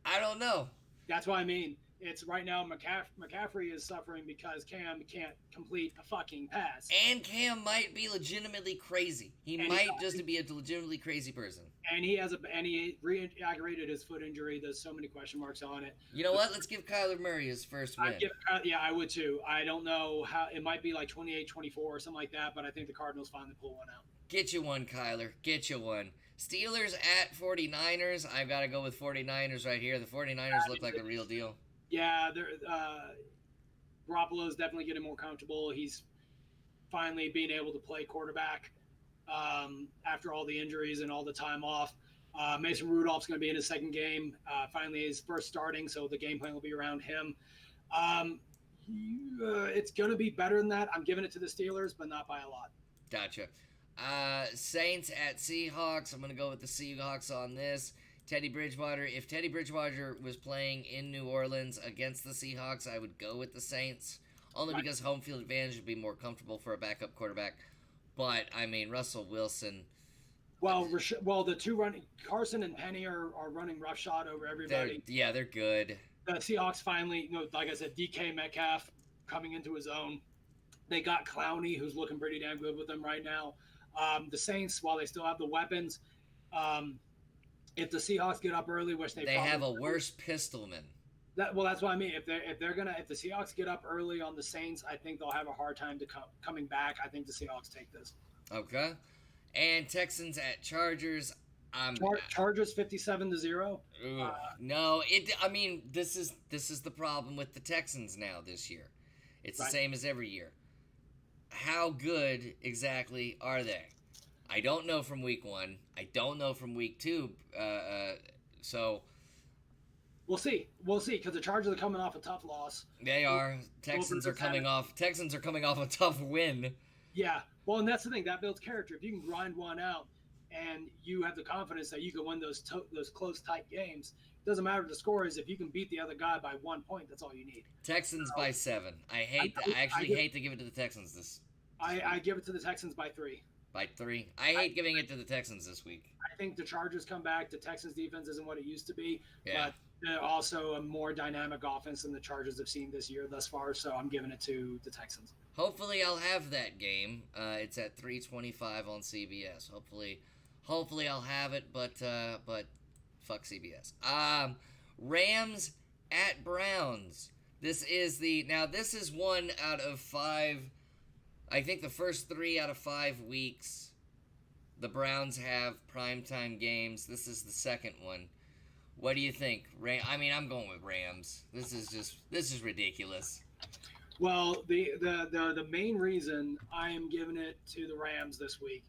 S2: I don't know.
S1: That's what I mean. It's right now McCaffrey is suffering because Cam can't complete a fucking pass.
S2: And Cam might be legitimately crazy. He might just be a legitimately crazy person.
S1: And he re-aggravated his foot injury. There's so many question marks on it.
S2: You know what? Let's give Kyler Murray his first win.
S1: I would too. I don't know how it might be like 28-24 or something like that, but I think the Cardinals finally pull one out.
S2: Get you one, Kyler. Get you one. Steelers at 49ers. I've got to go with 49ers right here. The 49ers look like the real deal.
S1: Yeah, Garoppolo's definitely getting more comfortable. He's finally being able to play quarterback after all the injuries and all the time off. Mason Rudolph's going to be in his second game. Finally, his first starting, so the game plan will be around him. It's going to be better than that. I'm giving it to the Steelers, but not by a lot.
S2: Gotcha. Saints at Seahawks. I'm going to go with the Seahawks on this. Teddy Bridgewater. If Teddy Bridgewater was playing in New Orleans against the Seahawks, I would go with the Saints. Only because home field advantage would be more comfortable for a backup quarterback. But, I mean, Russell Wilson.
S1: Well, the two running Carson and Penny are running roughshod over everybody.
S2: They're good.
S1: The Seahawks finally, like I said, DK Metcalf coming into his own. They got Clowney, who's looking pretty damn good with them right now. The Saints, while they still have the weapons, if the Seahawks get up early, which they
S2: have a worse pistolman.
S1: That's what I mean. If the Seahawks get up early on the Saints, I think they'll have a hard time coming back. I think the Seahawks take this.
S2: Okay. And Texans at Chargers.
S1: Chargers 57-0.
S2: No, I mean, this is the problem with the Texans now this year. It's the same as every year. How good exactly are they? I don't know from week 1. I don't know from week 2. So
S1: we'll see because the Chargers are coming off a tough loss.
S2: They are. Texans are coming off a tough win.
S1: Yeah. Well, and that's the thing that builds character. If you can grind one out and you have the confidence that you can win those close tight games, it doesn't matter what the score is. If you can beat the other guy by 1 point, that's all you need.
S2: Texans by 7. I hate to give it to the Texans this.
S1: I give it to the Texans by 3.
S2: By 3. I hate giving it to the Texans this week.
S1: I think the Chargers come back. The Texans defense isn't what it used to be,
S2: yeah.
S1: But they're also a more dynamic offense than the Chargers have seen this year thus far. So I'm giving it to the Texans.
S2: Hopefully, I'll have that game. It's at 3:25 on CBS. Hopefully I'll have it. But fuck CBS. Rams at Browns. This is 1 out of 5. I think the first 3 out of 5 weeks, the Browns have primetime games. This is the second one. What do you think? I'm going with Rams. This is ridiculous.
S1: Well, the main reason I am giving it to the Rams this week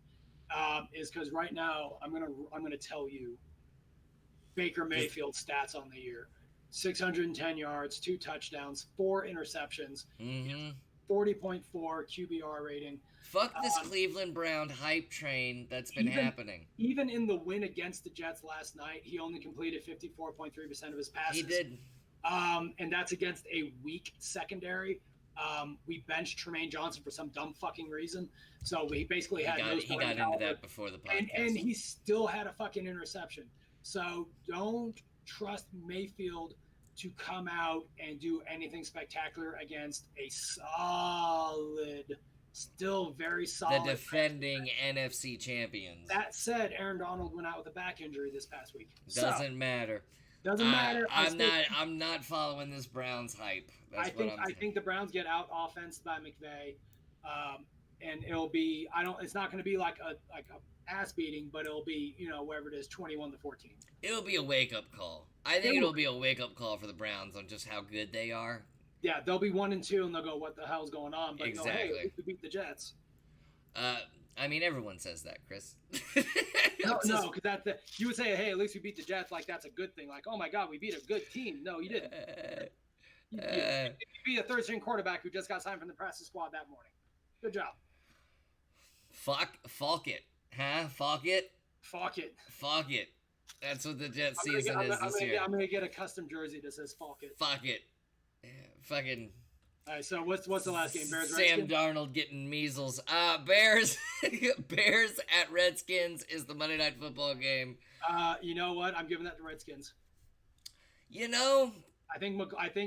S1: is because right now I'm gonna tell you Baker Mayfield's stats on the year: 610 yards, 2 touchdowns, 4 interceptions.
S2: Mm-hmm.
S1: 40.4 QBR rating.
S2: Fuck this Cleveland Brown hype train that's been happening.
S1: Even in the win against the Jets last night, he only completed 54.3% of his passes.
S2: He did.
S1: And that's against a weak secondary. We benched Tremaine Johnson for some dumb fucking reason. So we basically he got
S2: into that before the podcast.
S1: And he still had a fucking interception. So don't trust Mayfield to come out and do anything spectacular against a still very solid.
S2: The defending NFC champions.
S1: That said, Aaron Donald went out with a back injury this past week.
S2: Doesn't matter.
S1: Doesn't matter.
S2: I'm not following this Browns hype.
S1: I think the Browns get out offensed by McVay, and it'll be. It's not going to be like a ass beating, but it'll be wherever it is, 21-14.
S2: It'll be a wake up call. I think it'll be a wake up call for the Browns on just how good they are.
S1: Yeah, they'll be 1-2, and they'll go, "What the hell's going on?" But
S2: exactly.
S1: Hey, we beat the Jets.
S2: Everyone says that, Chris.
S1: No, because you would say, "Hey, at least we beat the Jets." Like that's a good thing. Like, oh my God, we beat a good team. No, you didn't. You beat a third-string quarterback who just got signed from the practice squad that morning. Good job.
S2: Fuck it, huh? Fuck it. That's what the Jets season is this year.
S1: I'm gonna get a custom jersey that says "Fuck it."
S2: Fuck it. Fucking.
S1: All right, so what's the last game? Bears.
S2: Sam
S1: Redskins?
S2: Darnold getting measles. Bears at Redskins is the Monday Night Football game.
S1: You know what? I'm giving that to Redskins. I think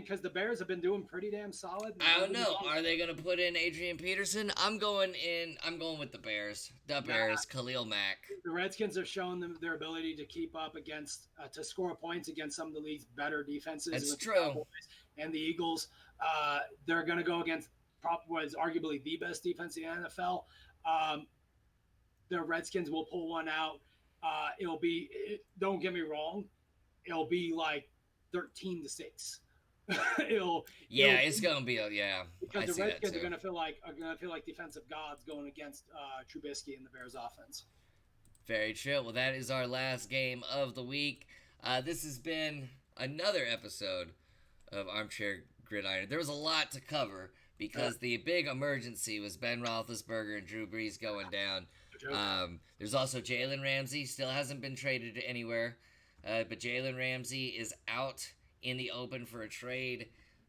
S1: because the Bears have been doing pretty damn solid.
S2: I don't know. Are they going to put in Adrian Peterson? I'm going with the Bears. Khalil Mack.
S1: The Redskins have shown them their ability to keep up against to score points against some of the league's better defenses.
S2: That's true.
S1: The Cowboys and the Eagles. They're going to go against what is arguably the best defense in the NFL. The Redskins will pull one out. Don't get me wrong, it'll be like 13-6.
S2: It's gonna be
S1: because the Redskins are gonna feel like defensive gods going against Trubisky and the Bears offense.
S2: Very true. Well, that is our last game of the week. This has been another episode of Armchair Gridiron. There was a lot to cover because the big emergency was Ben Roethlisberger and Drew Brees going down. There's also Jalen Ramsey, still hasn't been traded anywhere. But Jalen Ramsey is out in the open for a trade.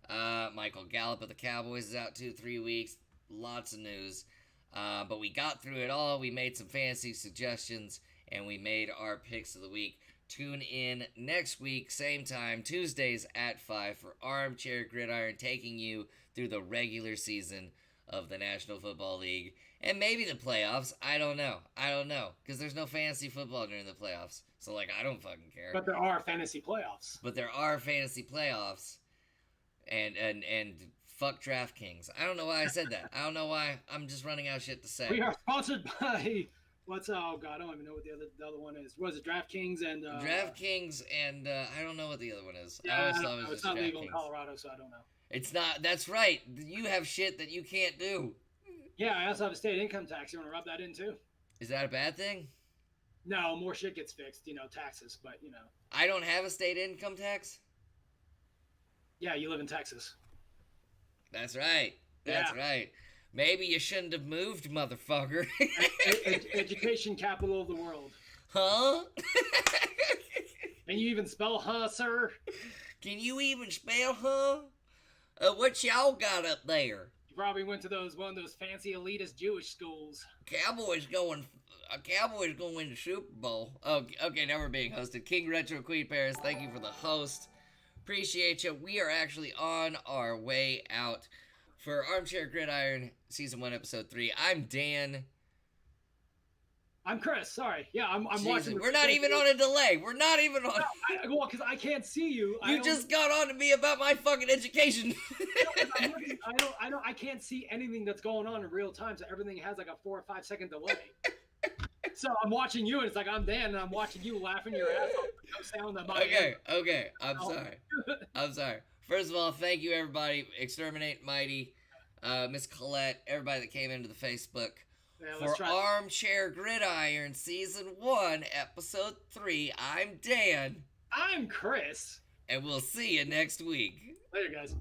S2: Michael Gallup of the Cowboys is out 2-3 weeks. Lots of news. But we got through it all. We made some fancy suggestions, and we made our picks of the week. Tune in next week, same time, Tuesdays at 5 for Armchair Gridiron, taking you through the regular season of the National Football League. And maybe the playoffs. I don't know. Because there's no fantasy football during the playoffs. So, I don't fucking care.
S1: But there are fantasy playoffs.
S2: And fuck DraftKings. I don't know why I said that. I don't know why. I'm just running out of shit to say.
S1: We are sponsored by... oh God, I don't even know what the other one is. Was it DraftKings and...
S2: DraftKings and I don't know what the other one is.
S1: Yeah,
S2: I always thought it was
S1: it's
S2: just
S1: not legal in
S2: DraftKings.
S1: Colorado, so I don't know.
S2: It's not. That's right. You have shit that you can't do.
S1: Yeah, I also have a state income tax. You want to rub that in too?
S2: Is that a bad thing?
S1: No, more shit gets fixed. Taxes, but
S2: I don't have a state income tax?
S1: Yeah, you live in Texas.
S2: That's right. That's right. Maybe you shouldn't have moved, motherfucker.
S1: Education capital of the world.
S2: Huh?
S1: And you even spell huh, sir?
S2: Can you even spell huh? What y'all got up there?
S1: You probably went to one of those fancy elitist Jewish schools.
S2: Cowboys going to Super Bowl. Oh, okay, now we're being hosted. King Retro Queen Paris, thank you for the host. Appreciate you. We are actually on our way out for Armchair Gridiron Season 1, Episode 3. I'm Dan.
S1: I'm Chris. Sorry. Yeah, I'm watching.
S2: We're not even on a delay. We're not even on.
S1: Well, because I can't see you.
S2: You just got on to me about my fucking education.
S1: I can't see anything that's going on in real time. So everything has like a 4 or 5 second delay. So I'm watching you, and it's like I'm Dan, and I'm watching you laughing your ass off. No sound on my end.
S2: Okay. I'm sorry. First of all, thank you everybody. Exterminate Mighty, Miss Colette, everybody that came into the Facebook.
S1: Yeah,
S2: for Armchair Gridiron Season 1, Episode 3, I'm Dan.
S1: I'm Chris.
S2: And we'll see you next week.
S1: Later, guys.